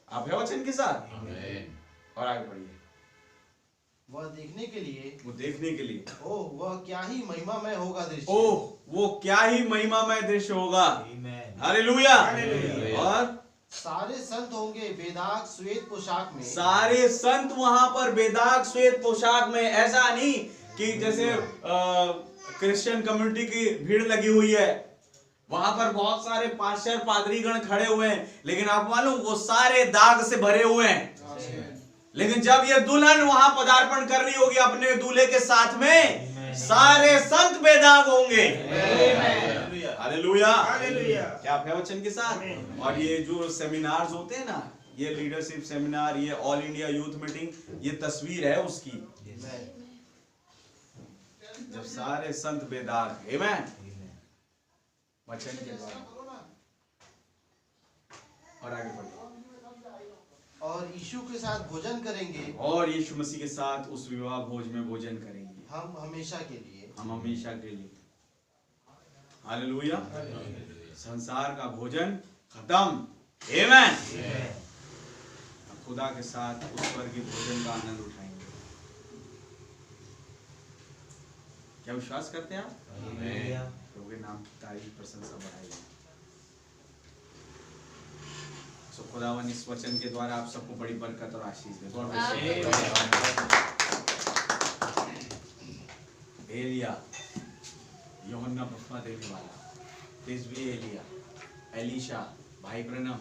Speaker 2: आप है वचन के साथ?
Speaker 3: आमीन।
Speaker 2: और आगे बढ़िए।
Speaker 5: वह देखने के लिए,
Speaker 2: वो देखने के लिए,
Speaker 5: ओह वह क्या ही महिमामय होगा दृश्य।
Speaker 2: ओह वो क्या ही महिमामय दृश्य होगा। हालेलुया। और
Speaker 5: सारे संत होंगे बेदाग श्वेत पोशाक में।
Speaker 2: सारे संत वहां पर बेदाग श्वेत पोशाक में। ऐसा नहीं कि जैसे क्रिश्चियन कम्युनिटी की भीड़ लगी हुई है, वहां पर बहुत सारे पास्टर पादरीगण खड़े हुए हैं, लेकिन आप मालूम वो सारे दाग से भरे हुए हैं। लेकिन जब ये दुल्हन वहां पदार्पण कर रही होगी अपने दूल्हे के साथ में, सारे संत बेदाग होंगे। हालेलुया। क्या आप है वचन के साथ? और ये जो सेमिनार्स होते हैं ना, ये लीडरशिप सेमिनार, ये ऑल इंडिया यूथ मीटिंग, ये तस्वीर है उसकी, जब सारे संत बेदाग। आमीन। वचन के द्वारा। और आगे बढ़ो।
Speaker 5: और यीशु के साथ भोजन करेंगे,
Speaker 2: और यीशु मसीह के साथ उस विवाह भोज में भोजन करेंगे
Speaker 5: हम हमेशा के लिए।
Speaker 2: हम हमेशा के लिए। हालेलुया। संसार का भोजन खत्म। आमीन। खुदा के साथ उस स्वर्गीय भोजन का आनंद उठाएंगे। क्या विश्वास करते हैं आप? प्रभु के नाम की तारीफ प्रशंसा बढ़ाइए। सो खुदावन इस वचन के द्वारा आप सबको बड़ी बरकत और आशीष दे। God bless you. एलिया, यूहन्ना बपतिस्मा देने वाला, तिजबी एलिया, एलीशा, भाई ब्रनम,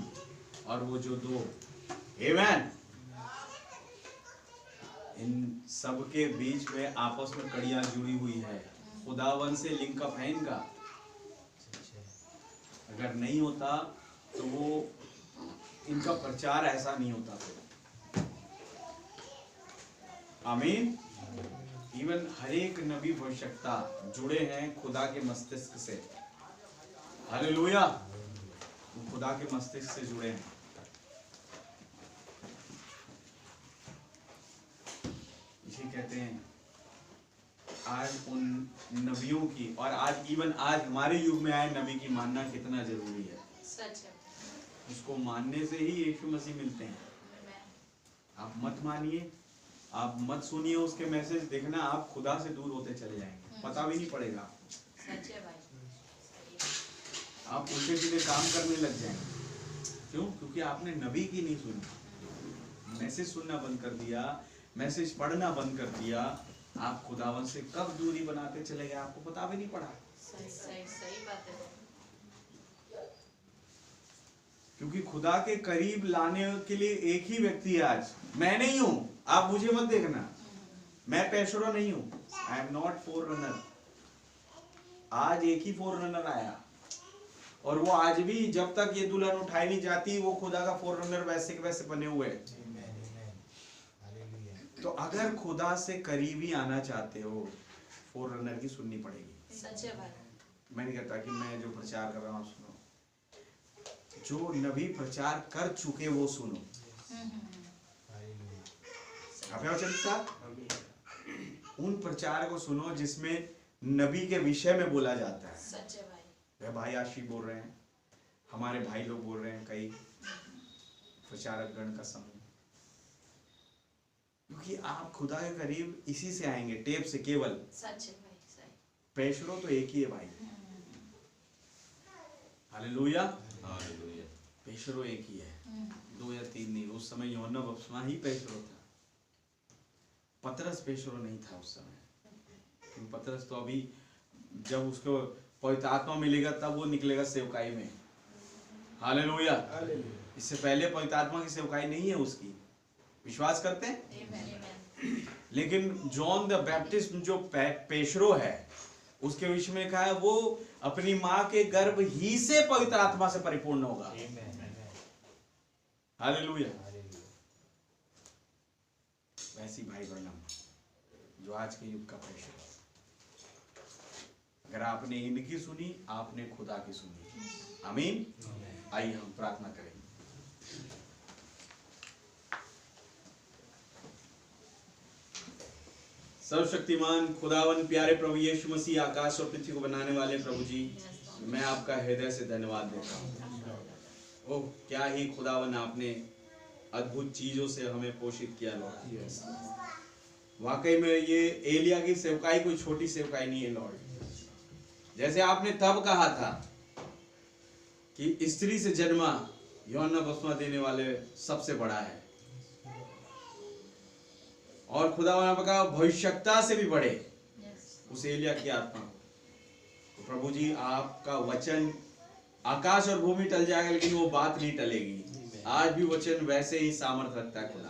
Speaker 2: और वो जो दो। आमीन। इन सब के बीच में आपस में कड़ियां जुड़ी हुई है। खुदावन से लिंकअप है इनका। अगर नहीं होता तो वो इनका प्रचार ऐसा नहीं होता फिर। आमीन। इवन हर एक नबी भविष्यवक्ता जुड़े हैं खुदा के मस्तिष्क से। हालेलुया। वो खुदा के मस्तिष्क से जुड़े हैं। इसी कहते हैं आज उन नबियों की और आज इवन आज हमारे युग में आए नबी की मानना कितना जरूरी है।
Speaker 4: सच है।
Speaker 2: उसको मानने से ही यीशु मसीह मिलते हैं। आप मत मानिए, आप मत सुनिए उसके मैसेज, देखना आप खुदा से दूर होते चले जाएंगे, पता भी नहीं पड़ेगा।
Speaker 4: सच है भाई।
Speaker 2: आप उल्टे सीधे काम करने लग जाएंगे। क्यों? क्योंकि आपने नबी की नहीं सुनी, मैसेज सुनना बंद कर दिया, मैसेज पढ़ना बंद कर दिया। आप खुदावन से कब दूरी बनाते चले गए आपको पता भी नहीं पड़ा।
Speaker 4: सही सही सही बात है।
Speaker 2: क्योंकि खुदा के करीब लाने के लिए एक ही व्यक्ति है आज। मैं नहीं हूं, आप मुझे मत देखना, मैं पेशरो नहीं हूं। I am not four runner. आज एक ही फोर रनर आया और वो आज भी जब तक ये दुल्हन उठाई नहीं जाती वो खुदा का फोर रनर वैसे के वैसे बने हुए हैं। तो अगर खुदा से करीबी आना चाहते हो फोर रनर की सुननी पड़ेगी।
Speaker 4: सच है भाई। मैं
Speaker 2: नहीं कहता कि मैं जो प्रचार कर रहा हूँ सुनो, जो नबी प्रचार कर चुके वो सुनो। उन प्रचार को सुनो जिसमें नबी के विषय में बोला जाता है।
Speaker 4: सच है भाई।
Speaker 2: वह भाई आशिक बोल रहे हैं, हमारे भाई लोग बोल रहे हैं, कई प्रचारक गण का समूह। क्योंकि आप खुदा के करीब इसी से आएंगे, टेप से केवल।
Speaker 4: सच है भाई। सही।
Speaker 2: पेशरो तो एक ही है भाई। हालेलुया।
Speaker 3: हालेलुया।
Speaker 2: पेशरो एक ही है, 2 या 3 नहीं। उस समय यूहन्ना बपतिस्मा ही पेशरो था, पतरस पेशरो नहीं था उस समय। क्योंकि पतरस तो अभी जब उसको पवित्र आत्मा मिलेगा तब वो निकलेगा सेवकाई में। हालेलुया। इससे पहले पवित्र आत्मा की सेवकाई नहीं है उसकी। विश्वास करते हैं? लेकिन जॉन द बैप्टिस्ट जो पेशरो है उसके विषय में कहा है वो अपनी मां के गर्भ ही से पवित्र आत्मा से परिपूर्ण होगा। हालेलुया। वैसी भाई ब्रनम जो आज के युग का पेशरो। अगर आपने इनकी सुनी, आपने खुदा की सुनी। आमीन। आइए हम प्रार्थना करें। सर्वशक्तिमान खुदावन प्यारे प्रभु यीशु मसीह, आकाश और पृथ्वी को बनाने वाले प्रभु जी, मैं आपका हृदय से धन्यवाद देता हूँ। ओह क्या ही खुदावन आपने अद्भुत चीजों से हमें पोषित किया लॉर्ड। वाकई में ये एलिया की सेवकाई कोई छोटी सेवकाई नहीं है लॉर्ड। जैसे आपने तब कहा था कि स्त्री से जन्मा यूहन्ना बपतिस्मा देने वाले सबसे बड़ा है, और खुदा का भविष्यता से भी बड़े उस एलिया की आत्मा को। तो प्रभु जी आपका वचन, आकाश और भूमि टल जाएगा लेकिन वो बात नहीं टलेगी। आज भी वचन वैसे ही सामर्थ रखता है खुदा।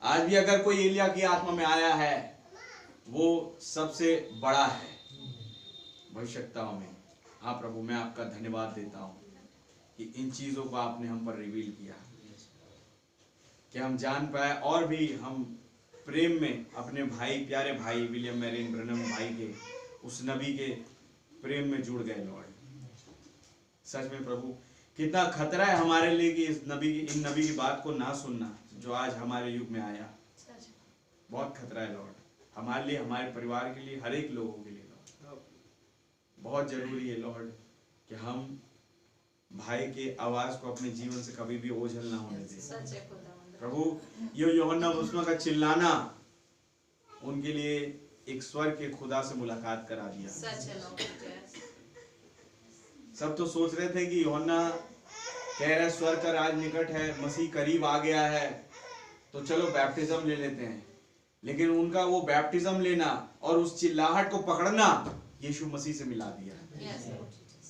Speaker 2: आज भी अगर कोई एलिया की आत्मा में आया है वो सबसे बड़ा है भविष्यताओं में। हाँ प्रभु, मैं आपका धन्यवाद देता हूँ कि इन चीजों को आपने हम पर रिवील किया कि हम जान पाए और भी हम प्रेम में अपने भाई, प्यारे भाई विलियम मैरियन ब्रनम भाई के, उस नबी के प्रेम में जुड़ गए लॉर्ड। सच में प्रभु कितना खतरा है हमारे लिए कि इन नबी की बात को ना सुनना जो आज हमारे युग में आया। बहुत खतरा है लॉर्ड, हमारे लिए, हमारे परिवार के लिए, हर एक लोगों के लिए लॉर्ड। बहुत जरूरी है लॉर्ड कि हम भाई के आवाज को अपने जीवन से कभी भी ओझल ना होने दें। प्रभु ये यूहन्ना बपतिस्मा का चिल्लाना उनके लिए एक स्वर्ग के खुदा से मुलाकात करा दिया। सब तो सोच रहे थे कि यूहन्ना कह रहा है स्वर्ग का राज निकट है, मसीह करीब आ गया है, तो चलो बैप्टिज्म ले लेते हैं। लेकिन उनका वो बैप्टिज्म लेना और उस चिल्लाहट को पकड़ना यीशु मसीह से मिला दिया।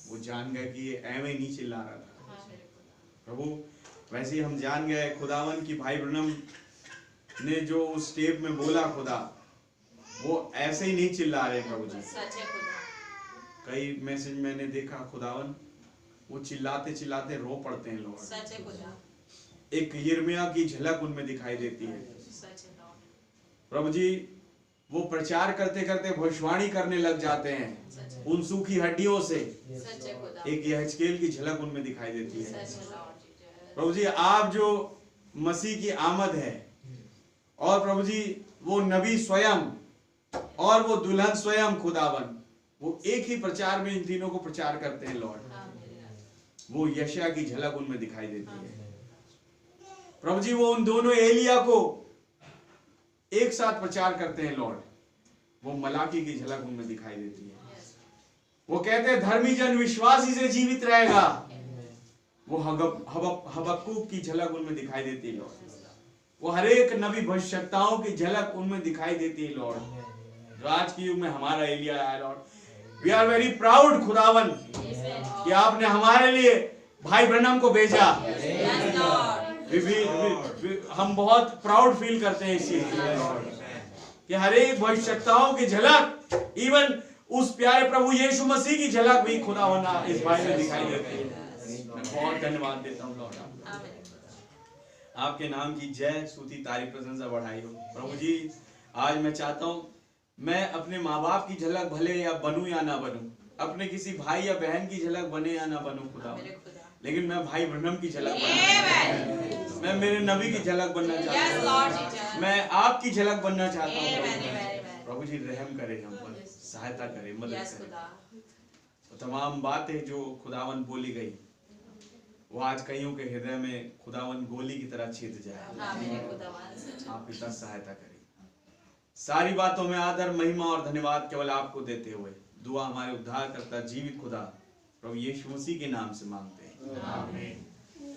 Speaker 2: वो जान गए कि ये ऐਵੇਂ नहीं चिल्ला रहा था। प्रभु वैसे ही हम जान गए खुदावन की भाई ब्रनम ने जो उस टेप में बोला खुदा, वो ऐसे ही नहीं चिल्ला रहे प्रभु जी।
Speaker 4: सच है खुदा।
Speaker 2: कई मैसेज मैंने देखा खुदावन वो चिल्लाते चिल्लाते रो पड़ते हैं लॉर्ड।
Speaker 4: सच है खुदा।
Speaker 2: एक यिर्मयाह की झलक उनमें दिखाई देती है
Speaker 4: सच है लॉर्ड।
Speaker 2: प्रभु जी। वो प्रचार करते करते भविष्यवाणी करने लग जाते हैं उन सूखी हड्डियों से।
Speaker 4: सच है खुदा।
Speaker 2: एक यहेजकेल की झलक उनमें दिखाई देती है।
Speaker 4: सच है लॉर्ड जी।
Speaker 2: प्रभु जी आप जो मसीह की आमद है और प्रभु जी वो नबी स्वयं और वो दुल्हन स्वयं खुदावन, वो एक ही प्रचार में इन तीनों को प्रचार करते हैं लॉर्ड।
Speaker 4: हाँ मेरे राजा।
Speaker 2: वो यशायाह की झलक उनमें दिखाई देती है प्रभु जी। वो उन दोनों एलिया को एक साथ प्रचार करते हैं लॉर्ड। वो मलाकी की झलक उनमें दिखाई देती है। वो कहते हैं धर्मी जन विश्वासी से जीवित रहेगा। वो हबक्कूक की झलक उनमें दिखाई देती है लॉर्ड। वो हर एक नबी भविष्यवक्ताओं की झलक उनमें दिखाई देती है लॉर्ड। जो आज के युग में हमारा एलिया है lord. We are very proud खुदावन कि आपने हमारे लिए भाई ब्रनम को भेजा। हम बहुत प्राउड फील करते हैं इस चीज कि हर एक भविष्यवक्ताओं की झलक, इवन उस प्यारे प्रभु यीशु मसीह की झलक भी खुदा होना इस भाई में दिखाई देती है। मैं बहुत धन्यवाद देता हूँ लॉर्ड। आपके नाम की जय स्तुति तारीफ प्रशंसा बढ़ाई हो प्रभु जी। आज मैं चाहता हूँ मैं अपने माँ बाप की झलक भले या बनूं या ना बनूं, अपने किसी भाई या बहन की झलक बने या ना बनूं खुदा, लेकिन मैं भाई ब्रनम की झलक बनना, मैं मेरे नबी की झलक बनना चाहता हूँ, मैं आपकी झलक बनना चाहता हूँ। प्रभु जी रहम करे, हम पर सहायता करे, मदद करे। तो तमाम बातें जो खुदावन बोली गई वो आज कईयों के हृदय में खुदावन गोली की तरह छिद जाए। आप इतना सहायता करें। सारी बातों में आदर महिमा और धन्यवाद केवल आपको देते हुए दुआ हमारे उद्धार करता जीवित खुदा प्रभु यीशु मसीह के नाम से मांगते हैं, आमीन।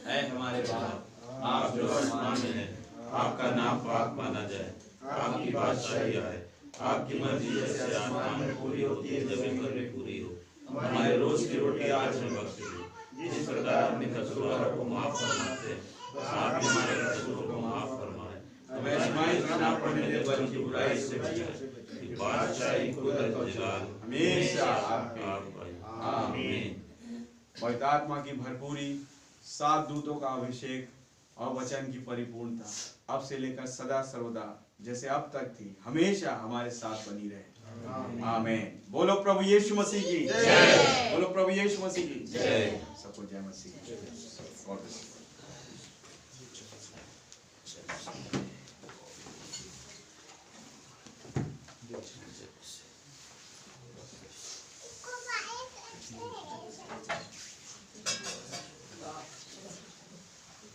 Speaker 2: ऐ हमारे बाप
Speaker 3: आप जो आसमान में हैं, आपका नाम पाक माना जाए, आपकी बादशाही आए, आपकी मर्जी जैसे आसमान में पूरी होती है जमीन पर भी पूरी हो। हमारे रोज की रोटी आज हमें बख्श दो, जिस प्रकार अपने कसूरवारों को माफ फरमाते हैं, आप भी हमारे कसूरों को माफ फरमाएं। हमें आजमाइश में ना पड़ने दे, बल्कि बुराई से बचाएं। बादशाही कुदरत और जलाल
Speaker 2: हमेशा आपके,
Speaker 3: आमीन।
Speaker 2: पवित्र आत्मा की भरपूरी, 7 दूतों का अभिषेक और वचन की परिपूर्णता अब से लेकर सदा सर्वदा जैसे अब तक थी हमेशा हमारे साथ बनी रहे, आमीन। बोलो प्रभु यीशु मसीह की जय। बोलो प्रभु यीशु मसीह की जय। सबको जय मसीह।